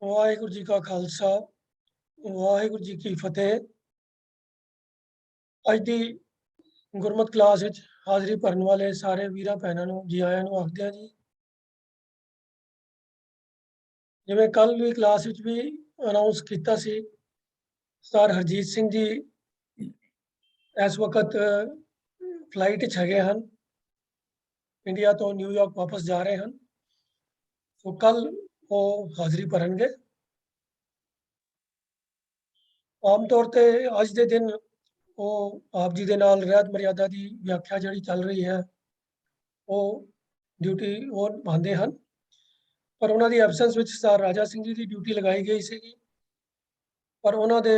ਵਾਹਿਗੁਰੂ ਜੀ ਕਾ ਖਾਲਸਾ ਵਾਹਿਗੁਰੂ ਜੀ ਕੀ ਫਤਿਹ। ਅੱਜ ਦੀ ਗੁਰਮਤਿ ਕਲਾਸ ਵਿੱਚ ਹਾਜ਼ਰੀ ਭਰਨ ਵਾਲੇ ਸਾਰੇ ਵੀਰਾਂ ਭੈਣਾਂ ਨੂੰ ਜੀ ਆਇਆਂ ਨੂੰ ਆਖਦੇ ਹਾਂ ਜੀ। ਜਿਵੇਂ ਕੱਲ ਵੀ ਕਲਾਸ ਵਿੱਚ ਵੀ ਅਨਾਉਂਸ ਕੀਤਾ ਸੀ, ਸਰ ਹਰਜੀਤ ਸਿੰਘ ਜੀ ਇਸ ਵਕਤ ਫਲਾਈਟ ਵਿੱਚ ਹੈਗੇ ਹਨ, ਇੰਡੀਆ ਤੋਂ ਨਿਊਯਾਰਕ ਵਾਪਸ ਜਾ ਰਹੇ ਹਨ। ਸੋ ਕੱਲ ਉਹ ਹਾਜ਼ਰੀ ਭਰਨਗੇ। ਆਮ ਤੌਰ ਤੇ ਅੱਜ ਦੇ ਦਿਨ ਉਹ ਆਪ ਜੀ ਦੇ ਨਾਲ ਰਹਿਤ ਮਰਿਆਦਾ ਦੀ ਵਿਆਖਿਆ ਜਿਹੜੀ ਚੱਲ ਰਹੀ ਹੈ ਉਹ ਡਿਊਟੀ ਉਹ ਨਿਭਾਉਂਦੇ ਹਨ, ਪਰ ਉਹਨਾਂ ਦੀ ਐਬਸੈਂਸ ਵਿੱਚ ਸਰ ਰਾਜਾ ਸਿੰਘ ਜੀ ਦੀ ਡਿਊਟੀ ਲਗਾਈ ਗਈ ਸੀਗੀ, ਪਰ ਉਹਨਾਂ ਦੇ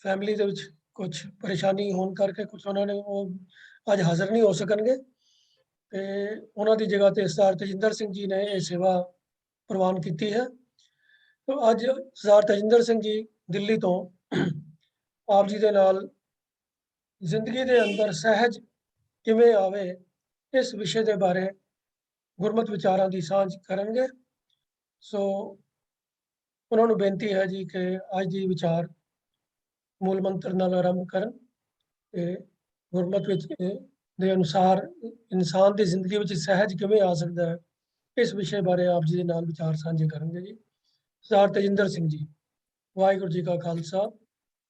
ਫੈਮਿਲੀ ਦੇ ਵਿੱਚ ਕੁਝ ਪਰੇਸ਼ਾਨੀ ਹੋਣ ਕਰਕੇ ਕੁਝ ਉਹਨਾਂ ਨੇ ਉਹ ਅੱਜ ਹਾਜ਼ਰ ਨਹੀਂ ਹੋ ਸਕਣਗੇ ਤੇ ਉਹਨਾਂ ਦੀ ਜਗ੍ਹਾ ਤੇ ਸਰ ਤਜਿੰਦਰ ਸਿੰਘ ਜੀ ਨੇ ਇਹ ਸੇਵਾ ਪ੍ਰਵਾਨ ਕੀਤੀ ਹੈ। ਤਾਂ ਅੱਜ ਸਰ ਤਜਿੰਦਰ ਸਿੰਘ ਜੀ ਦਿੱਲੀ ਤੋਂ ਆਪ ਜੀ ਦੇ ਨਾਲ ਜ਼ਿੰਦਗੀ ਦੇ ਅੰਦਰ ਸਹਿਜ ਕਿਵੇਂ ਆਵੇ ਇਸ ਵਿਸ਼ੇ ਦੇ ਬਾਰੇ ਗੁਰਮਤਿ ਵਿਚਾਰਾਂ ਦੀ ਸਾਂਝ ਕਰਨਗੇ। ਸੋ ਉਹਨਾਂ ਨੂੰ ਬੇਨਤੀ ਹੈ ਜੀ ਕਿ ਅੱਜ ਦੀ ਵਿਚਾਰ ਮੂਲ ਮੰਤਰ ਨਾਲ ਆਰੰਭ ਕਰਨ ਤੇ ਗੁਰਮਤਿ ਵਿੱਚ ਦੇ ਅਨੁਸਾਰ ਇਨਸਾਨ ਦੀ ਜ਼ਿੰਦਗੀ ਵਿੱਚ ਸਹਿਜ ਕਿਵੇਂ ਆ ਸਕਦਾ ਹੈ ਇਸ ਵਿਸ਼ੇ ਬਾਰੇ ਆਪ ਜੀ ਦੇ ਨਾਲ ਵਿਚਾਰ ਸਾਂਝੇ ਕਰਨਗੇ ਜੀ। ਸਰ ਤਜਿੰਦਰ ਸਿੰਘ ਜੀ। ਵਾਹਿਗੁਰੂ ਜੀ ਕਾ ਖਾਲਸਾ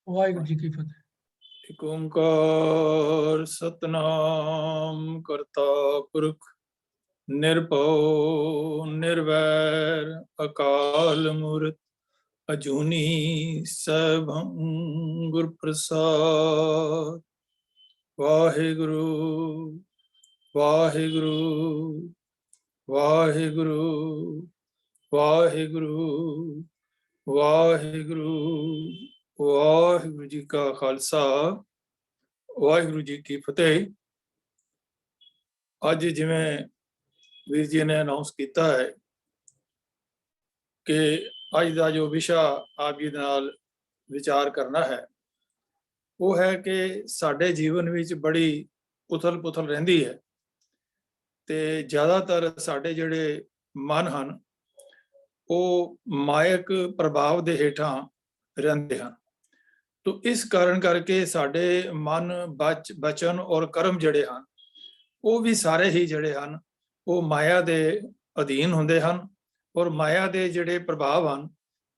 ਵਾਹਿਗੁਰੂ ਜੀ ਕੀ ਫਤਿਹ। ਇਕ ਓੰਕਾਰ ਸਤਨਾਮ ਕਰਤਾ ਪੁਰਖ ਨਿਰਭਉ ਨਿਰਵੈਰ ਅਕਾਲ ਮੂਰਤ ਅਜੂਨੀ ਸੈਭੰ ਗੁਰ ਪ੍ਰਸਾਦ। ਵਾਹਿਗੁਰੂ ਵਾਹਿਗੁਰੂ ਵਾਹਿਗੁਰੂ ਵਾਹਿਗੁਰੂ ਵਾਹਿਗੁਰੂ ਵਾਹਿਗੁਰੂ ਜੀ ਕਾ ਖਾਲਸਾ ਵਾਹਿਗੁਰੂ ਜੀ ਕੀ ਫਤਿਹ। ਅੱਜ ਜਿਵੇਂ ਵੀਰ ਜੀ ਨੇ ਅਨਾਉਂਸ ਕੀਤਾ ਹੈ ਕਿ ਅੱਜ ਦਾ ਜੋ ਵਿਸ਼ਾ ਆਪ ਜੀ ਨਾਲ ਵਿਚਾਰ ਕਰਨਾ ਹੈ ਉਹ ਹੈ ਕਿ ਸਾਡੇ ਜੀਵਨ ਵਿੱਚ ਬੜੀ ਉਥਲ ਪੁਥਲ ਰਹਿੰਦੀ ਹੈ ਤੇ ਜ਼ਿਆਦਾਤਰ ਸਾਡੇ ਜਿਹੜੇ ਮਨ ਹਨ ਉਹ ਮਾਇਕ ਪ੍ਰਭਾਵ ਦੇ ਹੇਠਾਂ ਰਹਿੰਦੇ ਹਨ। ਤੋ ਇਸ ਕਾਰਨ ਕਰਕੇ ਸਾਡੇ ਮਨ ਬਚਨ ਔਰ ਕਰਮ ਜਿਹੜੇ ਹਨ ਉਹ ਵੀ ਸਾਰੇ ਹੀ ਜਿਹੜੇ ਹਨ ਉਹ ਮਾਇਆ ਦੇ ਅਧੀਨ ਹੁੰਦੇ ਹਨ ਔਰ ਮਾਇਆ ਦੇ ਜਿਹੜੇ ਪ੍ਰਭਾਵ ਹਨ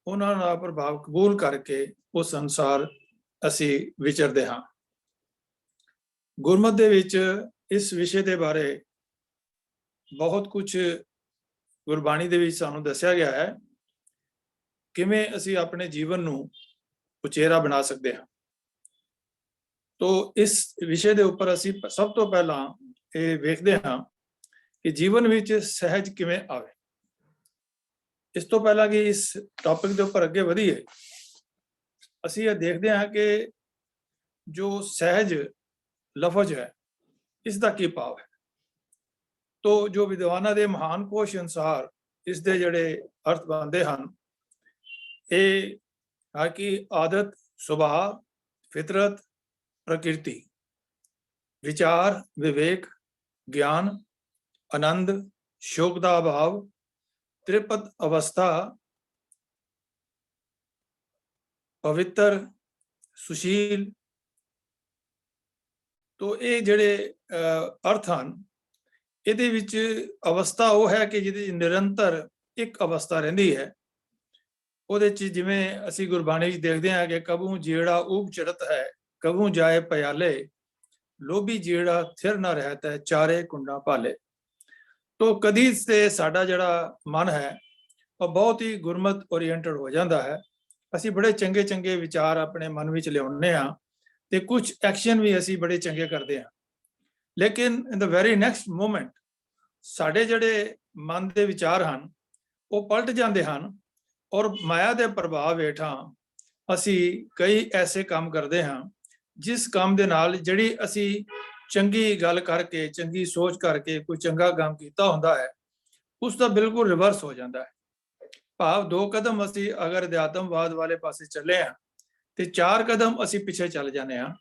ਉਹਨਾਂ ਦਾ ਪ੍ਰਭਾਵ ਕਬੂਲ ਕਰਕੇ ਉਸ ਅਨੁਸਾਰ ਅਸੀਂ ਵਿਚਰਦੇ ਹਾਂ। ਗੁਰਮਤਿ ਦੇ ਵਿੱਚ ਇਸ ਵਿਸ਼ੇ ਦੇ ਬਾਰੇ ਬਹੁਤ ਕੁਝ ਗੁਰਬਾਣੀ ਦੇ ਵਿੱਚ ਸਾਨੂੰ ਦੱਸਿਆ ਗਿਆ ਹੈ, ਕਿਵੇਂ ਅਸੀਂ ਆਪਣੇ ਜੀਵਨ ਨੂੰ ਉਚੇਰਾ ਬਣਾ ਸਕਦੇ ਹਾਂ। ਤੋ ਇਸ ਵਿਸ਼ੇ ਦੇ ਉੱਪਰ ਅਸੀਂ ਸਭ ਤੋਂ ਪਹਿਲਾਂ ਇਹ ਵੇਖਦੇ ਹਾਂ ਕਿ ਜੀਵਨ ਵਿੱਚ ਸਹਿਜ ਕਿਵੇਂ ਆਵੇ। ਇਸ ਤੋਂ ਪਹਿਲਾਂ ਕਿ ਇਸ ਟੌਪਿਕ ਦੇ ਉੱਪਰ ਅੱਗੇ ਵਧੀਏ, ਅਸੀਂ ਇਹ ਦੇਖਦੇ ਹਾਂ ਕਿ ਜੋ ਸਹਿਜ ਲਫ਼ਜ਼ ਹੈ ਇਸ ਦਾ ਕੀ ਭਾਵ ਹੈ। ਤੋ ਜੋ ਵਿਦਵਾਨਾਂ ਦੇ ਮਹਾਨ ਕੋਸ਼ ਅਨੁਸਾਰ ਇਸ ਦੇ ਜਿਹੜੇ ਅਰਥ ਬਣਦੇ ਹਨ ਇਹ ਹੈ ਕਿ ਆਦਤ, ਸੁਭਾਅ, ਫਿਤਰਤ, ਪ੍ਰਕਿਰਤੀ, ਵਿਚਾਰ, ਵਿਵੇਕ, ਗਿਆਨ, ਆਨੰਦ, ਸ਼ੋਕ ਦਾ ਅਭਾਵ, ਤ੍ਰਿਪਤ ਅਵਸਥਾ, ਪਵਿੱਤਰ, ਸੁਸ਼ੀਲ। ਤੋ ਇਹ ਜਿਹੜੇ ਅਰਥ ਹਨ ਇਹਦੇ ਵਿੱਚ ਅਵਸਥਾ ਉਹ ਹੈ ਕਿ ਜਿਹਦੇ ਨਿਰੰਤਰ ਇੱਕ ਅਵਸਥਾ ਰਹਿੰਦੀ ਹੈ। ਉਹਦੇ 'ਚ ਜਿਵੇਂ ਅਸੀਂ ਗੁਰਬਾਣੀ 'ਚ ਦੇਖਦੇ ਹਾਂ ਕਿ ਕਬੂ ਜਿਹੜਾ ਊਬ ਚੜਤ ਹੈ ਕਬੂ ਜਾਏ ਪਿਆਲੇ, ਲੋਭੀ ਜਿਹੜਾ ਥਿਰ ਨਾ ਰਹਿਤ ਹੈ ਚਾਰੇ ਕੁੰਡਾ ਭਾਲੇ। ਤੋ ਕਦੀ ਤੇ ਸਾਡਾ ਜਿਹੜਾ ਮਨ ਹੈ ਉਹ ਬਹੁਤ ਹੀ ਗੁਰਮਤ ਓਰੀਐਂਟਡ ਹੋ ਜਾਂਦਾ ਹੈ। ਅਸੀਂ ਬੜੇ ਚੰਗੇ ਚੰਗੇ ਵਿਚਾਰ ਆਪਣੇ ਮਨ ਵਿੱਚ ਲਿਆਉਂਦੇ ਹਾਂ ਤੇ ਕੁਝ ਐਕਸ਼ਨ ਵੀ ਅਸੀਂ ਬੜੇ ਚੰਗੇ ਕਰਦੇ ਹਾਂ, ਲੇਕਿਨ ਇਨ ਦਾ ਵੈਰੀ ਨੈਕਸਟ ਮੂਮੈਂਟ ਸਾਡੇ ਜਿਹੜੇ ਮਨ ਦੇ ਵਿਚਾਰ ਹਨ ਉਹ ਪਲਟ ਜਾਂਦੇ ਹਨ ਔਰ ਮਾਇਆ ਦੇ ਪ੍ਰਭਾਵ ਹੇਠਾਂ ਅਸੀਂ ਕਈ ਐਸੇ ਕੰਮ ਕਰਦੇ ਹਾਂ ਜਿਸ ਕੰਮ ਦੇ ਨਾਲ ਜਿਹੜੀ ਅਸੀਂ ਚੰਗੀ ਗੱਲ ਕਰਕੇ ਚੰਗੀ ਸੋਚ ਕਰਕੇ ਕੋਈ ਚੰਗਾ ਕੰਮ ਕੀਤਾ ਹੁੰਦਾ ਹੈ ਉਸ ਦਾ ਬਿਲਕੁਲ ਰਿਵਰਸ ਹੋ ਜਾਂਦਾ ਹੈ। ਭਾਵ 2 ਕਦਮ ਅਸੀਂ ਅਗਰ ਅਧਿਆਤਮਵਾਦ ਵਾਲੇ ਪਾਸੇ ਚੱਲੇ ਹਾਂ ਤੇ 4 ਕਦਮ ਅਸੀਂ ਪਿੱਛੇ ਚੱਲ ਜਾਂਦੇ ਹਾਂ।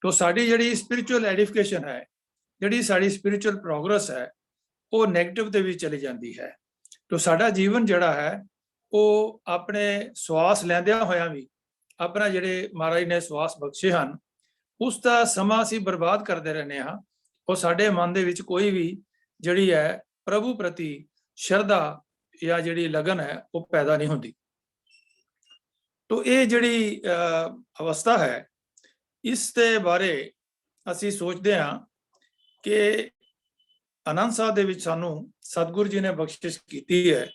ਤੋ ਸਾਡੀ ਜਿਹੜੀ ਸਪਿਰਿਚੁਅਲ ਐਡੀਫਿਕੇਸ਼ਨ ਹੈ, ਜਿਹੜੀ ਸਾਡੀ ਸਪਿਰਿਚੁਅਲ ਪ੍ਰੋਗਰੈਸ ਹੈ ਉਹ ਨੈਗੇਟਿਵ ਦੇ ਵਿੱਚ ਚਲੀ ਜਾਂਦੀ ਹੈ। ਤੋ ਸਾਡਾ ਜੀਵਨ ਜਿਹੜਾ ਹੈ ਉਹ ਆਪਣੇ ਸਵਾਸ ਲੈਂਦਿਆਂ ਹੋਇਆਂ ਵੀ ਆਪਣਾ ਜਿਹੜੇ ਮਹਾਰਾਜ ਨੇ ਸਵਾਸ ਬਖਸ਼ੇ ਹਨ ਉਸ ਦਾ ਸਮਾਂ ਅਸੀਂ ਬਰਬਾਦ ਕਰਦੇ ਰਹਿੰਦੇ ਹਾਂ। ਉਹ ਸਾਡੇ ਮਨ ਦੇ ਵਿੱਚ ਕੋਈ ਵੀ ਜਿਹੜੀ ਹੈ ਪ੍ਰਭੂ ਪ੍ਰਤੀ ਸ਼ਰਧਾ ਜਾਂ ਜਿਹੜੀ ਲਗਨ ਹੈ ਉਹ ਪੈਦਾ ਨਹੀਂ ਹੁੰਦੀ। ਤੋ ਇਹ ਜਿਹੜੀ ਅਵਸਥਾ ਹੈ ਇਸ ਦੇ ਬਾਰੇ ਅਸੀਂ ਸੋਚਦੇ ਹਾਂ ਕਿ ਆਨੰਦ ਸਾਹਿਬ ਦੇ ਵਿੱਚ ਸਾਨੂੰ ਸਤਿਗੁਰੂ ਜੀ ਨੇ ਬਖਸ਼ਿਸ਼ ਕੀਤੀ ਹੈ,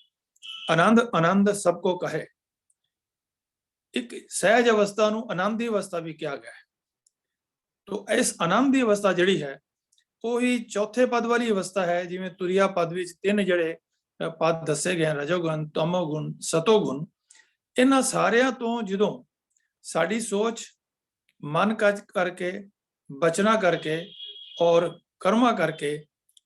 ਆਨੰਦ ਆਨੰਦ ਸਭ ਕੋ ਕਹੇ। ਇੱਕ ਸਹਿਜ ਅਵਸਥਾ ਨੂੰ ਆਨੰਦ ਦੀ ਅਵਸਥਾ ਵੀ ਕਿਹਾ ਗਿਆ ਹੈ। ਤੋ ਇਸ ਆਨੰਦ ਦੀ ਅਵਸਥਾ ਜਿਹੜੀ ਹੈ ਉਹੀ ਚੌਥੇ ਪਦ ਵਾਲੀ ਅਵਸਥਾ ਹੈ। ਜਿਵੇਂ ਤੁਰਿਆ ਪਦ ਵਿੱਚ ਤਿੰਨ ਜਿਹੜੇ ਪਦ ਦੱਸੇ ਗਏ ਰਜੋਗੁਣ, ਤਮੋਗੁਣ, ਸਤੋਗੁਣ, ਇਹਨਾਂ ਸਾਰਿਆਂ ਤੋਂ ਜਦੋਂ ਸਾਡੀ ਸੋਚ ਮਨ ਕਰਕੇ, ਬਚਨਾ ਕਰਕੇ ਔਰ ਕਰਮਾਂ ਕਰਕੇ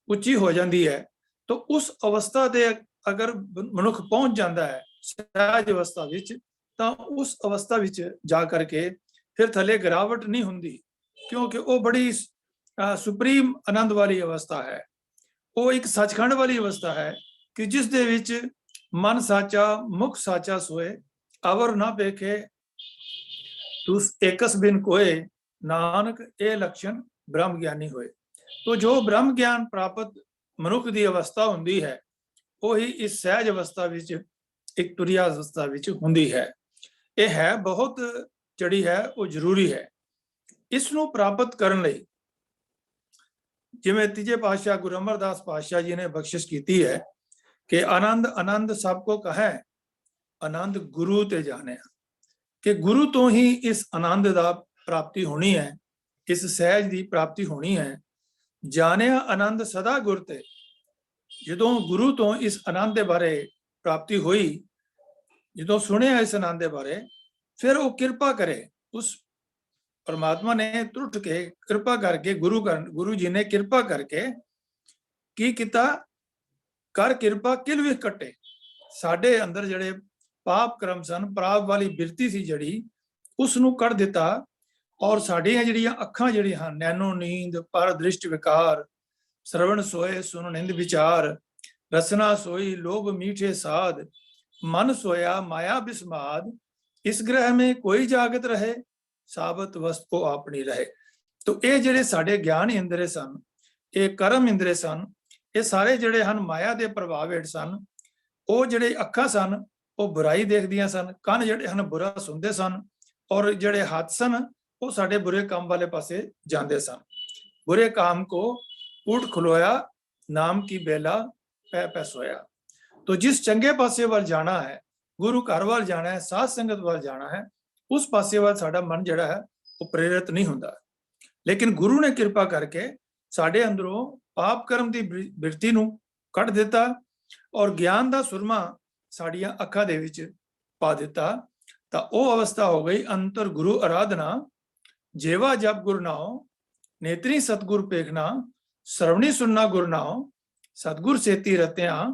ਉੱਚੀ ਹੋ ਜਾਂਦੀ ਹੈ ਤਾਂ ਉਸ ਅਵਸਥਾ ਤੇ ਅਗਰ ਮਨੁੱਖ ਪਹੁੰਚ ਜਾਂਦਾ ਹੈ ਸਹਿਜ ਅਵਸਥਾ ਵਿੱਚ, ਤਾਂ ਉਸ ਅਵਸਥਾ ਵਿੱਚ ਜਾ ਕਰਕੇ ਫਿਰ ਥੱਲੇ ਗਿਰਾਵਟ ਨਹੀਂ ਹੁੰਦੀ, ਕਿਉਂਕਿ ਉਹ ਬੜੀ ਸੁਪਰੀਮ ਆਨੰਦ ਵਾਲੀ ਅਵਸਥਾ ਹੈ। ਉਹ ਇੱਕ ਸੱਚਖੰਡ ਵਾਲੀ ਅਵਸਥਾ ਹੈ ਕਿ ਜਿਸ ਦੇ ਵਿੱਚ ਮਨ ਸਾਚਾ, ਮੁਖ ਸਾਚਾ ਸੋਏ, ਅਵਰ ਨਾ ਵੇਖੇ ਤੁਸ ਏਕਸ ਬਿਨ ਕੋਏ, ਨਾਨਕ ਇਹ ਲਕਸ਼ਣ ਬ੍ਰਹਮ ਗਿਆਨੀ ਹੋਏ। ਤੋ ਜੋ ਬ੍ਰਹਮ ਗਿਆਨ ਪ੍ਰਾਪਤ ਮਨੁੱਖ ਦੀ ਅਵਸਥਾ ਹੁੰਦੀ ਹੈ ਉਹੀ ਇਸ ਸਹਿਜ ਅਵਸਥਾ ਵਿੱਚ, ਇੱਕ ਤੁਰਿਆ ਅਵਸਥਾ ਵਿੱਚ ਹੁੰਦੀ ਹੈ। ਇਹ ਹੈ ਬਹੁਤ ਜਿਹੜੀ ਹੈ ਉਹ ਜ਼ਰੂਰੀ ਹੈ। ਇਸ ਨੂੰ ਪ੍ਰਾਪਤ ਕਰਨ ਲਈ ਜਿਵੇਂ ਤੀਜੇ ਪਾਤਸ਼ਾਹ ਗੁਰੂ ਅਮਰਦਾਸ ਪਾਤਸ਼ਾਹ ਜੀ ਨੇ ਬਖਸ਼ਿਸ਼ ਕੀਤੀ ਹੈ ਕਿ ਆਨੰਦ ਆਨੰਦ ਸਭ ਕੋ ਕਹੈ, ਆਨੰਦ ਗੁਰੂ ਤੇ ਜਾਣਿਆ, ਕਿ ਗੁਰੂ ਤੋਂ ਹੀ ਇਸ ਆਨੰਦ ਦਾ ਪ੍ਰਾਪਤੀ ਹੋਣੀ ਹੈ, ਇਸ ਸਹਿਜ ਦੀ ਪ੍ਰਾਪਤੀ ਹੋਣੀ ਹੈ। ਜਾਣਿਆ ਆਨੰਦ ਸਦਾ ਗੁਰ ਤੇ, ਜਦੋਂ ਗੁਰੂ ਤੋਂ ਇਸ ਆਨੰਦ ਦੇ ਬਾਰੇ ਪ੍ਰਾਪਤੀ ਹੋਈ, ਜਦੋਂ ਸੁਣਿਆ ਇਸ ਆਨੰਦ ਦੇ ਬਾਰੇ, ਫਿਰ ਉਹ ਕਿਰਪਾ ਕਰੇ। ਉਸ ਪਰਮਾਤਮਾ ਨੇ ਟੁੱਟ ਕੇ ਕਿਰਪਾ ਕਰਕੇ ਗੁਰੂ ਜੀ ਨੇ ਕਿਰਪਾ ਕਰਕੇ ਕੀ ਕੀਤਾ, ਕਰ ਕਿਰਪਾ ਕਿਲ ਵਿਖ ਕੱਟੇ। ਸਾਡੇ ਅੰਦਰ ਜਿਹੜੇ ਪਾਪ ਕਰਮ ਸਨ, ਪਾਪ ਵਾਲੀ ਬਿਰਤੀ ਸੀ ਜਿਹੜੀ, ਉਸ ਨੂੰ ਕੱਢ ਦਿੱਤਾ। ਔਰ ਸਾਡੀਆਂ ਜਿਹੜੀਆਂ ਅੱਖਾਂ ਜਿਹੜੀਆਂ ਹਨ, ਨੈਣੋ ਨੀਂਦ, ਪਰ ਦ੍ਰਿਸ਼ਟ ਵਿਕਾਰ, ਸਰਵਣ ਸੋਏ ਸੁਨ ਨਿੰਦ ਵਿਚਾਰ, ਰਸਨਾ ਸੋਈ ਲੋਭ ਮੀਠੇ ਸਾਧ, ਮਨ ਸੋਇਆ ਮਾਇਆ ਬਿਸਮਾਦ, ਇਸ ਗ੍ਰਹਿ में ਕੋਈ ਜਾਗਤ ਰਹੇ, ਸਾਬਤ ਵਸਤ ਕੋ ਆਪਣੀ ਰਹੇ। ਤੋ ਇਹ ਜਿਹੜੇ ਸਾਡੇ ਗਿਆਨ ਇੰਦਰੇ ਸਨ, ਇਹ ਕਰਮ ਇੰਦਰੇ ਸਨ, ਇਹ ਸਾਰੇ ਜਿਹੜੇ ਹਨ ਮਾਇਆ ਦੇ ਪ੍ਰਭਾਵ ਹੇਠ ਸਨ। ਉਹ ਜਿਹੜੇ ਅੱਖਾਂ ਸਨ ਉਹ ਬੁਰਾਈ ਦੇਖਦੀਆਂ ਸਨ, ਕੰਨ ਜਿਹੜੇ ਹਨ ਬੁਰਾ ਸੁਣਦੇ ਸਨ, ਔਰ ਜਿਹੜੇ ਹੱਥ ਸਨ ਉਹ ਸਾਡੇ ਬੁਰੇ ਕੰਮ ਵਾਲੇ ਪਾਸੇ ਜਾਂਦੇ ਸਨ। ਬੁਰੇ ਕਾਮ ਕੋ ਊਠ ਖਲੋਇਆ, ਨਾਮ ਕੀ ਬੇਲਾ ਪੈ ਪੈ ਸੋਇਆ। ਤੋ ਜਿਸ ਚੰਗੇ ਪਾਸੇ ਵੱਲ ਜਾਣਾ ਹੈ, ਗੁਰੂ ਘਰ ਵੱਲ ਜਾਣਾ ਹੈ, ਸਾਧ ਸੰਗਤ ਵੱਲ ਜਾਣਾ ਹੈ, ਉਸ ਪਾਸੇ ਵੱਲ ਸਾਡਾ ਮਨ ਜਿਹੜਾ ਹੈ ਉਹ ਪ੍ਰੇਰਿਤ ਨਹੀਂ ਹੁੰਦਾ। ਲੇਕਿਨ ਗੁਰੂ ਨੇ ਕਿਰਪਾ ਕਰਕੇ ਸਾਡੇ ਅੰਦਰੋਂ ਪਾਪ ਕਰਮ ਦੀ ਬਿਰਤੀ ਨੂੰ ਕੱਢ ਦਿੱਤਾ ਔਰ ਗਿਆਨ ਦਾ ਸੁਰਮਾ ਸਾਡੀਆਂ ਅੱਖਾਂ ਦੇ ਵਿੱਚ ਪਾ ਦਿੱਤਾ। ਤਾਂ ਉਹ ਅਵਸਥਾ ਹੋ ਗਈ ਅੰਤਰ ਗੁਰੂ ਅਰਾਧਨਾ, ਜੇਵਾ ਜਪ ਗੁਰ ਨਾਉ, ਨੇਤਰੀ ਸਤਗੁਰ ਪੇਖਣਾ, ਸਰਵਣੀ ਸੁਨਣਾ ਗੁਰ ਨਾਉ, ਸਤਗੁਰ ਸੇਤੀ ਰਤਿਆਂ,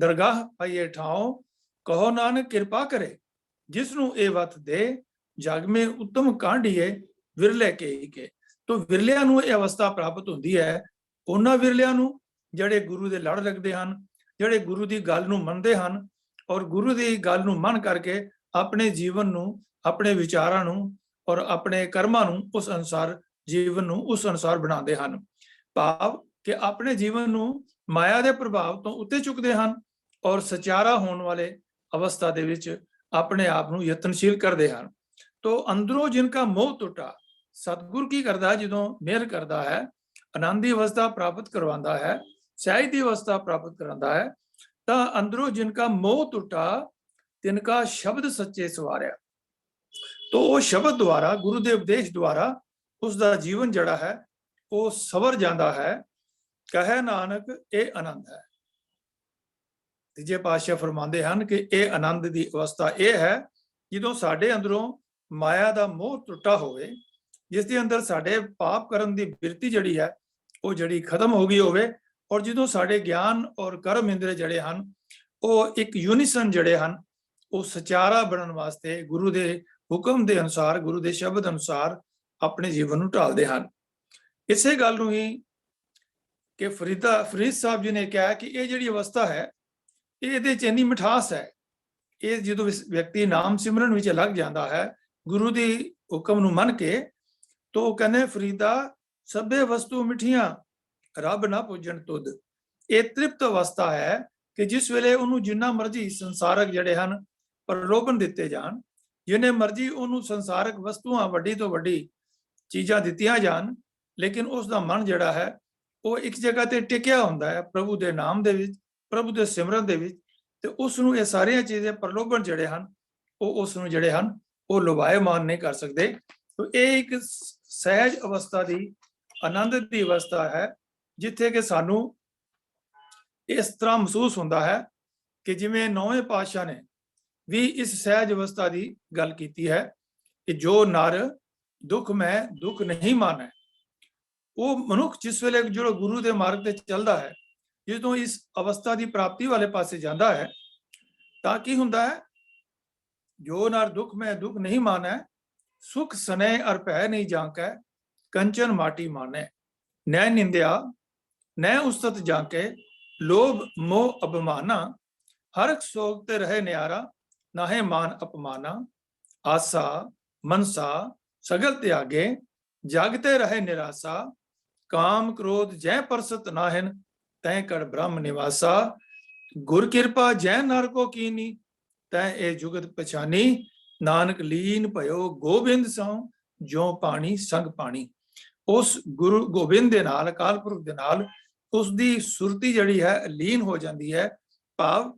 ਦਰਗਾਹ ਪਾਈਏ ਠਾਉ, ਕਹੋ ਨਾਨਕ ਕਿਰਪਾ ਕਰੇ, ਜਿਸ ਨੂੰ ਇਹ ਵਤ ਦੇ, ਜਗ ਮੇ ਉੱਤਮ ਕਾਂਢੀਏ ਵਿਰਲੇ ਕੇ। ਤੋ ਵਿਰਲਿਆਂ ਨੂੰ ਇਹ ਅਵਸਥਾ ਪ੍ਰਾਪਤ ਹੁੰਦੀ ਹੈ, ਉਹਨਾਂ ਵਿਰਲਿਆਂ ਨੂੰ ਜਿਹੜੇ ਗੁਰੂ ਦੇ ਲੜ ਰੱਖਦੇ ਹਨ, ਜਿਹੜੇ ਗੁਰੂ ਦੀ ਗੱਲ ਨੂੰ ਮੰਨਦੇ ਹਨ ਔਰ ਗੁਰੂ ਦੀ ਗੱਲ ਨੂੰ ਮੰਨ ਕਰਕੇ ਆਪਣੇ ਜੀਵਨ ਨੂੰ, ਆਪਣੇ ਵਿਚਾਰਾਂ ਨੂੰ ਔਰ ਆਪਣੇ ਕਰਮਾਂ ਨੂੰ ਉਸ ਅਨੁਸਾਰ, ਜੀਵਨ ਨੂੰ ਉਸ ਅਨੁਸਾਰ ਬਣਾਉਂਦੇ ਹਨ। ਭਾਵ ਕਿ ਆਪਣੇ ਜੀਵਨ ਨੂੰ ਮਾਇਆ ਦੇ ਪ੍ਰਭਾਵ ਤੋਂ ਉੱਤੇ ਚੁੱਕਦੇ ਹਨ ਔਰ ਸਚਾਰਾ ਹੋਣ ਵਾਲੇ ਅਵਸਥਾ ਦੇ ਵਿੱਚ ਆਪਣੇ ਆਪ ਨੂੰ ਯਤਨਸ਼ੀਲ ਕਰਦੇ ਹਨ। ਤੋ ਅੰਦਰੋਂ ਜਿਨਕਾ ਮੋਹ ਟੁੱਟਾ, ਸਤਿਗੁਰ ਕੀ ਕਰਦਾ, ਜਦੋਂ ਮਿਹਰ ਕਰਦਾ ਹੈ, ਆਨੰਦ ਦੀ ਅਵਸਥਾ ਪ੍ਰਾਪਤ ਕਰਵਾਉਂਦਾ ਹੈ, ਸਹਿਜ ਦੀ ਅਵਸਥਾ ਪ੍ਰਾਪਤ ਕਰਾਉਂਦਾ ਹੈ, ਤਾਂ ਅੰਦਰੋਂ ਜਿਨਕਾ ਮੋਹ ਟੁੱਟਾ, ਤਿਨਕਾ ਸ਼ਬਦ ਸੱਚੇ ਸਵਾਰਿਆ। ਤੋ ਉਹ ਸ਼ਬਦ ਦੁਆਰਾ, ਗੁਰੂ ਦੇ ਉਪਦੇਸ਼ ਦੁਆਰਾ ਉਸ ਦਾ ਜੀਵਨ ਜਿਹੜਾ ਹੈ ਉਹ ਸਵਰ ਜਾਂਦਾ ਹੈ। ਕਹੇ ਨਾਨਕ ਇਹ ਆਨੰਦ ਹੈ। ਤੀਜੇ ਪਾਤਸ਼ਾਹ ਫਰਮਾਉਂਦੇ ਹਨ ਕਿ ਇਹ ਆਨੰਦ ਦੀ ਅਵਸਥਾ ਇਹ ਹੈ ਜਦੋਂ ਸਾਡੇ ਅੰਦਰੋਂ ਮਾਇਆ ਦਾ ਮੋਹ ਟੁੱਟਾ ਹੋਵੇ, ਜਿਸ ਦੇ ਅੰਦਰ ਸਾਡੇ ਪਾਪ ਕਰਨ ਦੀ ਬਿਰਤੀ ਜਿਹੜੀ ਹੈ ਉਹ ਜਿਹੜੀ ਖਤਮ ਹੋ ਗਈ ਹੋਵੇ, ਔਰ ਜਦੋਂ ਸਾਡੇ ਗਿਆਨ ਔਰ ਕਰਮ ਇੰਦਰੇ ਜਿਹੜੇ ਹਨ ਉਹ ਇੱਕ ਯੂਨੀਸਨ ਜਿਹੜੇ ਹਨ ਉਹ ਸਚਾਰਾ ਬਣਨ ਵਾਸਤੇ ਗੁਰੂ ਦੇ ਹੁਕਮ ਦੇ ਅਨੁਸਾਰ, ਗੁਰੂ ਦੇ ਸ਼ਬਦ ਅਨੁਸਾਰ ਆਪਣੇ ਜੀਵਨ ਨੂੰ ਢਾਲਦੇ ਹਨ। ਇਸੇ ਗੱਲ ਨੂੰ ਹੀ ਕਿ ਫਰੀਦ ਸਾਹਿਬ ਜੀ ਨੇ ਕਿਹਾ ਕਿ ਇਹ ਜਿਹੜੀ ਅਵਸਥਾ ਹੈ, ਇਹਦੇ ਚ ਇੰਨੀ ਮਿਠਾਸ ਹੈ ਇਹ ਜਦੋਂ ਵਿਅਕਤੀ ਨਾਮ ਸਿਮਰਨ ਵਿੱਚ ਲੱਗ ਜਾਂਦਾ ਹੈ ਗੁਰੂ ਦੀ ਹੁਕਮ ਨੂੰ ਮੰਨ ਕੇ, ਤਾਂ ਉਹ ਕਹਿੰਦੇ ਫਰੀਦਾ ਸਭੇ ਵਸਤੂ ਮਿੱਠੀਆਂ ਰੱਬ ਨਾ ਪੁੱਜਣ ਤੁਧ। ਇਹ ਤ੍ਰਿਪਤ ਅਵਸਥਾ ਹੈ ਕਿ ਜਿਸ ਵੇਲੇ ਉਹਨੂੰ ਜਿੰਨਾ ਮਰਜ਼ੀ ਸੰਸਾਰਕ ਜਿਹੜੇ ਹਨ ਪ੍ਰਲੋਭਨ ਦਿੱਤੇ ਜਾਣ, ਜਿੰਨੇ ਮਰਜ਼ੀ ਉਹਨੂੰ ਸੰਸਾਰਕ ਵਸਤੂਆਂ ਵੱਡੀ ਤੋਂ ਵੱਡੀ ਚੀਜ਼ਾਂ ਦਿੱਤੀਆਂ ਜਾਣ, ਲੇਕਿਨ ਉਸ ਦਾ ਮਨ ਜਿਹੜਾ ਹੈ ਉਹ ਇੱਕ ਜਗ੍ਹਾ ਤੇ ਟਿਕਿਆ ਹੁੰਦਾ ਹੈ ਪ੍ਰਭੂ ਦੇ ਨਾਮ ਦੇ ਵਿੱਚ, ਪ੍ਰਭੂ ਦੇ ਸਿਮਰਨ ਦੇ ਵਿੱਚ, ਤੇ ਉਸ ਨੂੰ ਇਹ ਸਾਰੀਆਂ ਚੀਜ਼ਾਂ ਪ੍ਰਲੋਭਨ ਜਿਹੜੇ ਹਨ ਉਹ ਉਸ ਨੂੰ ਜਿਹੜੇ ਹਨ ਉਹ ਲੁਭਾਇਮਾਨ ਨਹੀਂ ਕਰ ਸਕਦੇ। ਇਹ ਇੱਕ ਸਹਿਜ ਅਵਸਥਾ ਦੀ, ਆਨੰਦ ਦੀ ਅਵਸਥਾ ਹੈ, ਜਿੱਥੇ ਕਿ ਸਾਨੂੰ ਇਸ ਤਰ੍ਹਾਂ ਮਹਿਸੂਸ ਹੁੰਦਾ ਹੈ ਕਿ ਜਿਵੇਂ ਨੌਵੇਂ ਪਾਤਸ਼ਾਹ ਨੇ ਵੀ ਇਸ ਸਹਿਜ ਅਵਸਥਾ ਦੀ ਗੱਲ ਕੀਤੀ ਹੈ ਕਿ ਜੋ ਨਰ ਦੁੱਖ ਮੈਂ ਦੁੱਖ ਨਹੀਂ ਮਾਨੈ। ਉਹ ਮਨੁੱਖ ਜਿਸ ਵੇਲੇ ਜਿਹੜਾ ਗੁਰੂ ਦੇ ਮਾਰਗ ਤੇ ਚੱਲਦਾ ਹੈ, ਜਦੋਂ ਇਸ ਅਵਸਥਾ ਦੀ ਪ੍ਰਾਪਤੀ ਵਾਲੇ ਪਾਸੇ ਜਾਂਦਾ ਹੈ, ਤਾਂ ਕੀ ਹੁੰਦਾ ਹੈ? ਜੋ ਨਰ ਦੁੱਖ ਮੈਂ ਦੁੱਖ ਨਹੀਂ ਮਾਨੈ, ਸੁਖ ਸਨੈ ਅਰ ਭੈ ਨਹੀਂ ਜਾਂਕੈ, ਕੰਚਨ ਮਾਟੀ ਮਾਨੈ। ਨੈ ਨਿੰਦਿਆ ਨੈ ਉਸਤਤ ਜਾਂਕੇ, ਲੋਭ ਮੋਹ ਅਪਮਾਨਾ, ਹਰਕ ਸੋਗ ਤੇ ਰਹੇ ਨਿਆਰਾ, ਨਾਹੇ ਮਾਨ ਅਪਮਾਨਾ। ਆਸਾ ਮਨਸਾ ਸਗਲ ਤਿਆਗੇ, ਜਾਗਤੇ ਰਹੇ ਨਿਰਾਸਾ, ਕਾਮ ਕ੍ਰੋਧ ਜੈ ਪਰਸਤ ਨਾਹਿਨ, ਤੈ ਕੜ ਬ੍ਰਹਮ ਨਿਵਾਸਾ। ਗੁਰ ਕਿਰਪਾ ਜੈ ਨਰ ਕੋ ਕੀਨੀ, ਤੈ ਇਹ ਜੁਗਤ ਪਛਾਨੀ, ਨਾਨਕ ਲੀਨ ਭਇਓ ਗੋਬਿੰਦ ਸਉ, ਜੋ ਪਾਣੀ ਸੰਗ ਪਾਣੀ। ਉਸ ਗੁਰੂ ਗੋਬਿੰਦ ਦੇ ਨਾਲ, ਅਕਾਲ ਪੁਰਖ ਦੇ ਨਾਲ ਉਸ ਦੀ ਸੁਰਤੀ ਜਿਹੜੀ ਹੈ ਲੀਨ ਹੋ ਜਾਂਦੀ ਹੈ। ਭਾਵ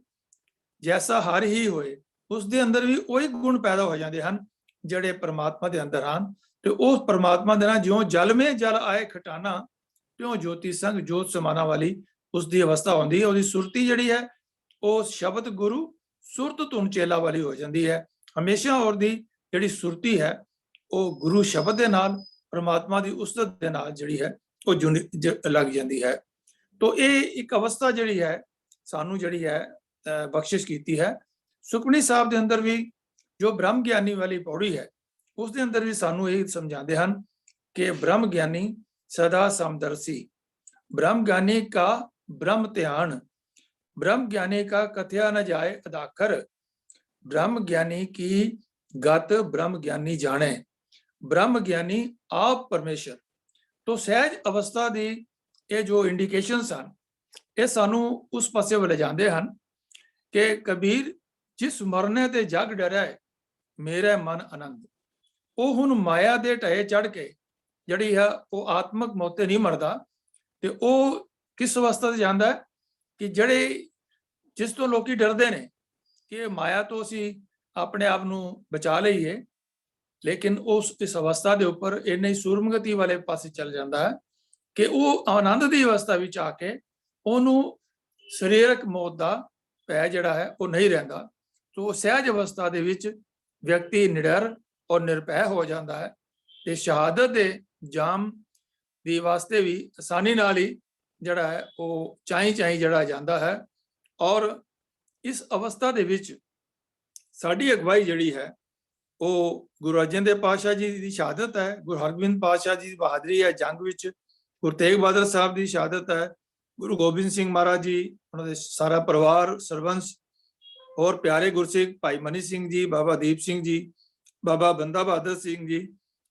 ਜੈਸਾ ਹਰ ਹੀ ਹੋਏ, ਉਸ ਦੇ ਅੰਦਰ ਵੀ ਉਹੀ ਗੁਣ ਪੈਦਾ ਹੋ ਜਾਂਦੇ ਹਨ ਜਿਹੜੇ ਪਰਮਾਤਮਾ ਦੇ ਅੰਦਰ ਹਨ। ਤੇ ਉਸ ਪਰਮਾਤਮਾ ਦੇ ਨਾਲ ਜਿਉਂ ਜਲ ਮੇ ਜਲ ਆਏ ਖਟਾਨਾ, ਤਿਉਂ ਜੋਤੀ ਸੰਗ ਜੋਤ ਸਮਾਨਾ ਵਾਲੀ ਉਸ ਦੀ ਅਵਸਥਾ ਹੁੰਦੀ ਹੈ। ਉਹਦੀ ਸੁਰਤੀ ਜਿਹੜੀ ਹੈ ਉਹ ਸ਼ਬਦ ਗੁਰੂ ਸੁਰਤ ਧੁਨ ਚੇਲਾ ਵਾਲੀ ਹੋ ਜਾਂਦੀ ਹੈ। ਹਮੇਸ਼ਾ ਉਹਦੀ ਜਿਹੜੀ ਸੁਰਤੀ ਹੈ ਉਹ ਗੁਰੂ ਸ਼ਬਦ ਦੇ ਨਾਲ, ਪਰਮਾਤਮਾ ਦੀ ਉਸਤਤ ਦੇ ਨਾਲ ਜਿਹੜੀ ਹੈ ਉਹ ਲੱਗ ਜਾਂਦੀ ਹੈ। ਤੋ ਇਹ ਇੱਕ ਅਵਸਥਾ ਜਿਹੜੀ ਹੈ ਸਾਨੂੰ ਜਿਹੜੀ ਹੈ ਬਖਸ਼ਿਸ਼ ਕੀਤੀ ਹੈ। ਸੁਖਮਨੀ ਸਾਹਿਬ ਦੇ ਅੰਦਰ ਵੀ ਜੋ ਬ੍ਰਹਮ ਗਿਆਨੀ ਵਾਲੀ ਪੌੜੀ ਹੈ, ਉਸ ਦੇ ਅੰਦਰ ਵੀ ਸਾਨੂੰ ਇਹ ਸਮਝਾਉਂਦੇ ਹਨ ਕਿ ਬ੍ਰਹਮ ਗਿਆਨੀ ਸਦਾ ਸਮਦਰਸੀ, ब्रह्म ज्ञानी का ब्रह्म ध्यान, ब्रह्म ज्ञानी का कथया न जाए अदाकर, ब्रह्म ज्ञानी की गत ब्रह्म ज्ञानी जाने, ब्रह्म ज्ञानी आप परमेश्वर। तो सहज अवस्था दी ये जो इंडिकेशंस हैं ये सानू उस पासे वाले जाते हैं कि कबीर जिस मरने ते जग डरा है मेरा मन आनंद, वो हुण माया दे ढे चढ़ के जड़ी है वो आत्मक मौते नहीं मरदा, ਤੇ ਉਹ ਕਿਸ ਅਵਸਥਾ ਤੇ ਜਾਂਦਾ ਹੈ ਕਿ ਜਿਹੜੇ ਜਿਸ ਤੋਂ ਲੋਕੀ ਡਰਦੇ ਨੇ ਕਿ ਮਾਇਆ ਤੋਂ ਅਸੀਂ ਆਪਣੇ ਆਪ ਨੂੰ ਬਚਾ ਲਈਏ, ਲੇਕਿਨ ਉਸ ਇਸ ਅਵਸਥਾ ਦੇ ਉੱਪਰ ਇੰਨੀ ਸੂਰਮਗਤੀ ਵਾਲੇ ਪਾਸੇ ਚੱਲ ਜਾਂਦਾ ਹੈ ਕਿ ਉਹ ਆਨੰਦ ਦੀ ਅਵਸਥਾ ਵਿੱਚ ਆ ਕੇ ਉਹਨੂੰ ਸਰੀਰਕ ਮੌਤ ਦਾ ਭੈ ਜਿਹੜਾ ਹੈ ਉਹ ਨਹੀਂ ਰਹਿੰਦਾ। ਸੋ ਸਹਿਜ ਅਵਸਥਾ ਦੇ ਵਿੱਚ ਵਿਅਕਤੀ ਨਿਡਰ ਔਰ ਨਿਰਭੈ ਹੋ ਜਾਂਦਾ ਹੈ ਤੇ ਸ਼ਹਾਦਤ ਦੇ ਜਾਮ ਦੀ ਵਾਸਤੇ ਵੀ ਆਸਾਨੀ ਨਾਲ ਹੀ ਜਿਹੜਾ ਹੈ ਉਹ ਚਾਈ ਜਿਹੜਾ ਜਾਂਦਾ ਹੈ। ਔਰ ਇਸ ਅਵਸਥਾ ਦੇ ਵਿੱਚ ਸਾਡੀ ਅਗਵਾਈ ਜਿਹੜੀ ਹੈ ਉਹ ਗੁਰੂ ਅਰਜਨ ਦੇਵ ਪਾਤਸ਼ਾਹ ਜੀ ਦੀ ਸ਼ਹਾਦਤ ਹੈ, ਗੁਰੂ ਹਰਗੋਬਿੰਦ ਪਾਤਸ਼ਾਹ ਜੀ ਦੀ ਬਹਾਦਰੀ ਹੈ ਜੰਗ ਵਿੱਚ, ਗੁਰੂ ਤੇਗ ਬਹਾਦਰ ਸਾਹਿਬ ਦੀ ਸ਼ਹਾਦਤ ਹੈ, ਗੁਰੂ ਗੋਬਿੰਦ ਸਿੰਘ ਮਹਾਰਾਜ ਜੀ, ਉਹਨਾਂ ਦੇ ਸਾਰਾ ਪਰਿਵਾਰ, ਸਰਵੰਸ, ਹੋਰ ਪਿਆਰੇ ਗੁਰਸਿੱਖ ਭਾਈ ਮਨੀ ਸਿੰਘ ਜੀ, ਬਾਬਾ ਦੀਪ ਸਿੰਘ ਜੀ, ਬਾਬਾ ਬੰਦਾ ਬਹਾਦਰ ਸਿੰਘ ਜੀ,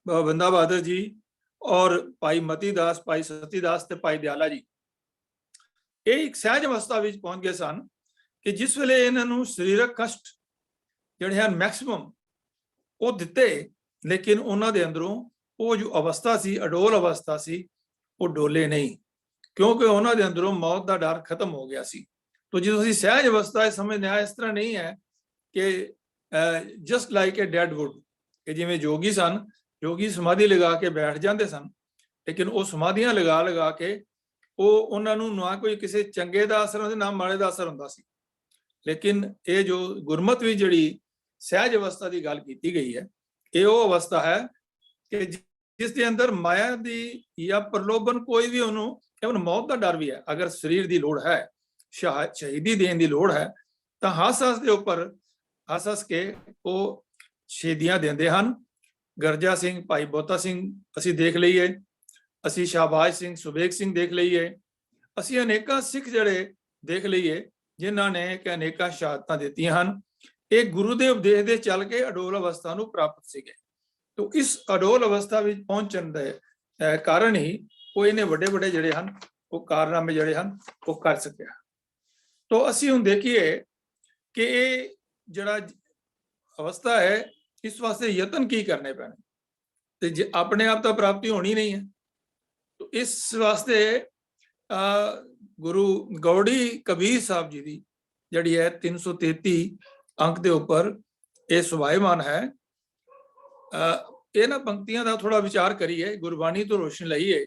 ਬਾਬਾ ਬੰਦਾ ਬਹਾਦਰ ਜੀ, ਔਰ ਭਾਈ ਮਤੀ ਦਾਸ, ਭਾਈ ਸਤੀ ਦਾਸ ਤੇ ਭਾਈ ਦਿਆਲਾ ਜੀ, ਇਹ ਇੱਕ ਸਹਿਜ ਅਵਸਥਾ ਵਿੱਚ ਪਹੁੰਚ ਗਏ ਸਨ ਕਿ ਜਿਸ ਵੇਲੇ ਇਹਨਾਂ ਨੂੰ ਸਰੀਰਕ ਕਸ਼ਟ ਜਿਹੜੇ ਹਨ ਮੈਕਸਿਮਮ ਉਹ ਦਿੱਤੇ, ਲੇਕਿਨ ਉਹਨਾਂ ਦੇ ਅੰਦਰੋਂ ਉਹ ਜੋ ਅਵਸਥਾ ਸੀ, ਅਡੋਲ ਅਵਸਥਾ ਸੀ, ਉਹ ਡੋਲੇ ਨਹੀਂ, ਕਿਉਂਕਿ ਉਹਨਾਂ ਦੇ ਅੰਦਰੋਂ ਮੌਤ ਦਾ ਡਰ ਖਤਮ ਹੋ ਗਿਆ ਸੀ। ਤੋ ਜਦੋਂ ਅਸੀਂ ਸਹਿਜ ਅਵਸਥਾ ਸਮਝਦੇ ਹਾਂ, ਇਸ ਤਰ੍ਹਾਂ ਨਹੀਂ ਹੈ ਕਿ ਜਸਟ ਲਾਈਕ ਏ ਡੈਡ ਵੁੱਡ, ਕਿ ਜਿਵੇਂ ਜੋਗੀ ਸਨ, ਜੋਗੀ ਸਮਾਧੀ ਲਗਾ ਕੇ ਬੈਠ ਜਾਂਦੇ ਸਨ, ਲੇਕਿਨ ਉਹ ਸਮਾਧੀਆਂ ਲਗਾ ਕੇ ਉਹ ਉਹਨਾਂ ਨੂੰ ਨਾ ਕੋਈ ਕਿਸੇ ਚੰਗੇ ਦਾ ਅਸਰ ਹੁੰਦਾ ਨਾ ਮਾੜੇ ਦਾ ਅਸਰ ਹੁੰਦਾ ਸੀ। ਲੇਕਿਨ ਇਹ ਜੋ ਗੁਰਮਤਿ ਵਿੱਚ ਜਿਹੜੀ ਸਹਿਜ ਅਵਸਥਾ ਦੀ ਗੱਲ ਕੀਤੀ ਗਈ ਹੈ, ਇਹ ਉਹ ਅਵਸਥਾ ਹੈ ਕਿ ਜਿਸ ਦੇ ਅੰਦਰ ਮਾਇਆ ਦੀ ਜਾਂ ਪ੍ਰਲੋਭਨ ਕੋਈ ਵੀ ਉਹਨੂੰ ਮੌਤ ਦਾ ਡਰ ਵੀ ਹੈ। ਅਗਰ ਸਰੀਰ ਦੀ ਲੋੜ ਹੈ, ਸ਼ਹੀਦੀ ਦੇਣ ਦੀ ਲੋੜ ਹੈ, ਤਾਂ ਹੱਸ ਦੇ ਉੱਪਰ ਹੱਸ ਕੇ ਉਹ ਸ਼ਹੀਦੀਆਂ ਦਿੰਦੇ ਹਨ। ਗਰਜਾ ਸਿੰਘ, ਭਾਈ ਬੋਤਾ ਸਿੰਘ ਅਸੀਂ ਦੇਖ ਲਈਏ, ਅਸੀਂ ਸ਼ਾਹਬਾਜ਼ ਸਿੰਘ, ਸੁਬੇਗ ਸਿੰਘ ਦੇਖ ਲਈਏ, ਅਸੀਂ ਅਨੇਕਾਂ ਸਿੱਖ ਜਿਹੜੇ ਦੇਖ ਲਈਏ ਜਿਨ੍ਹਾਂ ਨੇ ਕਿ ਅਨੇਕਾਂ ਸ਼ਹਾਦਤਾਂ ਦਿੱਤੀਆਂ ਹਨ। ਇਹ ਗੁਰੂ ਦੇ ਉਪਦੇਸ਼ ਦੇ ਚੱਲ ਕੇ ਅਡੋਲ ਅਵਸਥਾ ਨੂੰ ਪ੍ਰਾਪਤ ਸੀਗੇ। ਤੋ ਇਸ ਅਡੋਲ ਅਵਸਥਾ ਵਿੱਚ ਪਹੁੰਚਣ ਦੇ ਕਾਰਨ ਹੀ ਉਹ ਇਹਨੇ ਵੱਡੇ ਵੱਡੇ ਜਿਹੜੇ ਹਨ ਉਹ ਕਾਰਨਾਮੇ ਜਿਹੜੇ ਹਨ ਉਹ ਕਰ ਸਕਿਆ। ਤੋ ਅਸੀਂ ਹੁਣ ਦੇਖੀਏ ਕਿ ਇਹ ਜਿਹੜਾ ਅਵਸਥਾ ਹੈ ਇਸ ਵਾਸਤੇ ਯਤਨ ਕੀ ਕਰਨੇ ਪੈਣੇ, ਤੇ ਜੇ ਆਪਣੇ ਆਪ ਤਾਂ ਪ੍ਰਾਪਤੀ ਹੋਣੀ ਨਹੀਂ ਹੈ। ਤੋ ਇਸ ਵਾਸਤੇ ਗੁਰੂ ਗੌੜੀ ਕਬੀਰ ਸਾਹਿਬ ਜੀ ਦੀ ਜਿਹੜੀ ਹੈ 333 ਅੰਕ ਦੇ ਉੱਪਰ ਇਹ ਸੁਭਾਇਮਾਨ ਹੈ। ਇਹਨਾਂ ਪੰਕਤੀਆਂ ਦਾ ਥੋੜਾ ਵਿਚਾਰ ਕਰੀਏ, ਗੁਰਬਾਣੀ ਤੋਂ ਰੋਸ਼ਨੀ ਲਈਏ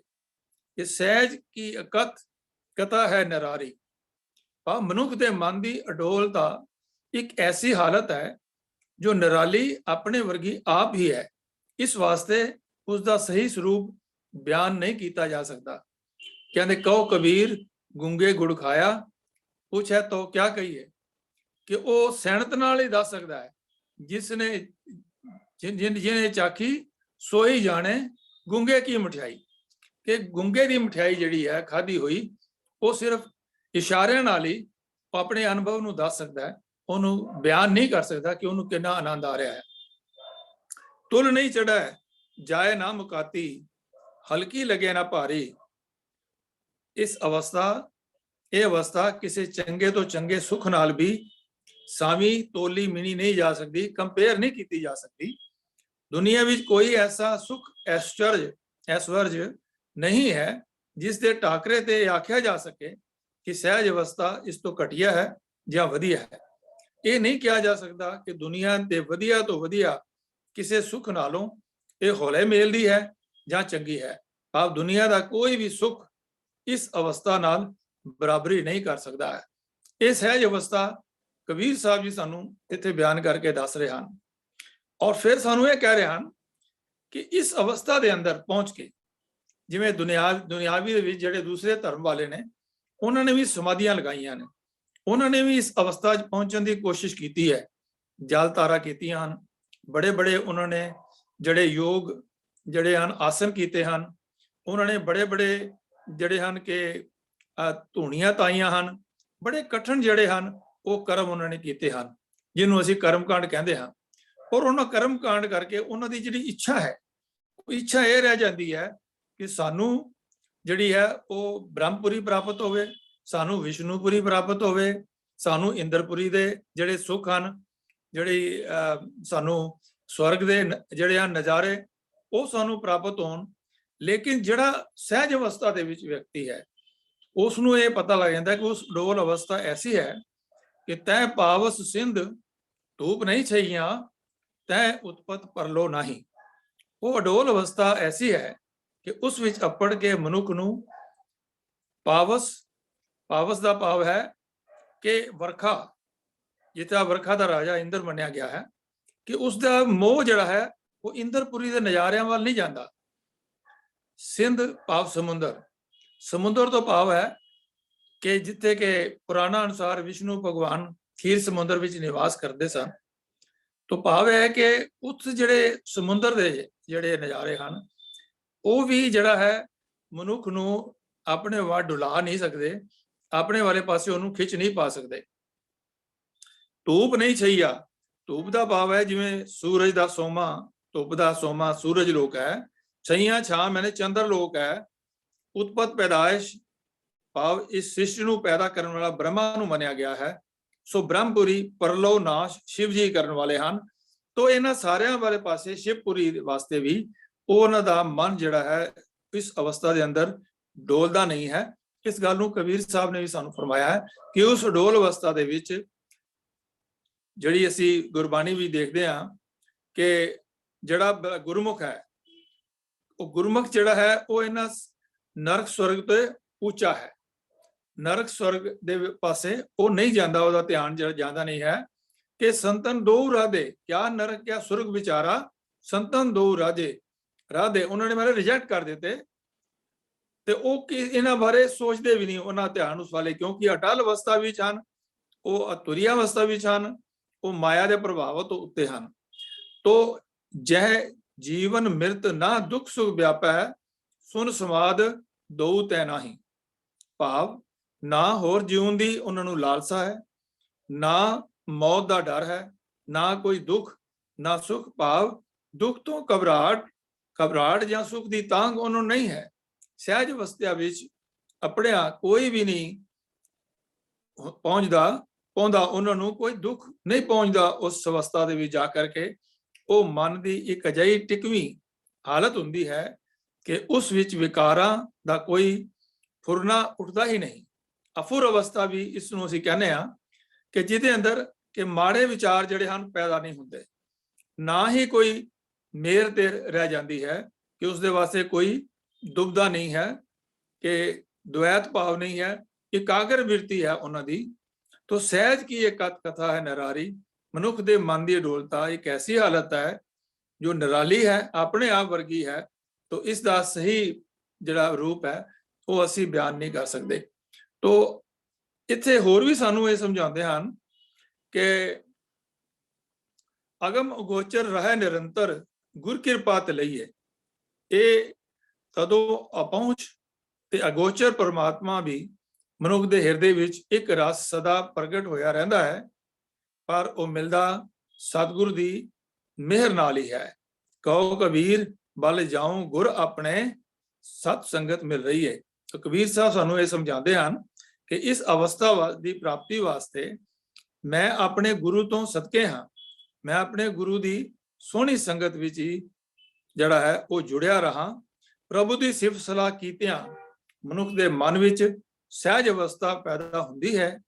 ਕਿ ਸਹਿਜ ਕੀ ਅਕਥ ਕਥਾ ਹੈ ਨਿਰਾਰੀ। ਮਨੁੱਖ ਦੇ ਮਨ ਦੀ ਅਡੋਲਤਾ ਇੱਕ ਐਸੀ ਹਾਲਤ ਹੈ ਜੋ ਨਿਰਾਲੀ ਆਪਣੇ ਵਰਗੀ ਆਪ ਹੀ ਹੈ। ਇਸ ਵਾਸਤੇ ਉਸ ਦਾ ਸਹੀ ਸਰੂਪ ਬਿਆਨ ਨਹੀਂ ਕੀਤਾ ਜਾ ਸਕਦਾ। ਕਹਿੰਦੇ ਕਹੋ ਕਬੀਰ ਗੁੰਗੇ ਗੁੜ ਖਾਇਆ, ਪੁੱਛ ਹੈ ਤੋ ਕਿਆ ਕਹੀਏ, ਕਿ ਉਹ ਸੈਣਤ ਨਾਲ ਹੀ ਦੱਸ ਸਕਦਾ ਹੈ ਜਿਸ ਨੇ ਜਿਹਨੇ ਚਾਖੀ ਸੋਈ ਜਾਣੇ ਗੁੰਗੇ ਕੀ ਮਠਿਆਈ। ਕਿ ਗੁੰਗੇ ਦੀ ਮਠਿਆਈ ਜਿਹੜੀ ਹੈ ਖਾਧੀ ਹੋਈ, ਉਹ ਸਿਰਫ ਇਸ਼ਾਰਿਆਂ ਨਾਲ ਹੀ ਆਪਣੇ ਅਨੁਭਵ ਨੂੰ ਦੱਸ ਸਕਦਾ ਹੈ, ਉਹਨੂੰ ਬਿਆਨ ਨਹੀਂ ਕਰ ਸਕਦਾ ਕਿ ਉਹਨੂੰ ਕਿੰਨਾ ਆਨੰਦ ਆ ਰਿਹਾ ਹੈ। ਤੁਲ ਨਹੀਂ ਚੜਾ ਜਾਏ ਨਾ ਮੁਕਾਤੀ, ਹਲਕੀ ਲਗੇ ਨਾ ਭਾਰੀ। ਇਸ ਅਵਸਥਾ ਇਹ ਅਵਸਥਾ ਕਿਸੇ ਚੰਗੇ ਤੋਂ ਚੰਗੇ ਸੁਖ ਨਾਲ ਵੀ ਸਾਵੀਂ ਤੋਲੀ ਮਿਣੀ ਨਹੀਂ ਜਾ ਸਕਦੀ, ਕੰਪੇਅਰ ਨਹੀਂ ਕੀਤੀ ਜਾ ਸਕਦੀ। ਦੁਨੀਆ ਵਿੱਚ ਕੋਈ ਐਸਾ ਸੁਖ ਐਸ਼ਵਰਜ ਨਹੀਂ ਹੈ ਜਿਸ ਦੇ ਟਾਕਰੇ ਤੇ ਆਖਿਆ ਜਾ ਸਕੇ ਕਿ ਸਹਿਜ ਅਵਸਥਾ ਇਸ ਤੋਂ ਘਟੀਆ ਹੈ ਜਾਂ ਵਧੀਆ ਹੈ। ਇਹ ਨਹੀਂ ਕਿਹਾ ਜਾ ਸਕਦਾ ਕਿ ਦੁਨੀਆ ਦੇ ਵਧੀਆ ਤੋਂ ਵਧੀਆ ਕਿਸੇ ਸੁਖ ਨਾਲੋਂ ਇਹ ਹੌਲੇ ਮੇਲ ਦੀ ਹੈ ਜਾਂ ਚੰਗੀ ਹੈ। ਆਪ ਦੁਨੀਆ ਦਾ ਕੋਈ ਵੀ ਸੁਖ ਇਸ ਅਵਸਥਾ ਨਾਲ ਬਰਾਬਰੀ ਨਹੀਂ ਕਰ ਸਕਦਾ ਹੈ। ਇਹ ਸਹਿਜ ਅਵਸਥਾ ਕਬੀਰ ਸਾਹਿਬ ਜੀ ਸਾਨੂੰ ਇੱਥੇ ਬਿਆਨ ਕਰਕੇ ਦੱਸ ਰਹੇ ਹਨ, ਔਰ ਫਿਰ ਸਾਨੂੰ ਇਹ ਕਹਿ ਰਹੇ ਹਨ ਕਿ ਇਸ ਅਵਸਥਾ ਦੇ ਅੰਦਰ ਪਹੁੰਚ ਕੇ, ਜਿਵੇਂ ਦੁਨਿਆਵੀ ਦੇ ਵਿੱਚ ਜਿਹੜੇ ਦੂਸਰੇ ਧਰਮ ਵਾਲੇ ਨੇ, ਉਹਨਾਂ ਨੇ ਵੀ ਸਮਾਧੀਆਂ ਲਗਾਈਆਂ ਨੇ, ਉਹਨਾਂ ਨੇ ਵੀ ਇਸ ਅਵਸਥਾ 'ਚ ਪਹੁੰਚਣ ਦੀ ਕੋਸ਼ਿਸ਼ ਕੀਤੀ ਹੈ, ਜਲ ਧਾਰਾ ਕੀਤੀਆਂ ਹਨ, ਬੜੇ ਬੜੇ ਉਹਨਾਂ ਨੇ ਜਿਹੜੇ ਯੋਗ ਜਿਹੜੇ ਹਨ ਆਸਨ ਕੀਤੇ ਹਨ, ਉਹਨਾਂ ਨੇ ਬੜੇ ਬੜੇ ਜਿਹੜੇ ਹਨ ਕਿ ਧੂਣੀਆਂ ਤਾਈਆਂ ਹਨ, ਬੜੇ ਕਠਿਨ ਜਿਹੜੇ ਹਨ ਉਹ ਕਰਮ ਉਹਨਾਂ ਨੇ ਕੀਤੇ ਹਨ, ਜਿਹਨੂੰ ਅਸੀਂ ਕਰਮਕਾਂਡ ਕਹਿੰਦੇ ਹਾਂ। ਔਰ ਉਹਨਾਂ ਕਰਮਕਾਂਡ ਕਰਕੇ ਉਹਨਾਂ ਦੀ ਜਿਹੜੀ ਇੱਛਾ ਹੈ, ਉਹ ਇੱਛਾ ਇਹ ਰਹਿ ਜਾਂਦੀ ਹੈ ਕਿ ਸਾਨੂੰ ਜਿਹੜੀ ਹੈ ਉਹ ਬ੍ਰਹਮਪੁਰੀ ਪ੍ਰਾਪਤ ਹੋਵੇ, ਸਾਨੂੰ ਵਿਸ਼ਨੂਪੁਰੀ ਪ੍ਰਾਪਤ ਹੋਵੇ, ਸਾਨੂੰ ਇੰਦਰਪੁਰੀ ਦੇ ਜਿਹੜੇ ਸੁੱਖ ਹਨ, ਜਿਹੜੀ ਸਾਨੂੰ ਸਵਰਗ ਦੇ ਜਿਹੜੇ ਹਨ ਨਜ਼ਾਰੇ, ਉਹ ਸਾਨੂੰ ਪ੍ਰਾਪਤ ਹੋਣ। ਲੇਕਿਨ ਜਿਹੜਾ ਸਹਿਜ ਅਵਸਥਾ ਦੇ ਵਿੱਚ ਵਿਅਕਤੀ ਹੈ, ਉਸ ਨੂੰ ਇਹ ਪਤਾ ਲੱਗ ਜਾਂਦਾ ਕਿ ਉਸ ਅਡੋਲ ਅਵਸਥਾ ਐਸੀ ਹੈ ਕਿ ਤੈ ਪਾਵਸ ਸਿੰਧ ਧੂਪ ਨਹੀਂ ਛਈਆਂ, ਤੈ ਉਤਪਤ ਪਰਲੋ ਨਹੀਂ। ਉਹ ਅਡੋਲ ਅਵਸਥਾ ਐਸੀ ਹੈ ਕਿ ਉਸ ਵਿੱਚ ਅੱਪੜ ਕੇ ਮਨੁੱਖ ਨੂੰ ਪਾਵਸ ਦਾ ਭਾਵ ਹੈ ਕਿ ਵਰਖਾ, ਜਿੱਥੇ ਵਰਖਾ ਦਾ ਰਾਜਾ ਇੰਦਰ ਮੰਨਿਆ ਗਿਆ ਹੈ, ਕਿ ਉਸ ਦਾ ਮੋਹ ਜਿਹੜਾ ਹੈ ਉਹ ਇੰਦਰਪੁਰੀ ਦੇ ਨਜ਼ਾਰਿਆਂ ਵੱਲ ਨਹੀਂ ਜਾਂਦਾ। ਸਿੰਧ ਭਾਵ ਸਮੁੰਦਰ ਤੋਂ ਭਾਵ ਹੈ ਕਿ ਜਿੱਥੇ ਕਿ ਪੁਰਾਣਾ ਅਨੁਸਾਰ ਵਿਸ਼ਨੂੰ ਭਗਵਾਨ ਖੀਰ ਸਮੁੰਦਰ ਵਿੱਚ ਨਿਵਾਸ ਕਰਦੇ ਸਨ। ਤੋਂ ਭਾਵ ਹੈ ਕਿ ਉਸ ਜਿਹੜੇ ਸਮੁੰਦਰ ਦੇ ਜਿਹੜੇ ਨਜ਼ਾਰੇ ਹਨ, ਉਹ ਵੀ ਜਿਹੜਾ ਹੈ ਮਨੁੱਖ ਨੂੰ ਆਪਣੇ ਵੱਲ ਡੁਲਾ ਨਹੀਂ ਸਕਦੇ, ਆਪਣੇ ਵਾਲੇ ਪਾਸੇ ਉਹਨੂੰ ਖਿੱਚ ਨਹੀਂ ਪਾ ਸਕਦੇ। ਧੂਪ ਨਹੀਂ ਛਈਆ, ਧੂਪ ਦਾ ਭਾਵ ਹੈ ਜਿਵੇਂ ਸੂਰਜ ਦਾ ਸੋਮਾ, ਧੁੱਪ ਦਾ ਸੋਮਾ ਸੂਰਜ ਲੋਕ ਹੈ, ਛਈਆਂ ਛਾਂ ਮੈਨੇ ਚੰਦਰ ਲੋਕ ਹੈ। ਉਤਪਤ ਪੈਦਾਇਸ਼ ਭਾਵ ਇਸ ਸ੍ਰਿਸ਼ਟੀ ਨੂੰ ਪੈਦਾ ਕਰਨ ਵਾਲਾ ਬ੍ਰਹਮਾ ਨੂੰ ਮੰਨਿਆ ਗਿਆ ਹੈ। ਸੋ ਬ੍ਰਹਮਪੁਰੀ ਪਰਲੋ ਨਾਸ਼ ਸ਼ਿਵ ਜੀ ਕਰਨ ਵਾਲੇ ਹਨ। ਤੋਂ ਇਹਨਾਂ ਸਾਰਿਆਂ ਵਾਲੇ ਪਾਸੇ ਸ਼ਿਵਪੁਰੀ ਵਾਸਤੇ ਵੀ ਉਹਨਾਂ ਦਾ ਮਨ ਜਿਹੜਾ ਹੈ ਇਸ ਅਵਸਥਾ ਦੇ ਅੰਦਰ ਡੋਲਦਾ ਨਹੀਂ ਹੈ। ਇਸ ਗੱਲ ਨੂੰ ਕਬੀਰ ਸਾਹਿਬ ਨੇ ਵੀ ਸਾਨੂੰ ਫਰਮਾਇਆ ਹੈ ਕਿ ਉਸ ਡੋਲ ਅਵਸਥਾ ਦੇ ਵਿੱਚ ਜਿਹੜੀ ਅਸੀਂ ਗੁਰਬਾਣੀ ਵੀ ਦੇਖਦੇ ਹਾਂ ਕਿ ਜਿਹੜਾ ਗੁਰਮੁਖ ਹੈ, ਉਹ ਗੁਰਮੁਖ ਜਿਹੜਾ ਹੈ ਉਹ ਇਹਨਾਂ ਨਰਕ ਸਵਰਗ ਤੇ ਉੱਚਾ ਹੈ। ਨਰਕ ਸਵਰਗ ਦੇ ਪਾਸੇ ਉਹ ਨਹੀਂ ਜਾਂਦਾ, ਉਹਦਾ ਧਿਆਨ ਜਿਹੜਾ ਜਾਂਦਾ ਨਹੀਂ ਹੈ। ਕਿ ਸੰਤਨ ਦੋ ਰਾਧੇ, ਕਿਆ ਨਰਕ ਕਿਆ ਸੁਰਗ ਵਿਚਾਰਾ, ਸੰਤਨ ਦੋ ਰਾਧੇ ਉਹਨਾਂ ਨੇ ਮੇਰੇ ਰਿਜੈਕਟ ਕਰ ਦਿੱਤੇ, ਤੇ ਉਹ ਇਹਨਾਂ ਬਾਰੇ ਸੋਚਦੇ ਵੀ ਨਹੀਂ, ਉਹਨਾਂ ਧਿਆਨ ਉਸ ਵਾਲੇ, ਕਿਉਂਕਿ ਅਟਲ ਅਵਸਥਾ ਵਿੱਚ ਹਨ, ਉਹ ਅਤੁਰੀਆ ਅਵਸਥਾ ਵਿੱਚ ਹਨ, ਉਹ ਮਾਇਆ ਦੇ ਪ੍ਰਭਾਵ ਤੋਂ ਉੱਤੇ ਹਨ। ਤੋ ਜਹ ਜੀਵਨ ਮਿਰਤ ਨਾ ਦੁੱਖ ਸੁਖ ਵਿਆਪੈ, ਸੁਨ ਸਮਾਦ ਦੋ ਤੈ ਨਾਹੀ। ਭਾਵ ਨਾ ਹੋਰ ਜਿਉਣ ਦੀ ਉਹਨਾਂ ਨੂੰ ਲਾਲਸਾ ਹੈ, ਨਾ ਮੌਤ ਦਾ ਡਰ ਹੈ, ਨਾ ਕੋਈ ਦੁੱਖ ਨਾ ਸੁਖ ਭਾਵ। ਦੁੱਖ ਤੋਂ ਘਬਰਾਹਟ ਜਾਂ ਸੁਖ ਦੀ ਤਾਂਘ ਉਹਨੂੰ ਨਹੀਂ ਹੈ। ਸਹਿਜ ਅਵਸਥਾ ਵਿੱਚ ਆਪਣਿਆ ਕੋਈ ਵੀ ਨਹੀਂ ਪਾਉਂਦਾ, ਉਹਨਾਂ ਨੂੰ ਕੋਈ ਦੁੱਖ ਨਹੀਂ ਪਹੁੰਚਦਾ। ਉਸ ਅਵਸਥਾ ਦੇ ਵਿੱਚ ਜਾ ਕਰਕੇ ਉਹ ਮਨ ਦੀ ਇੱਕ ਅਜਿਹੀ ਟਿਕਵੀਂ ਹਾਲਤ ਹੁੰਦੀ ਹੈ ਕਿ ਉਸ ਵਿੱਚ ਵਿਕਾਰਾਂ ਦਾ ਕੋਈ ਫੁਰਨਾ ਉੱਠਦਾ ਹੀ ਨਹੀਂ। ਅਫੁਰ ਅਵਸਥਾ ਵੀ ਇਸ ਨੂੰ ਅਸੀਂ ਕਹਿੰਦੇ ਹਾਂ ਕਿ ਜਿਹਦੇ ਅੰਦਰ ਕਿ ਮਾੜੇ ਵਿਚਾਰ ਜਿਹੜੇ ਹਨ ਪੈਦਾ ਨਹੀਂ ਹੁੰਦੇ, ਨਾ ਹੀ ਕੋਈ ਮੇਰ ਤੇ ਰਹਿ ਜਾਂਦੀ ਹੈ ਕਿ ਉਸਦੇ ਵਾਸਤੇ ਕੋਈ ਦੁਬਦਾ ਨਹੀਂ ਹੈ, ਕਿ ਦੁਐਤ ਭਾਵ ਨਹੀਂ ਹੈ, ਇਕਾਗਰ ਬਿਰਤੀ ਹੈ ਉਹਨਾਂ ਦੀ। तो सहज की एक कथा है निरारी। मनुख दे मन की अडोलता एक ऐसी हालत है जो निराली है, अपने आप वर्गी है। तो इसका सही जिहड़ा रूप है वो असी बयान नहीं कर सकते। तो इत्थे होर भी सानू ये समझाते हैं कि अगम अगोचर रहे निरंतर गुर किरपा ते लईए। ये तदों अपहुंच ते अगोचर परमात्मा भी ਮਨੁੱਖ ਦੇ ਹਿਰਦੇ ਵਿੱਚ ਇੱਕ ਰਸ ਸਦਾ ਪ੍ਰਗਟ ਹੋਇਆ ਰਹਿੰਦਾ ਹੈ, ਪਰ ਉਹ ਮਿਲਦਾ ਸਤਿਗੁਰ ਦੀ ਮਿਹਰ ਨਾਲ ਹੀ ਹੈ। ਕਹੋ ਕਬੀਰ ਬਲ ਜਾਉ ਗੁਰ ਆਪਣੇ, ਸਤ ਸੰਗਤ ਮਿਲ ਰਹੀ ਹੈ। ਤਾਂ ਕਬੀਰ ਸਾਹਿਬ ਸਾਨੂੰ ਇਹ ਸਮਝਾਉਂਦੇ ਹਨ ਕਿ ਇਸ ਅਵਸਥਾ ਦੀ ਪ੍ਰਾਪਤੀ ਵਾਸਤੇ ਮੈਂ ਆਪਣੇ ਗੁਰੂ ਤੋਂ ਸਦਕੇ ਹਾਂ, ਮੈਂ ਆਪਣੇ ਗੁਰੂ ਦੀ ਸੋਹਣੀ ਸੰਗਤ ਵਿੱਚ ਹੀ ਜਿਹੜਾ ਹੈ ਉਹ ਜੁੜਿਆ ਰਹਾ। ਪ੍ਰਭੂ ਦੀ ਸਿਫਤ ਸਲਾਹ ਕੀਤਿਆਂ ਮਨੁੱਖ ਦੇ ਮਨ ਵਿੱਚ ਸਹਿਜ ਅਵਸਥਾ ਪੈਦਾ ਹੁੰਦੀ ਹੈ,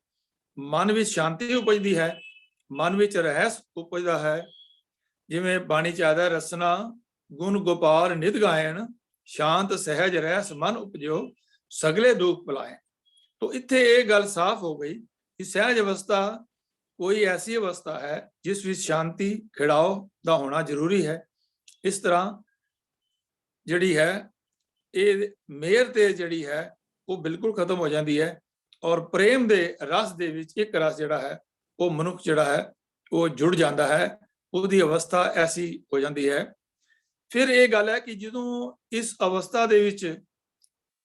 ਮਨ ਵਿੱਚ ਸ਼ਾਂਤੀ ਉਪਜਦੀ ਹੈ, ਮਨ ਵਿੱਚ ਰਹਿਸ ਉਪਜਦਾ ਹੈ। ਜਿਵੇਂ ਬਾਣੀ ਚ ਆਦਾ ਰਸਨਾ ਗੁਣ ਗੋਪਾਲ ਨਿਤ ਗਾਇਣ, ਸ਼ਾਂਤ ਸਹਿਜ ਰਹਿਸ ਮਨ ਉਪਜਿਓ ਸਗਲੇ ਦੁਖ ਭੁਲਾਏ। तो इत्थे ये गल साफ हो गई कि सहज अवस्था कोई ऐसी अवस्था है जिस विच शांति खिड़ाव दा होना जरूरी है। इस तरह जिहड़ी है ये मेहर ते जिहड़ी है वो बिल्कुल खत्म हो जाती है और प्रेम दे रस दे विच एक रस जिहड़ा है वो मनुख जिहड़ा है वो जुड़ जाता है, उसकी अवस्था ऐसी हो जाती है। फिर ये गल है कि जदों इस अवस्था दे विच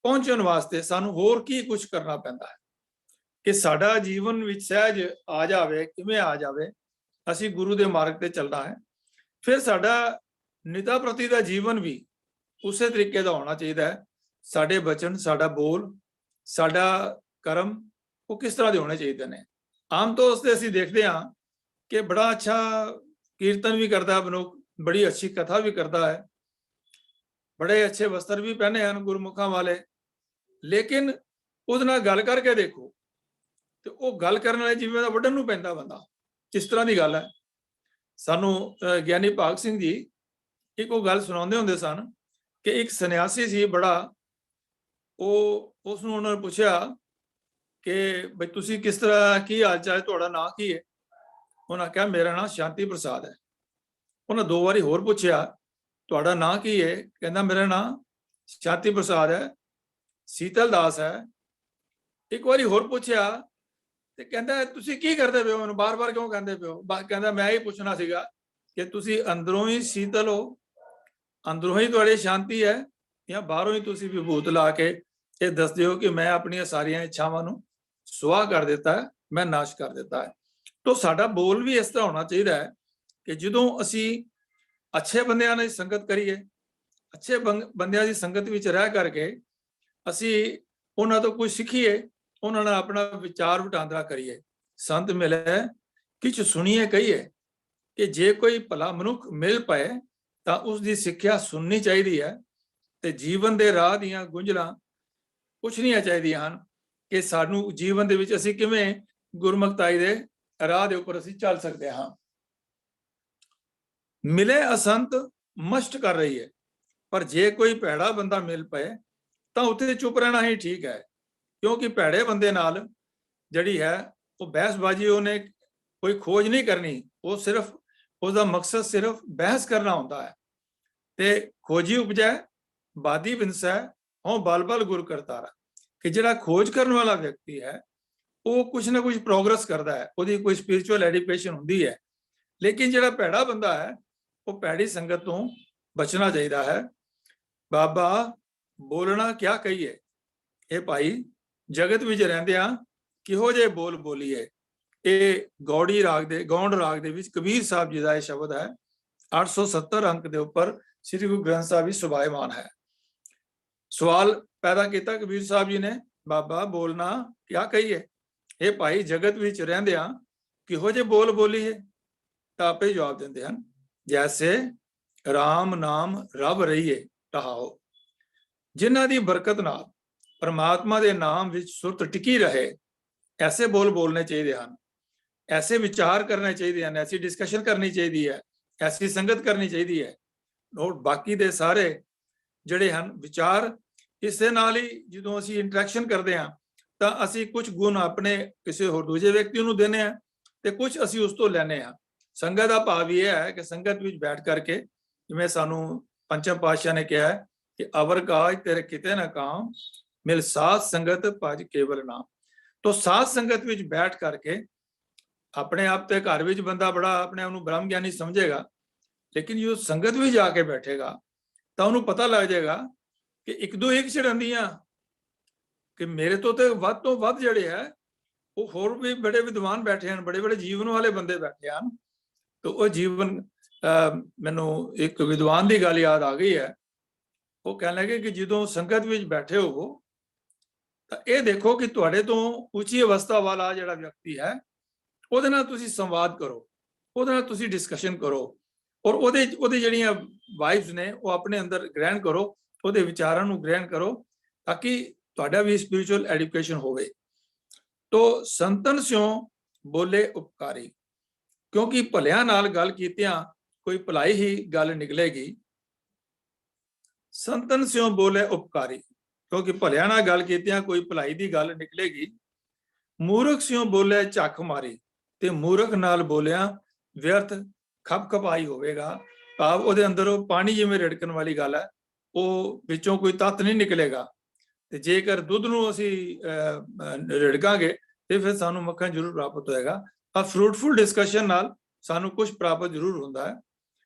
पहुंचण वास्ते सानू होर की कुछ करना पैंदा है कि साडा जीवन विच सहज आ जावे, किवें आ जावे, असीं गुरु दे मार्ग ते चलना है। फिर साडा निता प्रति दा जीवन भी उसे तरीके दा होना चाहिए है। साडे बचन, साडा बोल, साडा कर्म वो किस तरह दे होने चाहिए ने। आम तौर से असीं देखते हाँ कि बड़ा अच्छा कीर्तन भी करता है मनुख, बड़ी अच्छी कथा भी करता है, बड़े अच्छे वस्त्र भी पहने हैं गुरमुखां वाले, लेकिन उस नाल गल करके देखो तो वो गल करने वाले जिवें दा वड्डन नूं पैंदा बंदा, किस तरह की गल है। सानू ज्ञानी भाग सिंह जी एक वो गल सुणाउंदे हुंदे सन कि एक सन्यासी सी बड़ा, वो उसनूं उन्होंने पुछया कि बई तुसीं किस तरह की हाल चाल, तुहाडा नां की है? उन्होंने कहा मेरा नाम शांति प्रसाद है। उन्हें दो बारी होर पुछया तुहाडा नां की है? कहंदा मेरा नाम शांति प्रसाद है, शीतल दास है। एक बारी होर पुछया ते कहंदा तुसीं की करदे पिओ, मैनूं बार बार क्यों कहंदे पिओ? कहंदा मैं ही पुछना सीगा कि तुसीं अंदरों ही शीतल हो, अंदरों ही तुहाडी शांति है, या बाहरों ही तुसीं विभूत ला के ये दसदे हो कि मैं अपनी सारियां इच्छावां नूं सुआह कर दिता है, मैं नाश कर दिता है। तो साडा बोल भी इस तरह होना चाहिए है कि जदों असीं अच्छे बंदियां नाल संगत करिए, अच्छे बंदियां दी संगत विच रह करके असीं उन्हां तों कुछ सीखीए, उन्हां नाल अपना विचार वटांदरा करिए। संत मिले किछ सुनिए कहिए कि जे कोई भला मनुख मिल पाए तां उसदी सिੱਖਿਆ सुननी चाहिए है ते जीवन दे राह दीआं गुंझलां पुछणीਆਂ ਚਾਹੀਦੀਆਂ ਹਨ कि सानू जीवन दे विच असीं किवें गुरमुखताई दे राह दे उपर असीं चल सकते हां। मिले असंत मस्ट कर रही है, पर जे कोई भैड़ा बंदा मिल पाए तो उत्थे चुप रहना ही ठीक है, क्योंकि भैड़े बंदे नाल जड़ी है वो बहसबाजी उन्हें कोई खोज नहीं करनी, वो सिर्फ उसका मकसद सिर्फ बहस करना होता है। ते खोजी उपजै बादी बिनसै हों बल बल गुर करतारा, कि जिहड़ा खोज करने वाला व्यक्ति है वो कुछ ना कुछ प्रोग्रेस करता है, उसकी कोई स्पिरिचुअल एजुकेशन होती है। लेकिन जिहड़ा भैड़ा बंदा है वो भैड़ी संगत तो बचना चाहिए है। बाबा बोलना क्या कहिए, ये भाई जगत विच रहिंदिआं किहो जे बोल बोलीए, ਇਹ ਗੌੜੀ ਰਾਗ ਦੇ ਗੌਂਡ ਰਾਗ ਦੇ ਵਿੱਚ ਕਬੀਰ ਸਾਹਿਬ ਜੀ ਦਾ ਇਹ ਸ਼ਬਦ ਹੈ। 870 ਅੰਕ ਦੇ ਉੱਪਰ ਸ੍ਰੀ ਗੁਰੂ ਗ੍ਰੰਥ ਸਾਹਿਬ ਜੀ ਸੁਭਾਇਮਾਨ ਹੈ। ਸਵਾਲ ਪੈਦਾ ਕੀਤਾ ਕਬੀਰ ਸਾਹਿਬ ਜੀ ਨੇ, ਬਾਬਾ ਬੋਲਣਾ ਕਿਆ ਕਹੀਏ, ਇਹ ਭਾਈ ਜਗਤ ਵਿੱਚ ਰਹਿੰਦਿਆਂ ਕਿਹੋ ਜਿਹੇ ਬੋਲ ਬੋਲੀਏ? ਤਾਂ ਆਪੇ ਜਵਾਬ ਦਿੰਦੇ ਹਨ, ਜੈਸੇ ਰਾਮ ਨਾਮ ਰੱਬ ਰਹੀਏ ਟਹਾਓ। ਜਿਨ੍ਹਾਂ ਦੀ ਬਰਕਤ ਨਾਲ ਪਰਮਾਤਮਾ ਦੇ ਨਾਮ ਵਿੱਚ ਸੁਰਤ ਟਿਕੀ ਰਹੇ, ਐਸੇ ਬੋਲ ਬੋਲਣੇ ਚਾਹੀਦੇ ਹਨ, ਐਸੇ ਵਿਚਾਰ ਕਰਨੇ ਚਾਹੀਦੇ ਹਨ, ਐਸੀ ਡਿਸਕਸ਼ਨ ਕਰਨੀ ਚਾਹੀਦੀ ਹੈ, ਐਸੀ ਸੰਗਤ ਕਰਨੀ ਚਾਹੀਦੀ ਹੈ। ਔਰ ਬਾਕੀ ਦੇ ਸਾਰੇ ਜਿਹੜੇ ਹਨ ਵਿਚਾਰ, ਇਸ ਦੇ ਨਾਲ ਹੀ ਜਦੋਂ ਅਸੀਂ ਇੰਟਰੈਕਸ਼ਨ ਕਰਦੇ ਹਾਂ ਤਾਂ ਅਸੀਂ ਕੁਝ ਗੁਣ ਆਪਣੇ ਕਿਸੇ ਹੋਰ ਦੂਜੇ ਵਿਅਕਤੀ ਨੂੰ ਦਿੰਦੇ ਹਾਂ ਤੇ ਕੁਝ ਅਸੀਂ ਉਸ ਤੋਂ ਲੈਂਦੇ ਹਾਂ। ਸੰਗਤ ਦਾ ਭਾਵ ਇਹ ਹੈ ਕਿ ਸੰਗਤ ਵਿੱਚ ਬੈਠ ਕਰਕੇ, ਜਿਵੇਂ ਸਾਨੂੰ ਪੰਚਮ ਪਾਤਸ਼ਾਹ ਨੇ ਕਿਹਾ ਹੈ ਕਿ ਅਵਰ ਕਾਜ ਤੇਰੇ ਕਿਤੇ ਨਾ ਕਾਮ, ਮਿਲ ਸਾਧ ਸੰਗਤ ਭਜ ਕੇਵਲ ਨਾਮ। तो साध संगत ਵਿੱਚ बैठ करके अपने आप ਤੇ घर ਵਿੱਚ ਬੰਦਾ ਬੜਾ ਆਪਣੇ ਆਪ ਨੂੰ ਬ੍ਰਹਮ ਗਿਆਨੀ ਸਮਝੇਗਾ, ਲੇਕਿਨ ਜੋ ਸੰਗਤ ਵਿੱਚ ਜਾ ਕੇ ਬੈਠੇਗਾ ਤਾਂ ਉਹਨੂੰ ਪਤਾ ਲੱਗ ਜਾਏਗਾ ਕਿ ਇੱਕ ਦੋ ਇੱਕ ਚੜੰਦੀਆਂ ਕਿ ਮੇਰੇ ਤੋਂ ਵੱਧ ਜਿਹੜੇ ਹੈ ਉਹ ਹੋਰ ਵੀ ਬੜੇ ਵਿਦਵਾਨ ਬੈਠੇ ਹਨ, ਬੜੇ ਜੀਵਨ ਵਾਲੇ ਬੰਦੇ ਬੈਠੇ ਹਨ। तो ਉਹ ਜੀਵਨ ਮੈਨੂੰ ਇੱਕ ਵਿਦਵਾਨ ਦੀ ਗੱਲ ਯਾਦ ਆ ਗਈ ਹੈ। ਉਹ ਕਹਿਣ ਲੱਗੇ ਕਿ ਜਦੋਂ ਸੰਗਤ ਵਿੱਚ ਬੈਠੇ ਹੋਵੋ ਤਾਂ ਇਹ ਦੇਖੋ ਕਿ ਤੁਹਾਡੇ ਤੋਂ ਉੱਚੀ ਅਵਸਥਾ ਵਾਲਾ ਜਿਹੜਾ ਵਿਅਕਤੀ ਹੈ ਉਹਦੇ ਨਾਲ ਤੁਸੀਂ ਸੰਵਾਦ ਕਰੋ, ਉਹਦੇ ਨਾਲ ਤੁਸੀਂ ਡਿਸਕਸ਼ਨ ਕਰੋ ਔਰ ਉਹਦੇ ਜਿਹੜੀਆਂ ਵਾਈਬਸ ਨੇ ਉਹ ਆਪਣੇ ਅੰਦਰ ਗ੍ਰਹਿਣ ਕਰੋ, ਉਹਦੇ ਵਿਚਾਰਾਂ ਨੂੰ ਗ੍ਰਹਿਣ ਕਰੋ ਤਾਂ ਕਿ ਤੁਹਾਡਾ ਵੀ ਸਪਿਰਿਚੁਅਲ ਐਜੂਕੇਸ਼ਨ ਹੋਵੇ। ਤੋ ਸੰਤਨ ਸਿਉ ਬੋਲੇ ਉਪਕਾਰੀ, ਕਿਉਂਕਿ ਭਲਿਆਂ ਨਾਲ ਗੱਲ ਕੀਤਿਆਂ ਕੋਈ ਭਲਾਈ ਹੀ ਗੱਲ ਨਿਕਲੇਗੀ। ਸੰਤਨ ਸਿਉ ਬੋਲੇ ਉਪਕਾਰੀ, ਕਿਉਂਕਿ ਭਲਿਆਂ ਨਾਲ ਗੱਲ ਕੀਤਿਆਂ ਕੋਈ ਭਲਾਈ ਦੀ ਗੱਲ ਨਿਕਲੇਗੀ। ਮੂਰਖ ਸਿਉ ਬੋਲੇ ਝੱਖ ਮਾਰੀ, ਤੇ ਮੂਰਖ ਨਾਲ ਬੋਲਿਆ ਵਿਅਰਥ ਖਪਖਪਾਈ ਹੋਵੇਗਾ। ਭਾਵ ਉਹਦੇ ਅੰਦਰੋਂ ਪਾਣੀ ਜਿਵੇਂ ਰਿੜਕਣ ਵਾਲੀ ਗੱਲ ਹੈ, ਉਹ ਵਿੱਚੋਂ ਕੋਈ ਤੱਤ ਨਹੀਂ ਨਿਕਲੇਗਾ। ਤੇ ਜੇਕਰ ਦੁੱਧ ਨੂੰ ਅਸੀਂ ਰਿੜਕਾਂਗੇ ਤੇ ਫਿਰ ਸਾਨੂੰ ਮੱਖਣ ਜ਼ਰੂਰ ਪ੍ਰਾਪਤ ਹੋਏਗਾ। ਆ ਫਰੂਟਫੁਲ ਡਿਸਕਸ਼ਨ ਨਾਲ ਸਾਨੂੰ ਕੁਝ ਪ੍ਰਾਪਤ ਜ਼ਰੂਰ ਹੁੰਦਾ ਹੈ।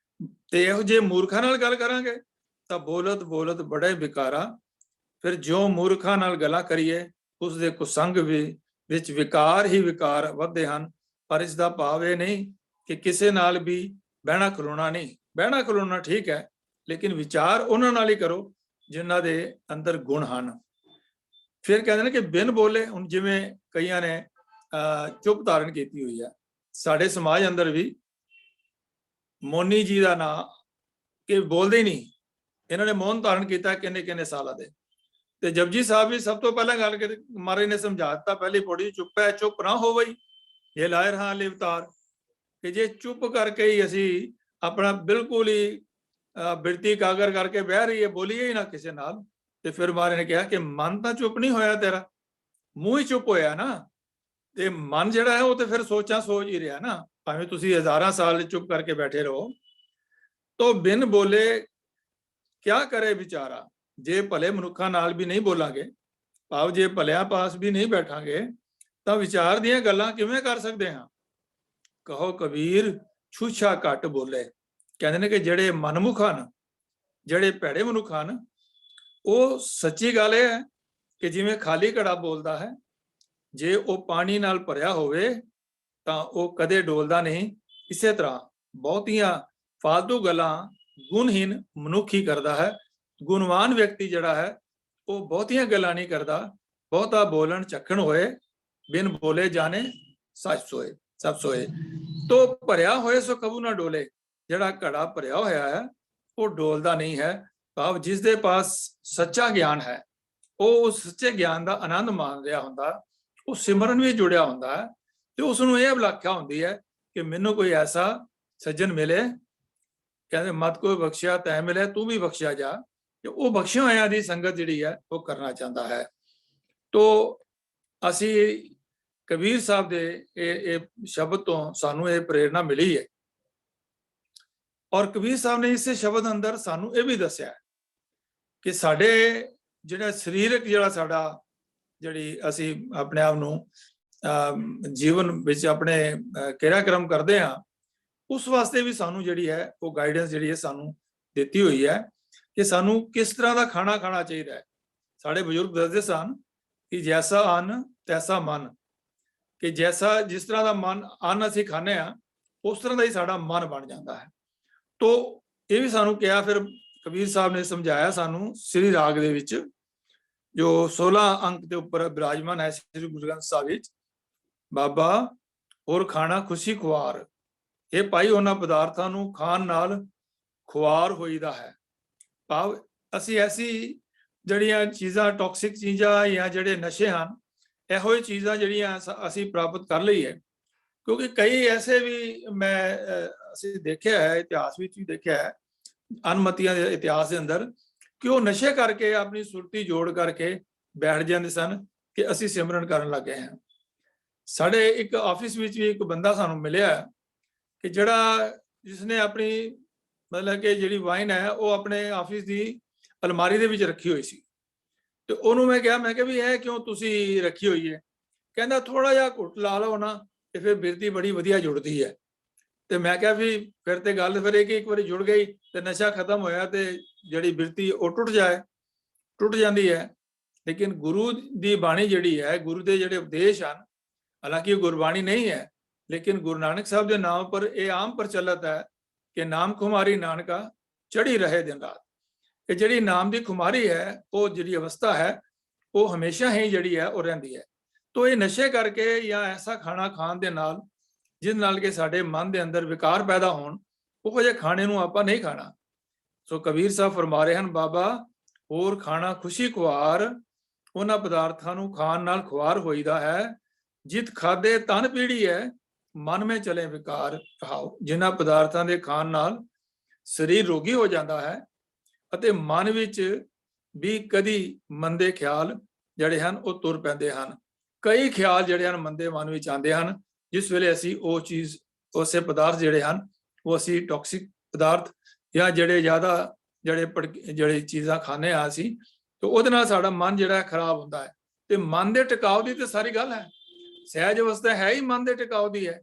ਤੇ ਇਹੋ ਜਿਹੇ ਮੂਰਖਾਂ ਨਾਲ ਗੱਲ ਕਰਾਂਗੇ ਤਾਂ ਬੋਲਤ ਬੜੇ ਵਿਕਾਰਾ। ਫਿਰ ਜੋ ਮੂਰਖਾਂ ਨਾਲ ਗੱਲਾਂ ਕਰੀਏ ਉਸ ਦੇ ਕੁਸੰਗ ਵਿੱਚ ਵਿਕਾਰ ਹੀ ਵਿਕਾਰ ਵੱਧਦੇ ਹਨ। ਪਰ ਇਸ ਦਾ ਭਾਵ ਇਹ ਨਹੀਂ ਕਿ ਕਿਸੇ ਨਾਲ ਵੀ ਬਹਿਣਾ ਖਲੋਣਾ ਨਹੀਂ। ਬਹਿਣਾ ਖਲੋਣਾ ਠੀਕ ਹੈ, ਲੇਕਿਨ ਵਿਚਾਰ ਉਹਨਾਂ ਨਾਲ ਹੀ ਕਰੋ ਜਿਨ੍ਹਾਂ ਦੇ ਅੰਦਰ ਗੁਣ ਹਨ। ਫਿਰ ਕਹਿੰਦੇ ਨੇ ਕਿ ਬਿਨ ਬੋਲੇ, ਹੁਣ ਜਿਵੇਂ ਕਈਆਂ ਨੇ ਚੁੱਪ ਧਾਰਨ ਕੀਤੀ ਹੋਈ ਹੈ। ਸਾਡੇ ਸਮਾਜ ਅੰਦਰ ਵੀ ਮੋਨੀ ਜੀ ਦਾ ਨਾਂ ਕਿ ਬੋਲਦੇ ਹੀ ਨਹੀਂ, ਇਹਨਾਂ ਨੇ ਮੌਨ ਧਾਰਨ ਕੀਤਾ ਕਿੰਨੇ ਸਾਲਾਂ ਦੇ। ਤੇ ਜਪਜੀ ਸਾਹਿਬ ਵੀ ਸਭ ਤੋਂ ਪਹਿਲਾਂ ਗੱਲ ਕਰ ਮਹਾਰਾਜ ਨੇ ਸਮਝਾ ਦਿੱਤਾ ਪਹਿਲੀ ਪੌੜੀ, ਚੁੱਪ ਹੈ ਚੁੱਪ ਨਾ ਹੋਵਈ ਇਹ ਲਾਇ ਰਹਾ ਲਿਵਤਾਰ। ਕਿ ਜੇ ਚੁੱਪ ਕਰਕੇ ਹੀ ਅਸੀਂ ਆਪਣਾ ਬਿਲਕੁਲ ਹੀ ਬਿਰਤੀ ਕਾਗਰ ਕਰਕੇ ਬਹਿ ਰਹੀ ਹੈ, ਬੋਲੀਏ ਹੀ ਨਾ ਕਿਸੇ ਨਾਲ, ਤੇ ਫਿਰ ਮਹਾਰਾਜ ਨੇ ਕਿਹਾ ਕਿ ਮਨ ਤਾਂ ਚੁੱਪ ਨਹੀਂ ਹੋਇਆ, ਤੇਰਾ ਮੂੰਹ ਹੀ ਚੁੱਪ ਹੋਇਆ ਨਾ। ਤੇ ਮਨ ਜਿਹੜਾ ਹੈ ਉਹ ਤੇ ਫਿਰ ਸੋਚ ਹੀ ਰਿਹਾ ਨਾ, ਭਾਵੇਂ ਤੁਸੀਂ ਹਜ਼ਾਰਾਂ ਸਾਲ ਚੁੱਪ ਕਰਕੇ ਬੈਠੇ ਰਹੋ। ਤੋ ਬਿਨ ਬੋਲੇ ਕਿਆ ਕਰੇ ਵਿਚਾਰਾ, ਜੇ ਭਲੇ ਮਨੁੱਖਾਂ ਨਾਲ ਵੀ ਨਹੀਂ ਬੋਲਾਂਗੇ, ਭਾਵ ਜੇ ਭਲਿਆਂ ਪਾਸ ਵੀ ਨਹੀਂ ਬੈਠਾਂਗੇ ਤਾਂ ਵਿਚਾਰ ਦੀਆਂ ਗੱਲਾਂ ਕਿਵੇਂ ਕਰ ਸਕਦੇ ਹਾਂ। ਕਹੋ ਕਬੀਰ ਛੂਛਾ ਘੱਟ ਬੋਲੇ। ਕਹਿੰਦੇ ਨੇ ਕਿ ਜਿਹੜੇ ਮਨਮੁਖ ਹਨ, ਜਿਹੜੇ ਭੈੜੇ ਮਨੁੱਖ ਹਨ, ਉਹ ਸੱਚੀ ਗੱਲ ਇਹ ਹੈ ਕਿ ਜਿਵੇਂ ਖਾਲੀ ਘੜਾ ਬੋਲਦਾ ਹੈ, ਜੇ ਉਹ ਪਾਣੀ ਨਾਲ ਭਰਿਆ ਹੋਵੇ ਤਾਂ ਉਹ ਕਦੇ ਡੋਲਦਾ ਨਹੀਂ। ਇਸੇ ਤਰ੍ਹਾਂ ਬਹੁਤੀਆਂ ਫਾਲਤੂ ਗੱਲਾਂ ਗੁਣਹੀਨ ਮਨੁੱਖ ਹੀ ਕਰਦਾ ਹੈ। ਗੁਣਵਾਨ ਵਿਅਕਤੀ ਜਿਹੜਾ ਹੈ ਉਹ ਬਹੁਤੀਆਂ ਗੱਲਾਂ ਨਹੀਂ ਕਰਦਾ। ਬਹੁਤਾ ਬੋਲਣ ਚੱਖਣ ਹੋਏ, ਬਿਨ ਬੋਲੇ ਜਾਣੇ ਸੱਚ ਸੋਏ ਸਭ ਸੋਏ। ਤੋ ਭਰਿਆ ਹੋਏ ਸੋ ਕਬੂ ਨਾ ਡੋਲੇ। ਜਿਹੜਾ ਘੜਾ ਭਰਿਆ ਹੋਇਆ ਹੈ ਉਹ ਡੋਲਦਾ ਨਹੀਂ ਹੈ। ਭਾਵ ਜਿਸ ਦੇ ਪਾਸ ਸੱਚਾ ਗਿਆਨ ਹੈ ਉਹ ਉਸ ਸੱਚੇ ਗਿਆਨ ਦਾ ਆਨੰਦ ਮਾਣ ਰਿਹਾ ਹੁੰਦਾ, ਉਹ ਸਿਮਰਨ ਵਿੱਚ ਜੁੜਿਆ ਹੁੰਦਾ ਹੈ ਤੇ ਉਸ ਨੂੰ ਇਹ ਅਭਿਲਾਖਿਆ ਹੁੰਦੀ ਹੈ ਕਿ ਮੈਨੂੰ ਕੋਈ ਐਸਾ ਸੱਜਣ ਮਿਲੇ, ਕਹਿੰਦੇ ਮਤ ਕੋਈ ਬਖਸ਼ਿਆ ਤੈ ਮਿਲੇ ਤੂੰ ਵੀ ਬਖਸ਼ਿਆ ਜਾ, ਕਿ ਉਹ ਬਖਸ਼ਿਆ ਹੋਇਆਂ ਦੀ ਸੰਗਤ ਜਿਹੜੀ ਹੈ ਉਹ ਕਰਨਾ ਚਾਹੁੰਦਾ ਹੈ। ਤੋ ਅਸੀਂ ਕਬੀਰ ਸਾਹਿਬ ਦੇ ਇਹ ਸ਼ਬਦ ਤੋਂ ਸਾਨੂੰ ਇਹ ਪ੍ਰੇਰਣਾ ਮਿਲੀ ਹੈ। ਔਰ ਕਬੀਰ ਸਾਹਿਬ ਨੇ ਇਸੇ ਸ਼ਬਦ ਅੰਦਰ ਸਾਨੂੰ ਇਹ ਵੀ ਦੱਸਿਆ ਕਿ ਸਾਡੇ ਜਿਹੜਾ ਸਰੀਰਕ ਜਿਹੜਾ ਸਾਡਾ ਜਿਹੜੀ ਅਸੀਂ ਆਪਣੇ ਆਪ ਨੂੰ ਜੀਵਨ ਵਿੱਚ ਆਪਣੇ ਕਿਰਿਆਕਰਮ ਕਰਦੇ ਹਾਂ, ਉਸ ਵਾਸਤੇ ਵੀ ਸਾਨੂੰ ਜਿਹੜੀ ਹੈ ਉਹ ਗਾਈਡੈਂਸ ਜਿਹੜੀ ਹੈ ਸਾਨੂੰ ਦਿੱਤੀ ਹੋਈ ਹੈ ਕਿ ਸਾਨੂੰ ਕਿਸ ਤਰ੍ਹਾਂ ਦਾ ਖਾਣਾ ਖਾਣਾ ਚਾਹੀਦਾ ਹੈ। ਸਾਡੇ ਬਜ਼ੁਰਗ ਦੱਸਦੇ ਸਨ ਕਿ ਜੈਸਾ ਅੰਨ ਤੈਸਾ ਮਨ। ਕਿ ਜੈਸਾ ਜਿਸ ਤਰ੍ਹਾਂ ਦਾ ਮਨ ਅੰਨ ਅਸੀਂ ਖਾਂਦੇ ਆ ਉਸ ਤਰ੍ਹਾਂ ਦਾ ਹੀ ਸਾਡਾ ਮਨ ਬਣ ਜਾਂਦਾ ਹੈ। ਤੋ ਇਹ ਵੀ ਸਾਨੂੰ ਕਿਹਾ, ਫਿਰ ਕਬੀਰ ਸਾਹਿਬ ਨੇ ਸਮਝਾਇਆ ਸਾਨੂੰ ਸ੍ਰੀ ਰਾਗ ਦੇ ਵਿੱਚ, ਜੋ 16 ਅੰਕ ਦੇ ਉੱਪਰ ਬਿਰਾਜਮਾਨ ਹੈ ਸ੍ਰੀ ਗੁਰੂ ਗ੍ਰੰਥ ਸਾਹਿਬ ਵਿੱਚ, ਬਾਬਾ ਹੋਰ ਖਾਣਾ ਖੁਸ਼ੀ ਖੁਆਰ, ਇਹ ਭਾਈ ਉਹਨਾਂ ਪਦਾਰਥਾਂ ਨੂੰ ਖਾਣ ਨਾਲ ਖੁਆਰ ਹੋਈਦਾ ਹੈ। ਭਾਵ ਅਸੀਂ ਐਸੀ ਜਿਹੜੀਆਂ ਚੀਜ਼ਾਂ ਟੌਕਸਿਕ ਚੀਜ਼ਾਂ ਜਾਂ ਜਿਹੜੇ ਨਸ਼ੇ ਹਨ, ਇਹੋ ਜਿਹੀ ਚੀਜ਼ਾਂ ਜਿਹੜੀਆਂ ਅਸੀਂ ਪ੍ਰਾਪਤ ਕਰ ਲਈਏ, ਕਿਉਂਕਿ ਕਈ ਐਸੇ ਵੀ ਅਸੀਂ ਦੇਖਿਆ ਹੈ, ਇਤਿਹਾਸ ਵਿੱਚ ਵੀ ਦੇਖਿਆ ਹੈ, ਅਨਮਤੀਆਂ ਦੇ ਇਤਿਹਾਸ ਦੇ ਅੰਦਰ, ਕਿ ਉਹ ਨਸ਼ੇ ਕਰਕੇ ਆਪਣੀ ਸੁਰਤੀ ਜੋੜ ਕਰਕੇ ਬੈਠ ਜਾਂਦੇ ਸਨ ਕਿ ਅਸੀਂ ਸਿਮਰਨ ਕਰਨ ਲੱਗੇ ਹਾਂ। ਸਾਡੇ ਇੱਕ ਆਫਿਸ ਵਿੱਚ ਵੀ ਇੱਕ ਬੰਦਾ ਸਾਨੂੰ ਮਿਲਿਆ ਕਿ ਜਿਹੜਾ ਜਿਸਨੇ ਆਪਣੀ ਮਤਲਬ ਕਿ ਜਿਹੜੀ ਵਾਈਨ ਹੈ ਉਹ ਆਪਣੇ ਆਫਿਸ ਦੀ ਅਲਮਾਰੀ ਦੇ ਵਿੱਚ ਰੱਖੀ ਹੋਈ ਸੀ। ਤੇ ਉਹਨੂੰ ਮੈਂ ਕਿਹਾ ਵੀ ਇਹ ਕਿਉਂ ਤੁਸੀਂ ਰੱਖੀ ਹੋਈ ਹੈ? ਕਹਿੰਦਾ ਥੋੜਾ ਜਿਹਾ ਘੁੱਟ ਲਾ ਲਓ ਨਾ ਤੇ ਫਿਰ ਬਿਰਤੀ ਬੜੀ ਵਧੀਆ ਜੁੜਦੀ ਹੈ। ਤੇ ਮੈਂ ਕਿਹਾ ਵੀ ਫਿਰ ਤੇ ਗੱਲ ਫਿਰ ਇਹ ਕਿ ਇੱਕ ਵਾਰੀ ਜੁੜ ਗਈ ਤੇ ਨਸ਼ਾ ਖਤਮ ਹੋਇਆ ਤੇ ਜਿਹੜੀ ਬਿਰਤੀ ਉਹ ਟੁੱਟ ਜਾਂਦੀ ਹੈ। ਲੇਕਿਨ ਗੁਰੂ ਦੀ ਬਾਣੀ ਜਿਹੜੀ ਹੈ, ਗੁਰੂ ਦੇ ਜਿਹੜੇ ਉਪਦੇਸ਼ ਹਨ, ਹਾਲਾਂਕਿ ਇਹ ਗੁਰਬਾਣੀ ਨਹੀਂ ਹੈ, ਲੇਕਿਨ ਗੁਰੂ ਨਾਨਕ ਸਾਹਿਬ ਦੇ ਨਾਮ ਪਰ ਇਹ ਆਮ ਪ੍ਰਚਲਿਤ ਹੈ ਕਿ ਨਾਮ ਖੁਮਾਰੀ ਨਾਨਕਾ ਚੜੀ ਰਹੇ ਦਿਨ ਰਾਤ। ਕਿ ਜਿਹੜੀ ਨਾਮ ਦੀ ਖੁਮਾਰੀ ਹੈ, ਉਹ ਜਿਹੜੀ ਅਵਸਥਾ ਹੈ, ਉਹ ਹਮੇਸ਼ਾ ਹੀ ਜਿਹੜੀ ਹੈ ਉਹ ਰਹਿੰਦੀ ਹੈ। ਤੋ ਇਹ ਨਸ਼ੇ ਕਰਕੇ ਜਾਂ ਐਸਾ ਖਾਣਾ ਖਾਣ ਦੇ ਨਾਲ ਜਿਸ ਨਾਲ ਕਿ ਸਾਡੇ ਮਨ ਦੇ ਅੰਦਰ ਵਿਕਾਰ ਪੈਦਾ ਹੋਣ, ਉਹ ਜਿਹੇ ਖਾਣੇ ਨੂੰ ਆਪਾਂ ਨਹੀਂ ਖਾਣਾ। ਸੋ ਕਬੀਰ ਸਾਹਿਬ ਫਰਮਾ ਰਹੇ ਹਨ, ਬਾਬਾ ਹੋਰ ਖਾਣਾ ਖੁਸ਼ੀ ਖੁਆਰ, ਉਹਨਾਂ ਪਦਾਰਥਾਂ ਨੂੰ ਖਾਣ ਨਾਲ ਖੁਆਰ ਹੋਈਦਾ ਹੈ, ਜਿਤ ਖਾਦੇ ਤਨ ਪੀੜੀ ਹੈ, ਮਨ ਵਿੱਚ ਚਲੇ ਵਿਕਾਰ ਕਹਾਓ। ਜਿਨ੍ਹਾਂ ਪਦਾਰਥਾਂ ਦੇ ਖਾਣ ਨਾਲ ਸਰੀਰ ਰੋਗੀ ਹੋ ਜਾਂਦਾ ਹੈ ਅਤੇ ਮਨ ਵਿੱਚ ਵੀ ਕਦੀ ਮੰਦੇ ਖਿਆਲ ਜਿਹੜੇ ਹਨ ਉਹ ਤੁਰ ਪੈਂਦੇ ਹਨ। ਕਈ ਖਿਆਲ ਜਿਹੜੇ ਹਨ ਮੰਦੇ ਮਨ ਵਿੱਚ ਆਉਂਦੇ ਹਨ, ਜਿਸ ਵੇਲੇ ਅਸੀਂ ਉਹ ਚੀਜ਼, ਉਸੇ ਪਦਾਰਥ ਜਿਹੜੇ ਹਨ ਉਹ ਅਸੀਂ ਟੌਕਸਿਕ ਪਦਾਰਥ ਜਾਂ ਜਿਹੜੇ ਜ਼ਿਆਦਾ ਜਿਹੜੇ ਚੀਜ਼ਾਂ ਖਾਂਦੇ ਹਾਂ ਅਸੀਂ, ਤੇ ਉਹਦੇ ਨਾਲ ਸਾਡਾ ਮਨ ਜਿਹੜਾ ਖਰਾਬ ਹੁੰਦਾ ਹੈ। ਤੇ ਮਨ ਦੇ ਟਿਕਾਓ ਦੀ ਤੇ ਸਾਰੀ ਗੱਲ ਹੈ, ਸਹਿਜ ਅਵਸਥਾ ਹੈ ਹੀ ਮਨ ਦੇ ਟਿਕਾਓ ਦੀ ਹੈ।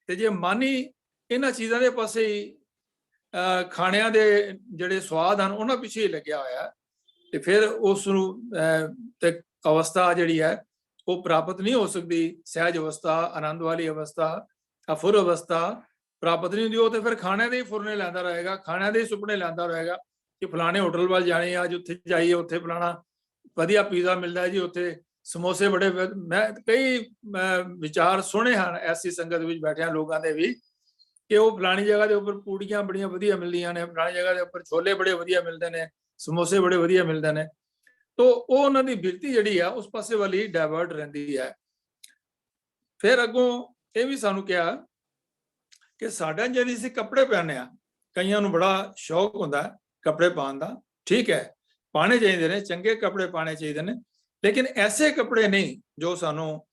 ਤੇ ਜੇ ਮਨ ਹੀ ਇਹਨਾਂ ਚੀਜ਼ਾਂ ਦੇ ਪਾਸੇ ਹੀ ਖਾਣਿਆਂ ਦੇ ਜਿਹੜੇ ਸਵਾਦ ਹਨ ਉਹਨਾਂ ਪਿੱਛੇ ਹੀ ਲੱਗਿਆ ਹੋਇਆ, ਤੇ ਫਿਰ ਉਸ ਨੂੰ ਤੇ ਅਵਸਥਾ ਜਿਹੜੀ ਹੈ ਉਹ ਪ੍ਰਾਪਤ ਨਹੀਂ ਹੋ ਸਕਦੀ। ਸਹਿਜ ਅਵਸਥਾ, ਆਨੰਦ ਵਾਲੀ ਅਵਸਥਾ, ਅਫੁਰ ਅਵਸਥਾ ਪ੍ਰਾਪਤ ਨਹੀਂ ਹੁੰਦੀ। ਉਹ ਤੇ ਫਿਰ ਖਾਣਿਆਂ ਦੇ ਹੀ ਫੁਰਨੇ ਲੈਂਦਾ ਰਹੇਗਾ, ਖਾਣਿਆਂ ਦੇ ਹੀ ਸੁਪਨੇ ਲੈਂਦਾ ਰਹੇਗਾ ਕਿ ਫਲਾਣੇ ਹੋਟਲ ਵੱਲ ਜਾਣੇ, ਅੱਜ ਉੱਥੇ ਜਾਈਏ, ਉੱਥੇ ਫਲਾਣਾ ਵਧੀਆ ਪੀਜ਼ਾ ਮਿਲਦਾ ਜੀ, ਉੱਥੇ ਸਮੋਸੇ ਬੜੇ। ਮੈਂ ਕਈ ਵਿਚਾਰ ਸੁਣੇ ਹਨ ਐਸੀ ਸੰਗਤ ਵਿੱਚ ਬੈਠਿਆਂ ਲੋਕਾਂ ਦੇ ਵੀ, ਕਿ ਉਹ ਫਲਾਣੀ ਜਗ੍ਹਾ ਦੇ ਉੱਪਰ ਪੂੜੀਆਂ ਬੜੀਆਂ ਵਧੀਆ ਮਿਲਦੀਆਂ ਨੇ, ਫਲਾਣੀ ਜਗ੍ਹਾ ਦੇ ਉੱਪਰ ਛੋਲੇ ਬੜੇ ਵਧੀਆ ਮਿਲਦੇ ਨੇ, ਸਮੋਸੇ ਬੜੇ ਵਧੀਆ ਮਿਲਦੇ ਨੇ। ਤੋ ਉਹ ਉਹਨਾਂ ਦੀ ਬਿਰਤੀ ਜਿਹੜੀ ਆ ਉਸ ਪਾਸੇ ਵੱਲ ਹੀ ਡਾਇਵਰਟ ਰਹਿੰਦੀ ਹੈ। ਫਿਰ ਅੱਗੋਂ ਇਹ ਵੀ ਸਾਨੂੰ ਕਿਹਾ ਕਿ ਸਾਡਾ ਜਿਹੜੀ ਅਸੀਂ ਕੱਪੜੇ ਪਹਿਨਦੇ ਆ, ਕਈਆਂ ਨੂੰ ਬੜਾ ਸ਼ੌਕ ਹੁੰਦਾ ਕੱਪੜੇ ਪਾਉਣ ਦਾ, ਠੀਕ ਹੈ, ਪਾਣੇ ਚਾਹੀਦੇ ਨੇ, ਚੰਗੇ ਕੱਪੜੇ ਪਾਣੇ ਚਾਹੀਦੇ ਨੇ, ਲੇਕਿਨ ਐਸੇ ਕੱਪੜੇ ਨਹੀਂ ਜੋ ਸਾਨੂੰ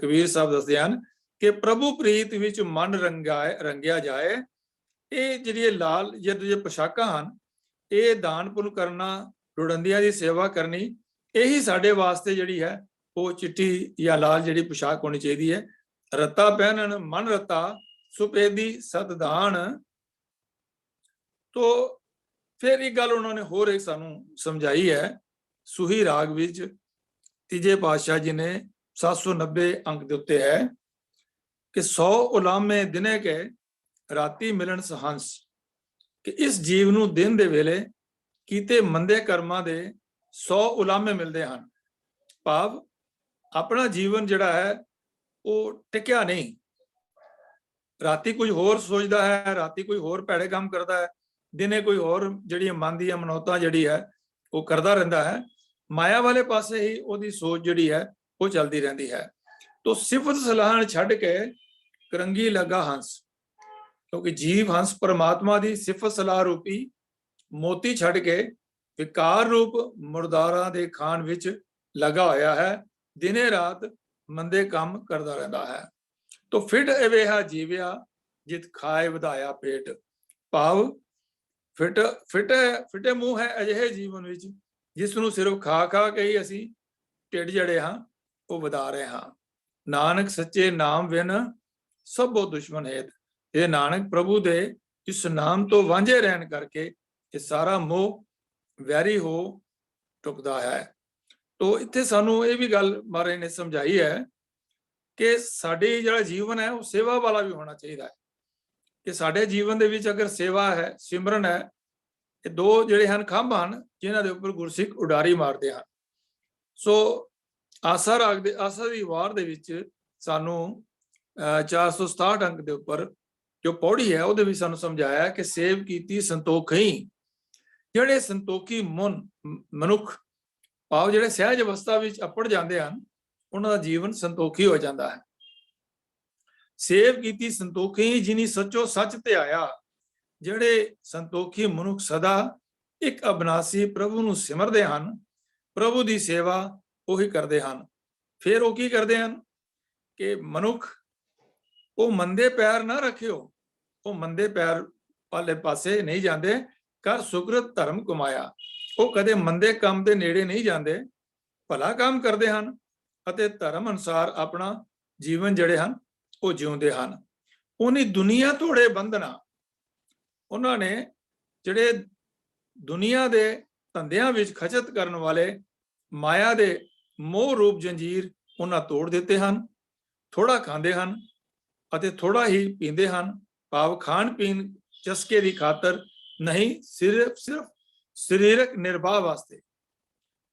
ਕਬੀਰ ਸਾਹਿਬ ਦੱਸਦੇ ਹਨ ਕਿ ਪ੍ਰਭੂ ਪ੍ਰੀਤ ਵਿੱਚ ਮਨ ਰੰਗਿਆ ਜਾਏ। ਇਹ ਜਿਹੜੀ ਲਾਲ ਜਿਹੜੇ ਪੋਸ਼ਾਕਾਂ ਹਨ, ਇਹ ਦਾਨ ਪੁੰਨ ਕਰਨਾ, ਲੋੜਵੰਦੀਆਂ ਦੀ ਸੇਵਾ ਕਰਨੀ, ਇਹੀ ਸਾਡੇ ਵਾਸਤੇ ਜਿਹੜੀ ਹੈ ਉਹ ਚਿੱਟੀ ਜਾਂ ਲਾਲ ਜਿਹੜੀ ਪੋਸ਼ਾਕ ਹੋਣੀ ਚਾਹੀਦੀ ਹੈ। ਰੱਤਾ ਪਹਿਨਣ ਮਨ ਰੱਤਾ, ਸੁਪੇਦੀ ਸਤਦਾਨ। ਤੋ ਫਿਰ ਇੱਕ ਗੱਲ ਉਹਨਾਂ ਨੇ ਹੋਰ ਇੱਕ ਸਾਨੂੰ ਸਮਝਾਈ ਹੈ, ਸੂਹੀ ਰਾਗ ਵਿੱਚ ਤੀਜੇ ਪਾਤਸ਼ਾਹ ਜੀ ਨੇ 790 ਅੰਕ ਦੇ ਉੱਤੇ ਹੈ ਕਿ 100 ਉਲਾਮੇ ਦਿਨੇ ਕੇ ਰਾਤੀ ਮਿਲਣ ਸਹੰਸ, ਕਿ ਇਸ ਜੀਵ ਨੂੰ ਦਿਨ ਦੇ ਵੇਲੇ ਕੀਤੇ ਮੰਦੇ ਕਰਮਾਂ ਦੇ 100 ਉਲਾਮੇ ਮਿਲਦੇ ਹਨ। ਭਾਵ ਆਪਣਾ ਜੀਵਨ ਜਿਹੜਾ ਹੈ ਉਹ ਟਿਕਿਆ ਨਹੀਂ, ਰਾਤੀ ਕੁਝ ਹੋਰ ਸੋਚਦਾ ਹੈ, ਰਾਤੀ ਕੋਈ ਹੋਰ ਭੈੜੇ ਕੰਮ ਕਰਦਾ ਹੈ, ਦਿਨੇ ਕੋਈ ਹੋਰ ਜਿਹੜੀਆਂ ਮਨ ਦੀਆਂ ਮਨੌਤਾਂ ਜਿਹੜੀ ਹੈ ਉਹ ਕਰਦਾ ਰਹਿੰਦਾ ਹੈ। ਮਾਇਆ ਵਾਲੇ ਪਾਸੇ ਹੀ ਉਹਦੀ ਸੋਚ ਜਿਹੜੀ ਹੈ ਉਹ ਚੱਲਦੀ ਰਹਿੰਦੀ ਹੈ। ਤੋ ਸਿਫਤ ਸਲਾਹਣ ਛੱਡ ਕੇ ਕਰੰਗੀ ਲੱਗਾ ਹੰਸ, ਕਿਉਂਕਿ ਜੀਵ ਹੰਸ ਪਰਮਾਤਮਾ ਦੀ ਸਿਫਤ ਸਲਾਹ ਰੂਪੀ ਮੋਤੀ ਛੱਡ ਕੇ ਵਿਕਾਰ ਰੂਪ ਮੁਰਦਾਰਾਂ ਦੇ ਖਾਨ ਵਿੱਚ ਲਗਾ ਹੋਇਆ ਹੈ, ਦਿਨੇ ਰਾਤ ਮੰਦੇ ਕੰਮ ਕਰਦਾ ਰਹਿੰਦਾ ਹੈ। ਤੋ ਫਿਟ ਅਵੇਹਾ ਜੀਵਿਆ ਜਿਤ ਖਾਏ ਵਧਾਇਆ ਪੇਟ। ਭਾਵ ਫਿਟੇ ਮੂੰਹ ਹੈ ਅਜਿਹੇ ਜੀਵਨ ਵਿੱਚ ਜਿਸ ਨੂੰ ਸਿਰਫ ਖਾ ਕੇ ਹੀ ਅਸੀਂ ਢਿੱਡ ਜਿਹੜੇ ਹਾਂ ਉਹ ਵਧਾ ਰਹੇ ਹਾਂ। ਨਾਨਕ ਸੱਚੇ ਨਾਮ ਬਿਨ ਸਭੋ ਦੁਸ਼ਮਣ ਹੇਤ। ਇਹ ਨਾਨਕ ਪ੍ਰਭੂ ਦੇ ਇਸ ਨਾਮ ਤੋਂ ਵਾਂਝੇ ਰਹਿਣ ਕਰਕੇ ਇਹ ਸਾਰਾ ਮੋਹ ਵੈਰੀ ਹੋ ਟੁਕਦਾ ਹੈ। ਤੋ ਇੱਥੇ ਸਾਨੂੰ ਇਹ ਵੀ ਗੱਲ ਮਹਾਰਾਜ ਨੇ ਸਮਝਾਈ ਹੈ ਕਿ ਸਾਡੀ ਜਿਹੜਾ ਜੀਵਨ ਹੈ ਉਹ ਸੇਵਾ ਵਾਲਾ ਵੀ ਹੋਣਾ ਚਾਹੀਦਾ ਹੈ, ਕਿ ਸਾਡੇ ਜੀਵਨ ਦੇ ਵਿੱਚ ਅਗਰ ਸੇਵਾ ਹੈ, ਸਿਮਰਨ ਹੈ, ਇਹ ਦੋ ਜਿਹੜੇ ਹਨ ਖੰਭ ਹਨ ਜਿਨ੍ਹਾਂ ਦੇ ਉੱਪਰ ਗੁਰਸਿੱਖ ਉਡਾਰੀ ਮਾਰਦੇ ਹਨ। ਸੋ ਆਸਾ ਰਾਗ ਦੇ ਆਸਾ ਦੀ ਵਾਰ ਦੇ ਵਿੱਚ ਸਾਨੂੰ 467 ਅੰਕ ਦੇ ਉੱਪਰ ਜੋ ਪੌੜੀ ਹੈ ਉਹਦੇ ਵਿੱਚ ਸਾਨੂੰ ਸਮਝਾਇਆ ਕਿ ਸੇਵ ਕੀਤੀ ਸੰਤੋਖਈ। ਜਿਹੜੇ ਸੰਤੋਖੀ ਮਨੁੱਖ ਭਾਵ ਜਿਹੜੇ ਸਹਿਜ ਅਵਸਥਾ ਵਿੱਚ ਅਪੜ ਜਾਂਦੇ ਹਨ, ਉਹਨਾਂ ਦਾ ਜੀਵਨ ਸੰਤੋਖੀ ਹੋ ਜਾਂਦਾ ਹੈ। ਸੇਵ ਕੀਤੀ ਸੰਤੋਖੀ ਜਿਨੀ ਸੱਚੋ ਸੱਚ ਤੇ ਆਇਆ। ਜਿਹੜੇ ਸੰਤੋਖੀ ਮਨੁੱਖ ਸਦਾ ਇੱਕ ਅਬਨਾਸੀ ਪ੍ਰਭੂ ਨੂੰ ਸਿਮਰਦੇ ਹਨ, ਪ੍ਰਭੂ ਦੀ ਸੇਵਾ ਉਹੀ ਕਰਦੇ ਹਨ। ਫਿਰ ਉਹ ਕੀ ਕਰਦੇ ਹਨ ਕਿ ਮਨੁੱਖ ਉਹ ਮੰਦੇ ਪੈਰ ਨਾ ਰੱਖਿਓ, ਉਹ ਮੰਦੇ ਪੈਰ ਵਾਲੇ ਪਾਸੇ ਨਹੀਂ ਜਾਂਦੇ। ਕਰ ਸੁਕਰਤ ਧਰਮ ਕਮਾਇਆ, ਉਹ ਕਦੇ ਮੰਦੇ ਕੰਮ ਦੇ ਨੇੜੇ ਨਹੀਂ ਜਾਂਦੇ, ਭਲਾ ਕੰਮ ਕਰਦੇ ਹਨ ਅਤੇ ਧਰਮ ਅਨੁਸਾਰ ਆਪਣਾ ਜੀਵਨ ਜਿਹੜੇ ਹਨ ਉਹ ਜਿਉਂਦੇ ਹਨ। ਉਹਨੀ ਦੁਨੀਆ ਤੋੜੇ ਬੰਧਨਾ, ਉਹਨਾਂ ਨੇ ਜਿਹੜੇ ਦੁਨੀਆ ਦੇ ਧੰਦਿਆਂ ਵਿੱਚ ਖਚਤ ਕਰਨ ਵਾਲੇ ਮਾਇਆ ਦੇ ਮੋਹ ਰੂਪ ਜੰਜੀਰ ਉਹਨਾਂ ਤੋੜ ਦਿੱਤੇ ਹਨ। ਥੋੜਾ ਖਾਂਦੇ ਹਨ ਅਤੇ ਥੋੜਾ ਹੀ ਪੀਂਦੇ ਹਨ, ਭਾਵ ਖਾਣ ਪੀਣ ਚਸਕੇ ਦੀ ਖਾਤਰ ਨਹੀਂ, ਸਿਰਫ ਸਰੀਰਕ ਨਿਰਵਾਹ ਵਾਸਤੇ।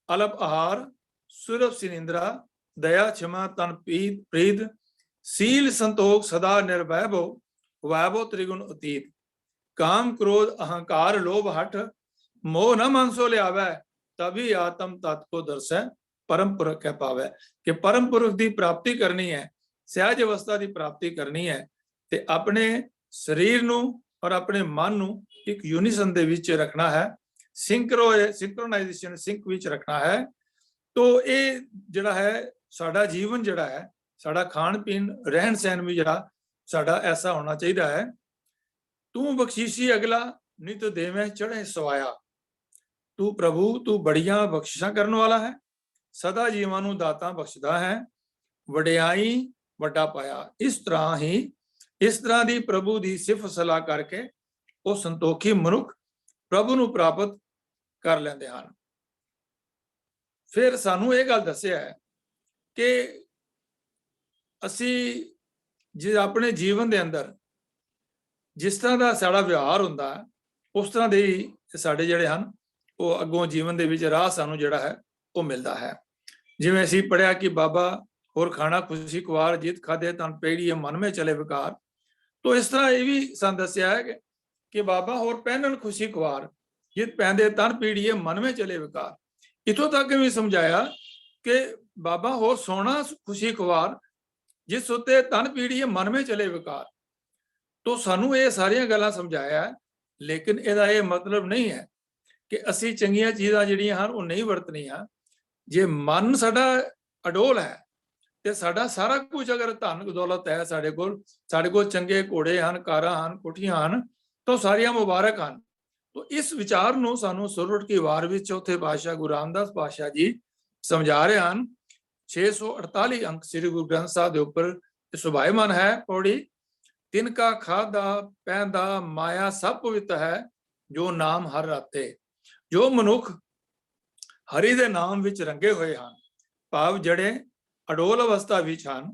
ਅਲਪ ਆਹਾਰ ਸੁਰਭ ਸਿਨਿੰਦਰਾ, ਦਇਆ ਛਮਾ ਤਨ ਪ੍ਰੀਤ, ਸੀਲ ਸੰਤੋਖ ਸਦਾ ਨਿਰਵੈਭੋ, ਵੈਭੋ ਤ੍ਰਿਗੁਣ ਅਤੀਤ। ਕਾਮ ਕ੍ਰੋਧ ਅਹੰਕਾਰ ਲੋਭ ਹਠ, ਮੋਹ ਨ ਮਨ ਸੋ ਲਿਆਵੈ, ਤਭੀ ਆਤਮ ਤਤ ਕੋ ਦਰਸੈ, परम पुरख कह पावे। कि परम पुरख की प्राप्ति करनी है, सहज अवस्था की प्राप्ति करनी है, ते अपने शरीर नू और अपने मन नू एक यूनिसन दे विच रखना है, सिंक्रोनाइजेशन सिंक विच रखना है। तो ये जिहड़ा है साडा जीवन जिहड़ा है, साडा खान पीन रहन सहन भी जिहड़ा साडा ऐसा होना चाहिए है। तू बख्शीशी अगला नित देवें चढ़े सवाया, तू प्रभु तू बड़िया बख्शिशां करने वाला है, सदा जीवां नूं दातां बख्शदा है, वडियाई वड्डा पाया। इस तरह दी प्रभु दी सिफत सलाह करके वो संतोखी मनुख प्रभु नूं प्राप्त कर लैंदे हन। फिर सानू ये गल दस्सिया है कि असी जे अपने जीवन दे अंदर जिस तरह का साडा व्यवहार हुंदा है, उस तरह दे साडे जिहड़े हन वो अगों जीवन दे विच राह सानू जिहड़ा है वो मिलता है। जिवें असीं पढ़िया कि बाबा होर खाना खुशी कुवार, जित खादे तन पेड़ी मन में चले विकार। तो इस तरह ये भी सन दस्सिया है कि बाबा होर पहनन खुशी कुवार, जित पहनदे तन पीड़िए मन में चले विकार। इथों तक भी समझाया कि बाबा होर सोना खुशी कुवार, जिस उत्ते तन पीड़िए मन में चले विकार। तो सानू ये सारियां गल्लां समझाया है, लेकिन इहदा ये मतलब नहीं है कि असी चंगियां चीज़ां जिहड़ियां हन वो नहीं वरतनियां। जे मन साडा अडोल है ते साडा सारा कुछ अगर धन दौलत है, साडे कोल चंगे घोड़े हन, कारां हन, कोठियां हन, तो सारियां मुबारक हन। तो इस विचार नूं सानू सुरट की वार विच चौथे पातशाह गुरु रामदास पातशाह जी समझा रहे हैं। 648 अंक श्री गुरु ग्रंथ साहिब के ऊपर सुभाईमान है पौड़ी। तिनका खादा पहनदा माया सब पवित्र है, जो नाम हर राते। जो मनुख हरि दे नाम विच रंगे हुए हैं, भाव जड़े अडोल अवस्था विच हन,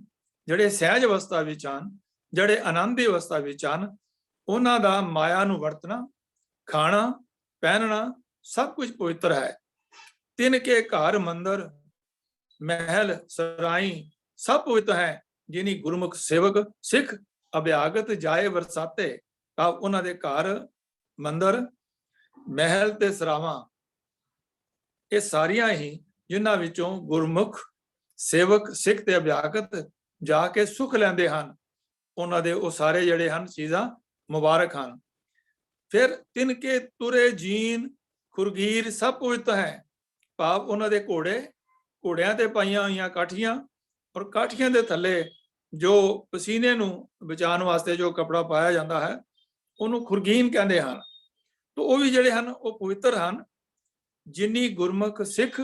जड़े सहज अवस्था विच हन, जड़े आनंदी अवस्था विच हन, उन्हां दा माया नूं वरतना, खाना पहनना सब कुछ पवित्र है। तिनके घर मंदिर महल सराई सब पवित्र है, जिन्हीं गुरमुख सेवक सिख अभ्यागत जाए बरसाते। भाव उन्हां दे घर मंदिर महल ते सरावां ये सारियां ही जिन्हां विचों गुरमुख सेवक सिख ते अभ्यागत जाके सुख लैंदे हन, उन्हां दे वो सारे जिहड़े हन चीज़ां मुबारक हन। फिर तिनके तुरे जीन खुरगीर सब पवित्र है, भाव उन्हां दे घोड़ियां ते पाईयां होईयां काठियां, और काठियां दे थल्ले जो पसीने नूं बचाउण वास्ते जो कपड़ा पाया जाता है उन्होंने खुरगीन कहते हैं। तो वो भी जिहड़े हन वो पवित्र हन। जिन्नी गुरमुख सिख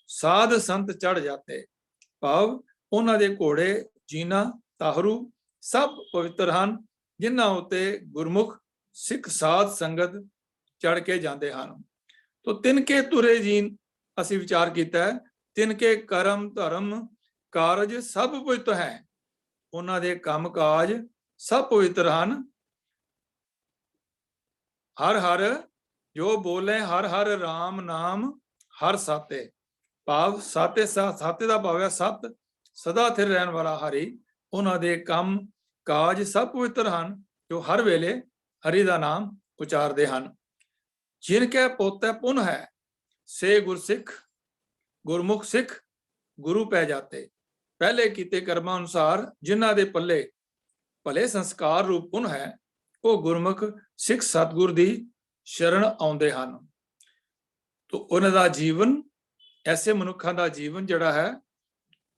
साध संत चढ़ जाते, भाव उन्हां दे घोड़े जीना ताहरू सब पवित्र हन, जिन्हां उत्ते गुरमुख सिख साध संगत चढ़ के जाते हैं। तो तिनके तुरे जीन असी विचार किया है, तिनके कर्म धर्म कारज सब पवित्र है, ਉਹਨਾਂ ਦੇ ਕੰਮ ਕਾਜ ਸਭ ਪਵਿੱਤਰ ਹਨ। ਹਰ ਹਰ ਜੋ ਬੋਲੇ ਹਰ ਹਰ ਰਾਮ ਨਾਮ ਹਰ ਸਾਤੇ। ਭਾਵ ਸਾਤੇ ਸਾਤੇ ਦਾ ਭਾਵ ਹੈ ਸਤ, ਸਦਾ ਸਥਿਰ ਰਹਿਣ ਵਾਲਾ ਹਰੀ। ਉਹਨਾਂ ਦੇ ਕੰਮ ਕਾਜ ਸਭ ਪਵਿੱਤਰ ਹਨ, ਜੋ ਹਰ ਵੇਲੇ ਹਰੀ ਦਾ ਨਾਮ ਉਚਾਰਦੇ ਹਨ। ਜਿਨ ਕੈ ਪੋਤੈ ਪੁਨ ਹੈ ਸੇ ਗੁਰਸਿੱਖ, ਗੁਰਮੁਖ ਸਿੱਖ ਗੁਰੂ ਪੈ ਜਾਤੇ। ਪਹਿਲੇ ਕੀਤੇ ਕਰਮਾਂ ਅਨੁਸਾਰ ਜਿਨ੍ਹਾਂ ਦੇ ਪੱਲੇ ਭਲੇ ਸੰਸਕਾਰ ਰੂਪ ਪੁਨ ਹੈ, ਉਹ ਗੁਰਮੁਖ ਸਿੱਖ ਸਤਿਗੁਰ ਦੀ ਸ਼ਰਨ ਆਉਂਦੇ ਹਨ। ਤੋ ਉਹਨਾਂ ਦਾ ਜੀਵਨ, ਐਸੇ ਮਨੁੱਖਾਂ ਦਾ ਜੀਵਨ ਜਿਹੜਾ ਹੈ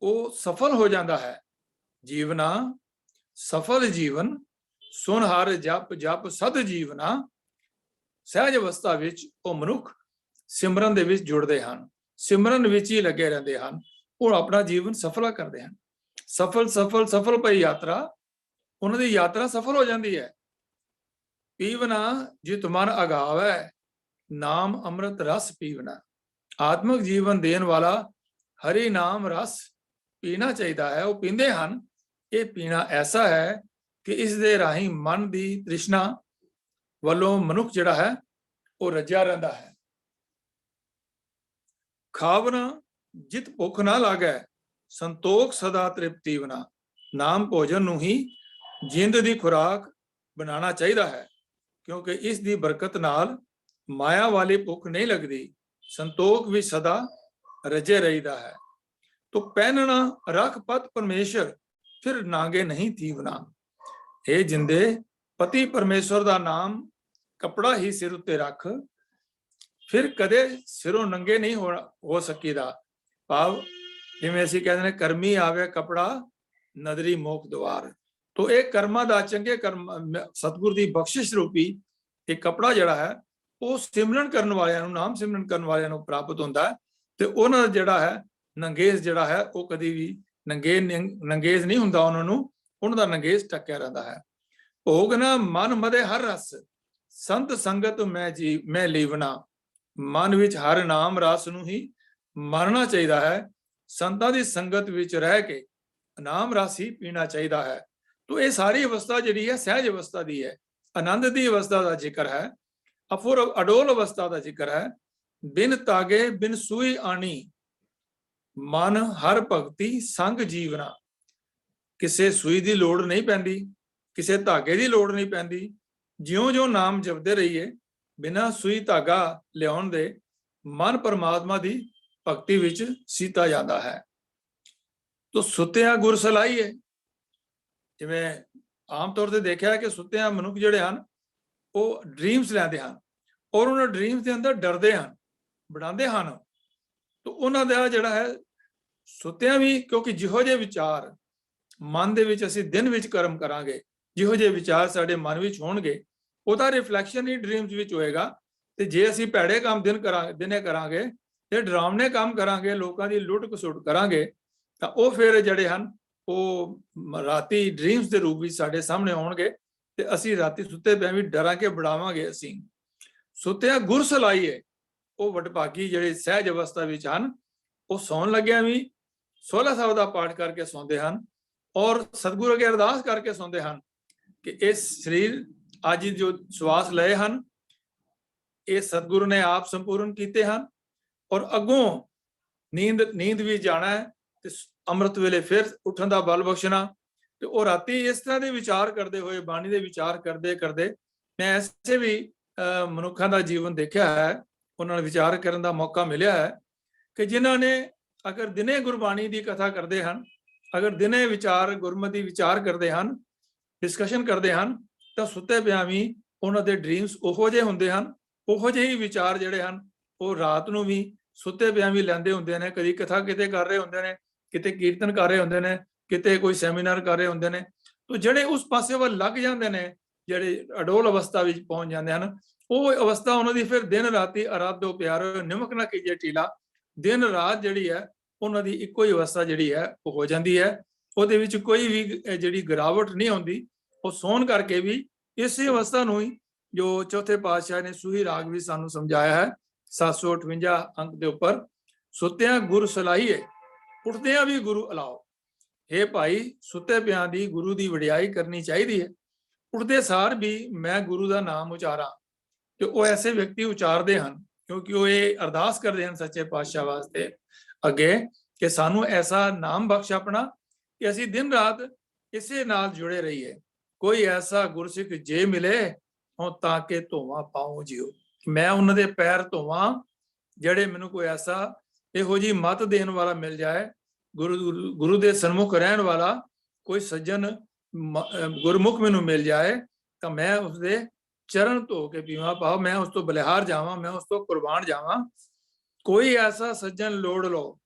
ਉਹ ਸਫਲ ਹੋ ਜਾਂਦਾ ਹੈ। ਜੀਵਨਾ ਸਫਲ ਜੀਵਨ ਸੁਨ ਹਰ ਜਪ ਜਪ ਸਦ ਜੀਵਨਾ। ਸਹਿਜ ਅਵਸਥਾ ਵਿੱਚ ਉਹ ਮਨੁੱਖ ਸਿਮਰਨ ਦੇ ਵਿੱਚ ਜੁੜਦੇ ਹਨ, ਸਿਮਰਨ ਵਿੱਚ ਹੀ ਲੱਗੇ ਰਹਿੰਦੇ ਹਨ, ਉਹ ਆਪਣਾ ਜੀਵਨ ਸਫਲਾ ਕਰਦੇ ਹਨ। ਸਫਲ ਸਫਲ ਸਫਲ ਪਈ ਯਾਤਰਾ, ਉਹਨਾਂ ਦੀ ਯਾਤਰਾ ਸਫਲ ਹੋ ਜਾਂਦੀ ਹੈ। ਪੀਵਨਾ ਜਿਤ ਮਨ ਅਗਾਵੈ ਨਾਮ ਅੰਮ੍ਰਿਤ ਰਸ ਪੀਵਨਾ। ਆਤਮਿਕ ਜੀਵਨ ਦੇਣ ਵਾਲਾ ਹਰੀ ਨਾਮ ਰਸ ਪੀਣਾ ਚਾਹੀਦਾ ਹੈ, ਉਹ ਪੀਂਦੇ ਹਨ। ਇਹ ਪੀਣਾ ਐਸਾ ਹੈ ਕਿ ਇਸ ਦੇ ਰਾਹੀਂ ਮਨ ਦੀ ਤ੍ਰਿਸ਼ਨਾ ਵੱਲੋਂ ਮਨੁੱਖ ਜਿਹੜਾ ਹੈ ਉਹ ਰੱਜਿਆ ਰਹਿੰਦਾ ਹੈ। ਖਾਵਨਾ ਜਿਤ ਭੁੱਖ ਨਾ ਲਾਗੈ ਸੰਤੋਖ ਸਦਾ ਤ੍ਰਿਪਤੀ ਬਨਾ। ਨਾਮ ਭੋਜਨ ਨੂੰ ਹੀ ਜਿੰਦ ਦੀ ਖੁਰਾਕ ਬਣਾਉਣਾ ਚਾਹੀਦਾ ਹੈ, ਕਿਉਂਕਿ ਇਸ ਦੀ ਬਰਕਤ ਨਾਲ ਮਾਇਆ ਵਾਲੀ ਭੁੱਖ ਨਹੀਂ ਲੱਗਦੀ, ਸੰਤੋਖ ਵੀ ਸਦਾ ਰਜੇ ਰਹਿਦਾ ਹੈ। ਤੋ ਪਹਿਨਣਾ ਰੱਖ ਪਤ ਪਰਮੇਸ਼ਰ ਫਿਰ ਨਾਗੇ ਨਹੀਂ ਥੀਵਨਾ। ਇਹ ਜਿੰਦੇ ਪਤੀ ਪਰਮੇਸ਼ਵਰ ਦਾ ਨਾਮ ਕਪੜਾ ਹੀ ਸਿਰ ਉੱਤੇ ਰੱਖ, ਫਿਰ ਕਦੇ ਸਿਰੋਂ ਨੰਗੇ ਨਹੀਂ ਹੋ ਸਕੀਦਾ। ਭਾਵ ਜਿਵੇਂ ਅਸੀਂ ਕਹਿੰਦੇ ਨੇ ਕਰਮੀ ਆਵੇ ਕਪੜਾ ਨਦਰੀ ਮੋਖ ਦਵਾਰ। ਤੋ ਇਹ ਕਰਮਾਂ ਦਾ, ਚੰਗੇ ਕਰਮ, ਸਤਿਗੁਰ ਦੀ ਬਖਸ਼ਿਸ਼ ਰੂਪੀ ਇਹ ਕਪੜਾ ਜਿਹੜਾ ਹੈ ਉਹ ਸਿਮਰਨ ਕਰਨ ਵਾਲਿਆਂ ਨੂੰ, ਨਾਮ ਸਿਮਰਨ ਕਰਨ ਵਾਲਿਆਂ ਨੂੰ ਪ੍ਰਾਪਤ ਹੁੰਦਾ ਹੈ। ਤੇ ਉਹਨਾਂ ਦਾ ਜਿਹੜਾ ਹੈ ਨੰਗੇਜ ਜਿਹੜਾ ਹੈ ਉਹ ਕਦੀ ਵੀ ਨੰਗੇਜ ਨਹੀਂ ਹੁੰਦਾ, ਉਹਨਾਂ ਦਾ ਨੰਗੇਜ ਟੱਕਿਆ ਰਹਿੰਦਾ ਹੈ। ਭੋਗ ਨਾ ਮਨ ਮਦੇ ਹਰ ਰਸ ਸੰਤ ਸੰਗਤ ਮੈਂ ਲੀਵਨਾ। ਮਨ ਵਿੱਚ ਹਰ ਨਾਮ ਰਸ ਨੂੰ ਹੀ ਮਰਨਾ ਚਾਹੀਦਾ ਹੈ, ਸੰਤਾਂ ਦੀ ਸੰਗਤ ਵਿੱਚ ਰਹਿ ਕੇ ਨਾਮ ਰਸ ਹੀ ਪੀਣਾ ਚਾਹੀਦਾ ਹੈ। ਤੋ ਇਹ ਸਾਰੀ ਅਵਸਥਾ ਜਿਹੜੀ ਹੈ ਸਹਿਜ ਅਵਸਥਾ ਦੀ ਹੈ, ਆਨੰਦ ਦੀ ਅਵਸਥਾ ਦਾ ਜ਼ਿਕਰ ਹੈ, ਅਫੁਰ ਅਡੋਲ ਅਵਸਥਾ ਦਾ ਜ਼ਿਕਰ ਹੈ। ਬਿਨ ਤਾਗੇ ਬਿਨ ਸੂਈ ਆਣੀ ਮਨ ਹਰ ਭਗਤੀ ਸੰਗ ਜੀਵਨਾ। ਕਿਸੇ ਸੂਈ ਦੀ ਲੋੜ ਨਹੀਂ ਪੈਂਦੀ, ਕਿਸੇ ਧਾਗੇ ਦੀ ਲੋੜ ਨਹੀਂ ਪੈਂਦੀ। ਜਿਉਂ-ਜਿਉਂ ਨਾਮ ਜਪਦੇ ਰਹੀਏ ਬਿਨਾਂ ਸੂਈ ਧਾਗਾ ਲਿਆਉਣ ਦੇ ਮਨ ਪਰਮਾਤਮਾ ਦੀ ਭਗਤੀ ਵਿੱਚ ਸੀਤਾ ਜਾਂਦਾ ਹੈ। ਤੋ ਸੁੱਤਿਆਂ ਗੁਰ ਸਲਾਹੀਏ। ਜਿਵੇਂ ਆਮ ਤੌਰ ਤੇ ਦੇਖਿਆ ਕਿ ਸੁੱਤਿਆਂ ਮਨੁੱਖ ਜਿਹੜੇ ਹਨ ਉਹ ਡ੍ਰੀਮਸ ਲੈਂਦੇ ਹਨ, ਔਰ ਉਹਨਾਂ ਡ੍ਰੀਮਸ ਦੇ ਅੰਦਰ ਡਰਦੇ ਹਨ, ਬਣਾਉਂਦੇ ਹਨ। ਤੋ ਉਹਨਾਂ ਦਾ ਜਿਹੜਾ ਹੈ ਸੁੱਤਿਆਂ ਵੀ, ਕਿਉਂਕਿ ਜਿਹੋ ਜਿਹੇ ਵਿਚਾਰ ਮਨ ਦੇ ਵਿੱਚ ਅਸੀਂ ਦਿਨ ਵਿੱਚ ਕਰਮ ਕਰਾਂਗੇ, ਜਿਹੋ ਜਿਹੇ ਵਿਚਾਰ ਸਾਡੇ ਮਨ ਵਿੱਚ ਹੋਣਗੇ ਉਹਦਾ ਰਿਫਲੈਕਸ਼ਨ ਹੀ ਡ੍ਰੀਮਸ ਵਿੱਚ ਹੋਏਗਾ। ਤੇ ਜੇ ਅਸੀਂ ਭੈੜੇ ਕੰਮ ਦਿਨੇ ਕਰਾਂਗੇ ਤੇ ਡਰਾਵਨੇ ਕੰਮ ਕਰਾਂਗੇ, ਲੋਕਾਂ ਦੀ ਲੁੱਟ ਖਸੁੱਟ ਕਰਾਂਗੇ, ਤਾਂ ਉਹ ਫਿਰ ਜਿਹੜੇ ਹਨ ਉਹ ਰਾਤੀ ਡ੍ਰੀਮਸ ਦੇ ਰੂਪ ਵਿੱਚ ਸਾਡੇ ਸਾਹਮਣੇ ਆਉਣਗੇ ਤੇ ਅਸੀਂ ਰਾਤੀ ਸੁੱਤੇ ਪਿਆ ਵੀ ਡਰਾਂਗੇ, ਬੜਾਵਾਂਗੇ ਅਸੀਂ। ਸੁੱਤਿਆਂ ਗੁਰ ਸਲਾਹੀਏ। ਉਹ ਵਡਭਾਗੀ ਜਿਹੜੇ ਸਹਿਜ ਅਵਸਥਾ ਵਿੱਚ ਹਨ ਉਹ ਸੌਣ ਲੱਗਿਆ ਵੀ 16 ਸਾਹਿਬ ਦਾ ਪਾਠ ਕਰਕੇ ਸੌਂਦੇ ਹਨ, ਔਰ ਸਤਿਗੁਰੂ ਅੱਗੇ ਅਰਦਾਸ ਕਰਕੇ ਸੌਂਦੇ ਹਨ ਕਿ ਇਸ ਸਰੀਰ ਅੱਜ ਜੋ ਸਵਾਸ ਲਏ ਹਨ ਇਹ ਸਤਿਗੁਰੂ ਨੇ ਆਪ ਸੰਪੂਰਨ ਕੀਤੇ ਹਨ, ਔਰ ਅੱਗੋਂ ਨੀਂਦ ਵੀ ਜਾਣਾ ਹੈ ਤੇ ਅੰਮ੍ਰਿਤ ਵੇਲੇ ਫਿਰ ਉੱਠਣ ਦਾ ਬਲ ਬਖਸ਼ਣਾ। ਤੇ ਉਹ ਰਾਤੀ ਇਸ ਤਰ੍ਹਾਂ ਦੇ ਵਿਚਾਰ ਕਰਦੇ ਹੋਏ, ਬਾਣੀ ਦੇ ਵਿਚਾਰ ਕਰਦੇ ਕਰਦੇ, ਮੈਂ ਐਸੇ ਵੀ ਮਨੁੱਖਾਂ ਦਾ ਜੀਵਨ ਦੇਖਿਆ ਹੈ, ਉਹਨਾਂ ਨਾਲ ਵਿਚਾਰ ਕਰਨ ਦਾ ਮੌਕਾ ਮਿਲਿਆ ਹੈ ਕਿ ਜਿਨ੍ਹਾਂ ਨੇ ਅਗਰ ਦਿਨੇ ਗੁਰਬਾਣੀ ਦੀ ਕਥਾ ਕਰਦੇ ਹਨ, ਅਗਰ ਦਿਨੇ ਵਿਚਾਰ ਗੁਰਮਤਿ ਵਿਚਾਰ ਕਰਦੇ ਹਨ, ਡਿਸਕਸ਼ਨ ਕਰਦੇ ਹਨ, ਤਾਂ ਸੁੱਤੇ ਪਿਆਂ ਵੀ ਉਹਨਾਂ ਦੇ ਡ੍ਰੀਮਸ ਉਹੋ ਜਿਹੇ ਹੁੰਦੇ ਹਨ, ਉਹੋ ਜਿਹੇ ਹੀ ਵਿਚਾਰ ਜਿਹੜੇ ਹਨ ਉਹ ਰਾਤ ਨੂੰ ਵੀ ਸੁੱਤੇ ਪਿਆਂ ਵੀ ਲੈਂਦੇ ਹੁੰਦੇ ਨੇ। ਕਦੀ ਕਥਾ ਕਿਤੇ ਕਰ ਰਹੇ ਹੁੰਦੇ ਨੇ, ਕਿਤੇ ਕੀਰਤਨ ਕਰ ਰਹੇ ਹੁੰਦੇ ਨੇ, ਕਿਤੇ ਕੋਈ ਸੈਮੀਨਾਰ ਕਰ ਰਹੇ ਹੁੰਦੇ ਨੇ। ਤੋ ਜਿਹੜੇ ਉਸ ਪਾਸੇ ਵੱਲ ਲੱਗ ਜਾਂਦੇ ਨੇ, ਜਿਹੜੇ ਅਡੋਲ ਅਵਸਥਾ ਵਿੱਚ ਪਹੁੰਚ ਜਾਂਦੇ ਹਨ, ਉਹ ਅਵਸਥਾ ਉਹਨਾਂ ਦੀ ਫਿਰ ਦਿਨ ਰਾਤੀ ਅਰਾਧੋ ਪਿਆਰੋ ਨਿਮਕ ਨਾ ਕੀਜੇ ਟੀਲਾ। ਦਿਨ ਰਾਤ ਜਿਹੜੀ ਹੈ ਉਹਨਾਂ ਦੀ ਇੱਕੋ ਹੀ ਅਵਸਥਾ ਜਿਹੜੀ ਹੈ ਉਹ ਹੋ ਜਾਂਦੀ ਹੈ, ਉਹਦੇ ਵਿੱਚ ਕੋਈ ਵੀ ਜਿਹੜੀ ਗਿਰਾਵਟ ਨਹੀਂ ਆਉਂਦੀ। ਉਹ ਸੌਣ ਕਰਕੇ ਵੀ ਇਸੇ ਅਵਸਥਾ ਨੂੰ ਹੀ ਜੋ ਚੌਥੇ ਪਾਤਸ਼ਾਹ ਨੇ ਸੂਹੀ ਰਾਗ ਵੀ ਸਾਨੂੰ ਸਮਝਾਇਆ ਹੈ 758 ਅੰਕ ਦੇ ਉੱਪਰ, ਸੁੱਤਿਆਂ ਗੁਰ ਸਲਾਹੀਏ ਉੱਠਦਿਆਂ ਵੀ ਗੁਰੂ ਅਲਾਓ। हे भाई सुते पियां दी गुरु दी वडियाई करनी चाहिए है। उठते सार भी मैं गुरु का नाम उचारा। ਤੇ ਉਹ ਐਸੇ ਵਿਅਕਤੀ ਉਚਾਰਦੇ ਹਨ ਕਿਉਂਕਿ ਉਹ ਇਹ ਅਰਦਾਸ ਕਰਦੇ ਹਨ ਸੱਚੇ ਪਾਤਸ਼ਾਹ ਵਾਸਤੇ ਅੱਗੇ ਕਿ ਸਾਨੂੰ ਐਸਾ ਨਾਮ ਬਖਸ਼ ਆਪਣਾ ਕਿ ਅਸੀਂ ਦਿਨ ਰਾਤ ਇਸੇ ਨਾਲ ਜੁੜੇ ਰਹੀਏ। ਕੋਈ ਐਸਾ ਗੁਰਸਿੱਖ ਜੇ ਮਿਲੇ ਹੋ ਤਾਂ ਕਿ ਧੋਵਾ ਪਾਉ ਜਿਓ, ਮੈਂ ਉਹਨਾਂ ਦੇ ਪੈਰ ਧੋਵਾਂ ਜਿਹੜੇ ਮੈਨੂੰ ਕੋਈ ਐਸਾ ਇਹੋ ਜੀ ਮਤ ਦੇਣ ਵਾਲਾ ਮਿਲ ਜਾਏ, ਗੁਰੂ ਦੇ ਸਨਮੁਖ ਰਹਿਣ ਵਾਲਾ ਕੋਈ ਸੱਜਣ ਗੁਰਮੁਖ ਮੈਨੂੰ ਮਿਲ ਜਾਏ ਤਾਂ ਮੈਂ ਉਸਦੇ ਚਰਨ ਧੋ ਕੇ ਪੀਵਾਂ ਪਾਓ, ਮੈਂ ਉਸ ਤੋਂ ਬਲਿਹਾਰ ਜਾਵਾਂ, ਮੈਂ ਉਸ ਤੋਂ ਕੁਰਬਾਨ ਜਾਵਾਂ। ਕੋਈ ਐਸਾ ਸੱਜਣ ਲੋੜ ਲੋ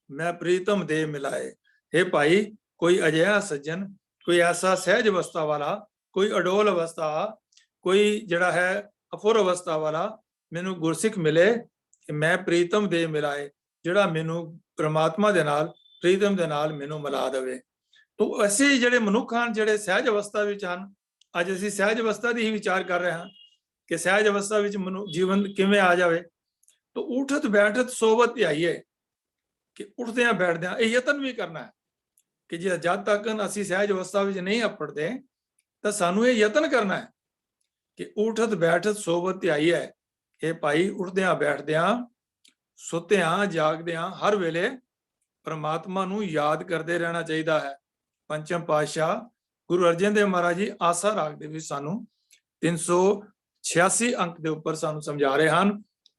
ਮੈਂ ਪ੍ਰੀਤਮ ਦੇ ਮਿਲਾਏ। हे ਭਾਈ ਕੋਈ ਅਜਿਹਾ ਸੱਜਣ, ਕੋਈ ਐਸਾ ਸਹਿਜ ਅਵਸਥਾ ਵਾਲਾ, ਕੋਈ ਅਡੋਲ ਅਵਸਥਾ, ਕੋਈ ਜਿਹੜਾ ਹੈ ਅਫੁਰ ਅਵਸਥਾ ਵਾਲਾ ਮੈਨੂੰ ਗੁਰਸਿੱਖ ਮਿਲੇ ਕਿ ਮੈਂ ਪ੍ਰੀਤਮ ਦੇ ਮਿਲਾਏ, ਜਿਹੜਾ ਮੈਨੂੰ ਪ੍ਰਮਾਤਮਾ ਦੇ ਨਾਲ ਪ੍ਰੀਤਮ ਦੇ ਨਾਲ ਮੈਨੂੰ ਮਿਲਾ ਦੇਵੇ। ਤੋ ਅਸੀਂ ਜਿਹੜੇ ਮਨੁੱਖ ਹਨ ਜਿਹੜੇ ਸਹਿਜ ਅਵਸਥਾ ਵਿੱਚ ਹਨ, ਅੱਜ ਅਸੀਂ ਸਹਿਜ ਅਵਸਥਾ ਦੀ ਹੀ ਵਿਚਾਰ ਕਰ ਰਹੇ ਹਾਂ ਕਿ ਸਹਿਜ ਅਵਸਥਾ ਵਿੱਚ ਜੀਵਨ ਕਿਵੇਂ ਆ ਜਾਵੇ। ਤੋ ਉਠਤ ਬੈਠਤ ਸੋਵਤ ਧਿਆਈਏ ਕਿ ਉੱਠਦਿਆਂ ਬੈਠਦਿਆਂ ਇਹ ਯਤਨ ਵੀ ਕਰਨਾ ਹੈ ਕਿ ਜੇ ਜਦ ਤੱਕ ਅਸੀਂ ਸਹਿਜ ਅਵਸਥਾ ਵਿੱਚ ਨਹੀਂ ਆਪੜਦੇ ਤਾਂ ਸਾਨੂੰ ਇਹ ਯਤਨ ਕਰਨਾ ਹੈ ਕਿ ਉਠਤ ਬੈਠਤ ਸੋਵਤ ਧਿਆਈਏ। ਇਹ ਭਾਈ ਉੱਠਦਿਆਂ ਬੈਠਦਿਆਂ ਸੁੱਤਿਆਂ ਜਾਗਦਿਆਂ ਹਰ ਵੇਲੇ ਪਰਮਾਤਮਾ ਨੂੰ ਯਾਦ ਕਰਦੇ ਰਹਿਣਾ ਚਾਹੀਦਾ ਹੈ। ਪੰਚਮ ਪਾਤਸ਼ਾਹ ਗੁਰੂ ਅਰਜਨ ਦੇਵ ਮਹਾਰਾਜ ਜੀ ਆਸਾ ਰਾਗ ਦੇ ਵਿੱਚ ਸਾਨੂੰ 386 ਅੰਕ ਦੇ ਉੱਪਰ ਸਾਨੂੰ ਸਮਝਾ ਰਹੇ ਹਨ,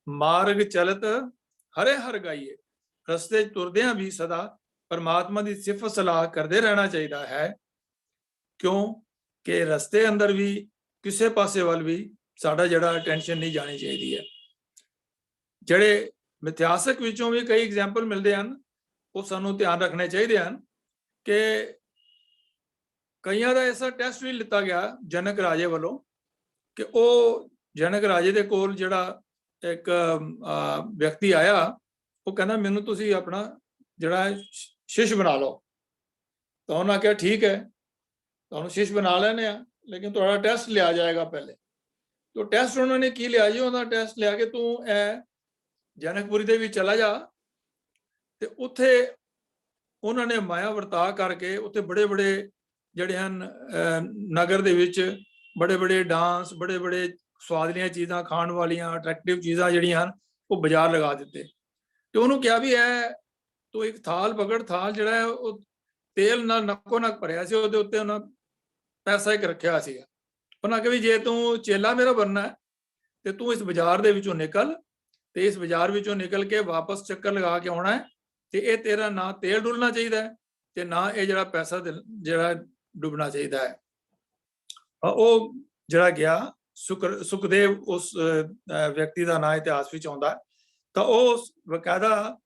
ਮਾਰਗ ਚਲਤ ਹਰੇ ਹਰ ਗਾਈਏ। ਰਸਤੇ ਤੁਰਦਿਆਂ ਵੀ ਸਦਾ ਪਰਮਾਤਮਾ ਦੀ ਸਿਫਤ ਸਲਾਹ ਕਰਦੇ ਰਹਿਣਾ ਚਾਹੀਦਾ ਹੈ, ਕਿਉਂ ਕਿ ਰਸਤੇ ਅੰਦਰ ਵੀ ਕਿਸੇ ਪਾਸੇ ਵੱਲ ਵੀ ਸਾਡਾ ਜਿਹੜਾ ਅਟੈਂਸ਼ਨ ਨਹੀਂ ਜਾਣੀ ਚਾਹੀਦੀ ਹੈ। ਜਿਹੜੇ ਮਿਥਿਹਾਸਕ ਵਿੱਚੋਂ ਵੀ ਕਈ ਐਗਜ਼ਾਮਪਲ ਮਿਲਦੇ ਹਨ, ਉਹ ਸਾਨੂੰ ਧਿਆਨ ਰੱਖਣੇ ਚਾਹੀਦੇ ਹਨ ਕਿ ਕਈਆਂ ਦਾ ਐਸਾ ਟੈਸਟ ਵੀ ਲਿੱਤਾ ਗਿਆ ਜਨਕ ਰਾਜੇ ਵੱਲੋਂ ਕਿ ਉਹ ਜਨਕ ਰਾਜੇ ਦੇ ਕੋਲ ਜਿਹੜਾ ਇੱਕ ਵਿਅਕਤੀ ਆਇਆ, ਉਹ ਕਹਿੰਦਾ ਮੈਨੂੰ ਤੁਸੀਂ ਆਪਣਾ ਜਿਹੜਾ ਸ਼ਿਸ਼ ਬਣਾ ਲਓ। ਤਾਂ ਉਹਨਾਂ ਕਿਹਾ ਠੀਕ ਹੈ, ਤੁਹਾਨੂੰ ਸ਼ਿਸ਼ ਬਣਾ ਲੈਣੇ ਆ, ਲੇਕਿਨ ਤੁਹਾਡਾ ਟੈਸਟ ਲਿਆ ਜਾਏਗਾ ਪਹਿਲੇ। ਤੋ ਟੈਸਟ ਉਹਨਾਂ ਨੇ ਕੀ ਲਿਆ ਜੀ, ਉਹਦਾ ਟੈਸਟ ਲਿਆ ਕਿ ਤੂੰ ਇਹ ਜਨਕਪੁਰੀ ਦੇ ਵਿੱਚ ਚਲਾ ਜਾ ਤੇ ਉੱਥੇ ਉਹਨਾਂ ਨੇ ਮਾਇਆ ਵਰਤਾ ਕਰਕੇ ਉੱਥੇ ਬੜੇ ਬੜੇ ਜਿਹੜੇ ਹਨ ਨਗਰ ਦੇ ਵਿੱਚ ਬੜੇ ਬੜੇ ਡਾਂਸ, ਬੜੇ ਬੜੇ ਸਵਾਦਲੀਆਂ ਚੀਜ਼ਾਂ ਖਾਣ ਵਾਲੀਆਂ ਅਟਰੈਕਟਿਵ ਚੀਜ਼ਾਂ ਜਿਹੜੀਆਂ ਹਨ ਉਹ ਬਾਜ਼ਾਰ ਲਗਾ ਦਿੱਤੇ। ਤੇ ਉਹਨੂੰ ਕਿਹਾ ਵੀ ਇਹ ਤੂੰ ਇੱਕ ਥਾਲ ਪਕੜ, ਥਾਲ ਜਿਹੜਾ ਹੈ ਉਹ ਤੇਲ ਨਾਲ ਨੱਕੋ ਨੱਕ ਭਰਿਆ ਸੀ, ਉਹਦੇ ਉੱਤੇ ਉਹਨਾਂ ਪੈਸਾ ਇੱਕ ਰੱਖਿਆ ਸੀਗਾ। ਉਹਨਾਂ ਕਿਹਾ ਵੀ ਜੇ ਤੂੰ ਚੇਲਾ ਮੇਰਾ ਬਣਨਾ ਹੈ ਤੇ ਤੂੰ ਇਸ ਬਾਜ਼ਾਰ ਦੇ ਵਿੱਚੋਂ ਨਿਕਲ ਤੇ ਇਸ ਬਾਜ਼ਾਰ ਵਿੱਚੋਂ ਨਿਕਲ ਕੇ ਵਾਪਸ ਚੱਕਰ ਲਗਾ ਕੇ ਆਉਣਾ ਹੈ ਤੇ ਇਹ ਤੇਰਾ ਨਾ ਤੇਲ ਡੁੱਲਣਾ ਚਾਹੀਦਾ ਹੈ ਤੇ ਨਾ ਇਹ ਜਿਹੜਾ ਪੈਸਾ ਜਿਹੜਾ ਡੁੱਬਣਾ ਚਾਹੀਦਾ ਹੈ। ਉਹ ਜਿਹੜਾ ਗਿਆ ਸੁਖਦੇਵ ਉਸ ਵਿਅਕਤੀ ਦਾ ਨਾਂ ਇਤਿਹਾਸ ਵਿੱਚ ਆਉਂਦਾ, ਤਾਂ ਉਹ ਬਕਾਇਦਾ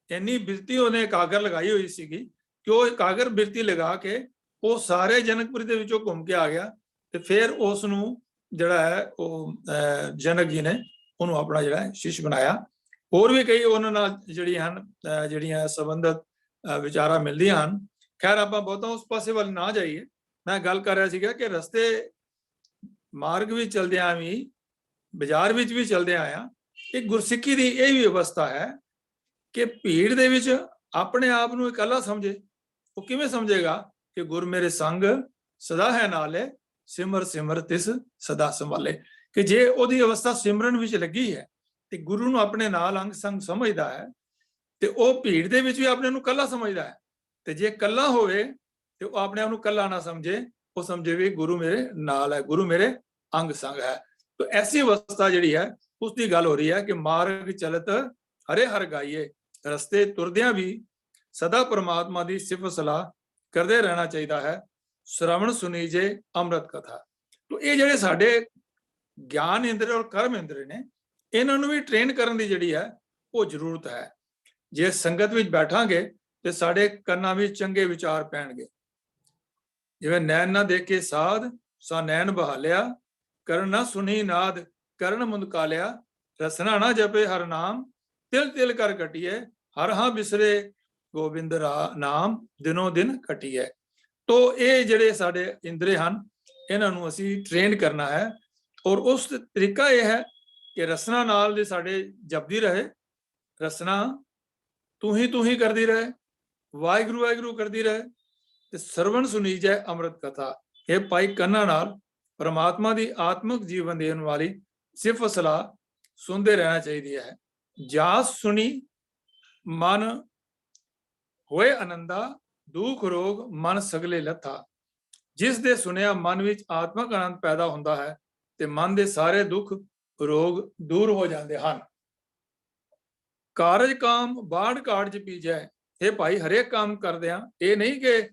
ਇੰਨੀ ਬਿਰਤੀ ਉਹਨੇ ਕਾਗਰ ਲਗਾਈ ਹੋਈ ਸੀਗੀ ਕਿ ਉਹ ਕਾਗਰ ਬਿਰਤੀ ਲਗਾ ਕੇ ਉਹ ਸਾਰੇ ਜਨਕਪੁਰੀ ਦੇ ਵਿੱਚੋਂ ਘੁੰਮ ਕੇ ਆ ਗਿਆ ਤੇ ਫਿਰ ਉਸ ਨੂੰ ਜਿਹੜਾ ਹੈ ਉਹ ਜਨਕ ਜੀ ਨੇ ਉਹਨੂੰ ਆਪਣਾ ਜਿਹੜਾ ਸ਼ਿਸ਼ ਬਣਾਇਆ। ਹੋਰ ਵੀ ਕਈ ਉਹਨਾਂ ਨਾਲ ਜਿਹੜੀਆਂ ਸੰਬੰਧਤ ਵਿਚਾਰਾਂ ਮਿਲਦੀਆਂ ਹਨ। ਖੈਰ ਆਪਾਂ ਬਹੁਤਾ ਉਸ ਪਾਸੇ ਵੱਲ ਨਾ ਜਾਈਏ। ਮੈਂ ਗੱਲ ਕਰ ਰਿਹਾ ਸੀਗਾ ਕਿ ਰਸਤੇ ਮਾਰਗ ਵਿੱਚ ਚਲਦਿਆਂ ਵੀ ਬਾਜ਼ਾਰ ਵਿੱਚ ਵੀ ਚਲਦਿਆਂ ਆਇਆ ਇੱਕ ਗੁਰਸਿੱਖੀ ਦੀ ਇਹ ਵੀ ਅਵਸਥਾ ਹੈ ਕਿ ਭੀੜ ਦੇ ਵਿੱਚ ਆਪਣੇ ਆਪ ਨੂੰ ਇਕੱਲਾ ਸਮਝੇ। ਉਹ ਕਿਵੇਂ ਸਮਝੇਗਾ ਕਿ ਗੁਰ ਮੇਰੇ ਸੰਗ ਸਦਾ ਹੈ ਨਾਲੇ, ਸਿਮਰ ਸਿਮਰ ਤਿਸ ਸਦਾ ਸੰਭਾਲੇ। ਕਿ ਜੇ ਉਹਦੀ ਅਵਸਥਾ ਸਿਮਰਨ ਵਿੱਚ ਲੱਗੀ ਹੈ ਤੇ ਗੁਰੂ ਨੂੰ ਆਪਣੇ ਨਾਲ ਅੰਗ ਸੰਗ ਸਮਝਦਾ ਹੈ ਤੇ ਉਹ ਭੀੜ ਦੇ ਵਿੱਚ ਵੀ ਆਪਣੇ ਨੂੰ ਇਕੱਲਾ ਸਮਝਦਾ ਹੈ। ਤੇ ਜੇ ਇਕੱਲਾ ਹੋਵੇ ਤੇ ਉਹ ਆਪਣੇ ਆਪ ਨੂੰ ਇਕੱਲਾ ਨਾ ਸਮਝੇ, ਉਹ ਸਮਝੇ ਵੀ ਗੁਰੂ ਮੇਰੇ ਨਾਲ ਹੈ, ਗੁਰੂ ਮੇਰੇ ਅੰਗ ਸੰਗ ਹੈ। ਤਾਂ ਐਸੀ ਅਵਸਥਾ ਜਿਹੜੀ ਹੈ ਉਸ ਦੀ ਗੱਲ ਹੋ ਰਹੀ ਹੈ ਕਿ ਮਾਰਗ ਚਲਤ ਹਰੇ ਹਰ ਗਾਈਏ। ਰਸਤੇ ਤੁਰਦਿਆਂ ਵੀ ਸਦਾ ਪਰਮਾਤਮਾ ਦੀ ਸਿਫਤ ਸਲਾਹ ਕਰਦੇ ਰਹਿਣਾ ਚਾਹੀਦਾ ਹੈ। ਸ਼ਰਵਣ ਸੁਨੀਜੇ ਅੰਮ੍ਰਿਤ ਕਥਾ। ਤਾਂ ਇਹ ਜਿਹੜੇ ਸਾਡੇ ਗਿਆਨ ਇੰਦਰ ਔਰ ਕਰਮ ਇੰਦਰ ਨੇ, ਇਹਨਾਂ ਨੂੰ ਵੀ ਟ੍ਰੇਨ ਕਰਨ ਦੀ ਜਿਹੜੀ ਹੈ ਉਹ ਜ਼ਰੂਰਤ ਹੈ। ਜੇ ਸੰਗਤ ਵਿੱਚ ਬੈਠਾਂਗੇ ਤੇ ਸਾਡੇ ਕੰਨਾਂ ਵਿੱਚ ਚੰਗੇ ਵਿਚਾਰ ਪੈਣਗੇ। ਜਿਵੇਂ ਨੈਣ ਨਾ ਦੇਖੇ ਸਾਧ ਸਾ ਨੈਣ ਬਹਾਲਿਆ, ਕਰਨ ਨਾ ਸੁਣੀ ਨਾਦ ਕਰਨ ਮੁੰਦਕਾਲਿਆ, ਰਸਨਾ ਨਾ ਜਪੇ ਹਰ ਨਾਮ ਤਿਲ ਤਿਲ ਕਰ ਕਟਿਏ, ਹਰ ਹਾਂ ਬਿਸਰੇ ਗੋਬਿੰਦ ਨਾਮ ਦਿਨੋਂ ਦਿਨ ਕਟਿਏ। ਤੋ ਇਹ ਜਿਹੜੇ ਸਾਡੇ ਇੰਦਰੇ ਹਨ ਇਹਨਾਂ ਨੂੰ ਅਸੀਂ ਟ੍ਰੇਨ ਕਰਨਾ ਹੈ ਔਰ ਉਸ ਤਰੀਕਾ ਇਹ ਹੈ ਕਿ ਰਸਨਾ ਨਾਲ ਦੇ ਸਾਡੇ ਜਪਦੀ ਰਹੇ, ਰਸਨਾ ਤੂੰ ਹੀ ਕਰਦੀ ਰਹੇ ਵਾਹਿਗੁਰੂ ਵਾਹਿਗੁਰੂ ਕਰਦੀ ਰਹੇ ਤੇ ਸਰਵਣ ਸੁਣੀ ਜਾਏ ਅੰਮ੍ਰਿਤ ਕਥਾ। ਇਹ ਭਾਈ ਕੰਨਾਂ ਨਾਲ परमात्मा ਦੀ ਆਤਮਿਕ ਜੀਵਨ ਦੇਣ ਵਾਲੀ ਸਿਫਤ ਸਲਾਹ ਸੁਣਦੇ ਰਹਿਣਾ ਚਾਹੀਦੀ ਹੈ। ਜਾਸ ਸੁਣੀ ਮਨ ਹੋਏ ਆਨੰਦਾ, ਦੁੱਖ ਰੋਗ ਮਨ ਸਗਲੇ ਲੱਥਾ। ਜਿਸ ਦੇ ਸੁਨਿਆ ਮਨ ਵਿੱਚ ਆਤਮਿਕ ਆਨੰਦ ਪੈਦਾ ਹੁੰਦਾ ਹੈ ਤੇ ਮਨ ਦੇ ਸਾਰੇ ਦੁੱਖ ਰੋਗ ਦੂਰ ਹੋ ਜਾਂਦੇ ਹਨ। ਕਾਰਜ ਕਾਮ ਬਾੜ ਕਾੜ ਚ ਪੀਜੈ। ਇਹ ਭਾਈ ਹਰੇਕ ਕੰਮ ਕਰਦੇ ਆ, ਇਹ ਨਹੀਂ ਕਿ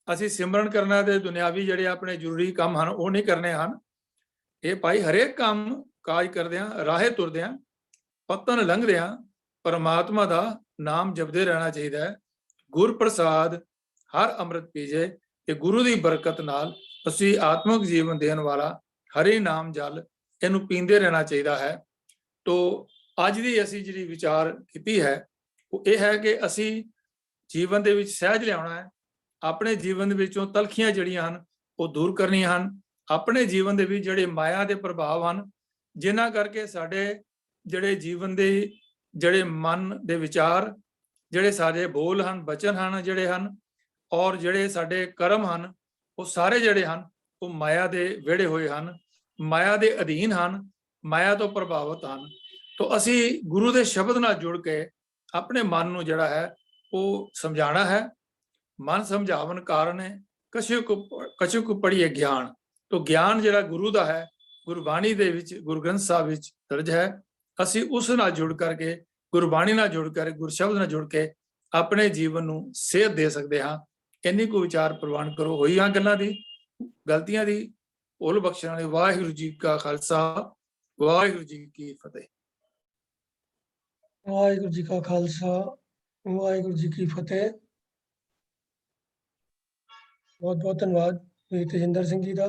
ਅਸੀਂ ਸਿਮਰਨ ਕਰਨਾ ਤੇ ਦੁਨਿਆਵੀ ਜਿਹੜੇ ਆਪਣੇ ਜ਼ਰੂਰੀ ਕੰਮ ਹਨ ਉਹ ਨਹੀਂ ਕਰਨੇ ਹਨ। ਇਹ ਭਾਈ ਹਰੇਕ ਕੰਮ ਕਾਜ ਕਰਦੇ ਆ, ਰਾਹੇ ਤੁਰਦੇ ਆ, ਪਤਨ ਲੰਘਦੇ ਆ, ਪਰਮਾਤਮਾ ਦਾ ਨਾਮ ਜਪਦੇ ਰਹਿਣਾ ਚਾਹੀਦਾ ਹੈ। ਗੁਰ ਪ੍ਰਸਾਦ ਹਰ ਅੰਮ੍ਰਿਤ ਪੀਜੇ। ਕਿ ਗੁਰੂ ਦੀ ਬਰਕਤ ਨਾਲ ਅਸੀਂ ਆਤਮਿਕ ਜੀਵਨ ਦੇਣ ਵਾਲਾ ਹਰੀ ਨਾਮ ਜਲ ਇਹਨੂੰ ਪੀਂਦੇ ਰਹਿਣਾ ਚਾਹੀਦਾ ਹੈ। ਤੋ ਅੱਜ ਦੀ ਅਸੀਂ ਜਿਹੜੀ ਵਿਚਾਰ ਕੀਤੀ ਹੈ ਉਹ ਇਹ ਹੈ ਕਿ ਅਸੀਂ ਜੀਵਨ ਦੇ ਵਿੱਚ ਸਹਿਜ ਲਿਆਉਣਾ ਹੈ। ਆਪਣੇ ਜੀਵਨ ਦੇ ਵਿੱਚੋਂ ਤਲਖੀਆਂ ਜਿਹੜੀਆਂ ਹਨ ਉਹ ਦੂਰ ਕਰਨੀਆਂ ਹਨ। ਆਪਣੇ ਜੀਵਨ ਦੇ ਵਿੱਚ ਜਿਹੜੇ ਮਾਇਆ ਦੇ ਪ੍ਰਭਾਵ ਹਨ, ਜਿਨ੍ਹਾਂ ਕਰਕੇ ਸਾਡੇ ਜਿਹੜੇ ਜੀਵਨ ਦੇ ਜਿਹੜੇ ਮਨ ਦੇ ਵਿਚਾਰ, ਜਿਹੜੇ ਸਾਡੇ ਬੋਲ ਹਨ, ਬਚਨ ਹਨ ਜਿਹੜੇ ਹਨ, ਔਰ ਜਿਹੜੇ ਸਾਡੇ ਕਰਮ ਹਨ, ਉਹ ਸਾਰੇ ਜਿਹੜੇ ਹਨ ਉਹ ਮਾਇਆ ਦੇ ਵਿਹੜੇ ਹੋਏ ਹਨ, ਮਾਇਆ ਦੇ ਅਧੀਨ ਹਨ, ਮਾਇਆ ਤੋਂ ਪ੍ਰਭਾਵਿਤ ਹਨ। ਤੋ ਅਸੀਂ ਗੁਰੂ ਦੇ ਸ਼ਬਦ ਨਾਲ ਜੁੜ ਕੇ ਆਪਣੇ ਮਨ ਨੂੰ ਜਿਹੜਾ ਹੈ ਉਹ ਸਮਝਾਉਣਾ ਹੈ। ਮਨ ਸਮਝਾਵਨ ਕਾਰਨ ਹੈ ਕਛੁਕ ਪੜੀਏ ਗਿਆਨ। ਤੋ ਗਿਆਨ ਜਿਹੜਾ ਗੁਰੂ ਦਾ ਹੈ, ਗੁਰਬਾਣੀ ਦੇ ਵਿੱਚ, ਗੁਰੂ ਗ੍ਰੰਥ ਸਾਹਿਬ ਵਿੱਚ ਦਰਜ ਹੈ। ਅਸੀਂ ਉਸ ਨਾਲ ਜੁੜ ਕਰਕੇ, ਗੁਰਬਾਣੀ ਨਾਲ ਜੁੜ ਕੇ, ਗੁਰਸ਼ਬਦ ਨਾਲ ਜੁੜ ਕੇ ਆਪਣੇ ਜੀਵਨ ਨੂੰ ਸੇਧ ਦੇ ਸਕਦੇ ਹਾਂ। ਇੰਨੀ ਕੁ ਵਿਚਾਰ ਪ੍ਰਵਾਨ ਕਰੋ। ਹੋਈਆਂ ਗੱਲਾਂ ਦੀ, ਗਲਤੀਆਂ ਦੀ ਭੁੱਲ ਬਖਸ਼ਣ ਵਾਲੇ ਵਾਹਿਗੁਰੂ ਜੀ ਕਾ ਖਾਲਸਾ, ਵਾਹਿਗੁਰੂ ਜੀ ਕੀ ਫਤਿਹ। ਵਾਹਿਗੁਰੂ ਜੀ ਕਾ ਖਾਲਸਾ, ਵਾਹਿਗੁਰੂ ਜੀ ਕੀ ਫਤਿਹ। ਬਹੁਤ ਬਹੁਤ ਧੰਨਵਾਦ ਵੀ ਤੇਜਿੰਦਰ ਸਿੰਘ ਜੀ ਦਾ।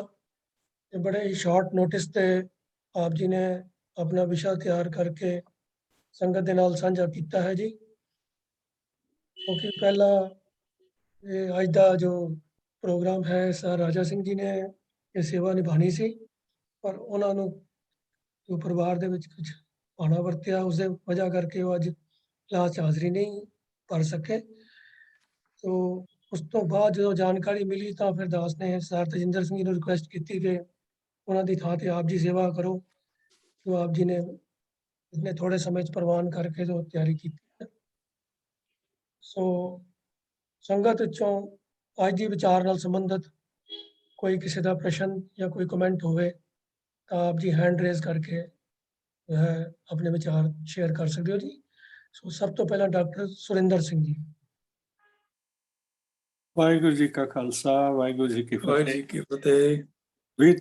ਤੇ ਬੜੇ ਹੀ ਸ਼ਾਰਟ ਨੋਟਿਸ ਤੇ ਆਪ ਜੀ ਨੇ ਆਪਣਾ ਵਿਸ਼ਾ ਤਿਆਰ ਕਰਕੇ ਸੰਗਤ ਦੇ ਨਾਲ ਸਾਂਝਾ ਕੀਤਾ ਹੈ ਜੀ। ਕਿਉਂਕਿ ਪਹਿਲਾਂ ਇਹ ਅੱਜ ਦਾ ਜੋ ਪ੍ਰੋਗਰਾਮ ਹੈ ਸਰ ਰਾਜਾ ਸਿੰਘ ਜੀ ਨੇ ਇਹ ਸੇਵਾ ਨਿਭਾਣੀ ਸੀ, ਪਰ ਉਹਨਾਂ ਨੂੰ ਜੋ ਪਰਿਵਾਰ ਦੇ ਵਿੱਚ ਕੁਝ ਭਾਣਾ ਵਰਤਿਆ, ਉਸਦੇ ਵਜ੍ਹਾ ਕਰਕੇ ਉਹ ਅੱਜ ਕਲਾਸ 'ਚ ਹਾਜ਼ਰੀ ਨਹੀਂ ਭਰ ਸਕੇ। ਸੋ ਉਸ ਤੋਂ ਬਾਅਦ ਜਦੋਂ ਜਾਣਕਾਰੀ ਮਿਲੀ ਤਾਂ ਫਿਰ ਦਾਸ ਨੇ ਸਰ ਤੇਜਿੰਦਰ ਸਿੰਘ ਜੀ ਨੂੰ ਰਿਕੁਐਸਟ ਕੀਤੀ ਕਿ ਉਹਨਾਂ ਦੀ ਥਾਂ ਤੇ ਆਪ ਜੀ ਸੇਵਾ ਕਰੋ। ਜੋ ਆਪ ਜੀ ਨੇ ਇਤਨੇ ਥੋੜੇ ਸਮੇਂ 'ਚ ਪ੍ਰਵਾਨ ਕਰਕੇ ਜੋ ਤਿਆਰੀ ਕੀਤੀ ਹੈ। ਸੋ ਸੰਗਤ ਵਿੱਚੋਂ ਅੱਜ ਦੀ ਵਿਚਾਰ ਨਾਲ ਸੰਬੰਧਿਤ ਕੋਈ ਕਿਸੇ ਦਾ ਪ੍ਰਸ਼ਨ ਜਾਂ ਕੋਈ ਕਮੈਂਟ ਹੋਵੇ ਤਾਂ ਆਪ ਜੀ ਹੈਂਡ ਰੇਜ਼ ਕਰਕੇ ਜੋ ਹੈ ਆਪਣੇ ਵਿਚਾਰ ਸ਼ੇਅਰ ਕਰ ਸਕਦੇ ਹੋ ਜੀ। ਸੋ ਸਭ ਤੋਂ ਪਹਿਲਾਂ ਡਾਕਟਰ ਸੁਰਿੰਦਰ ਸਿੰਘ ਜੀ। ਵਾਹਿਗੁਰੂ ਜੀ ਕਾ ਖਾਲਸਾ, ਵਾਹਿਗੁਰੂ ਜੀ ਕੀ ਵਾਹਿਗੁਰੂ ਫਤਿਹ। ਜੀ ਕੀ ਫਤਿਹ। ਵੀਰ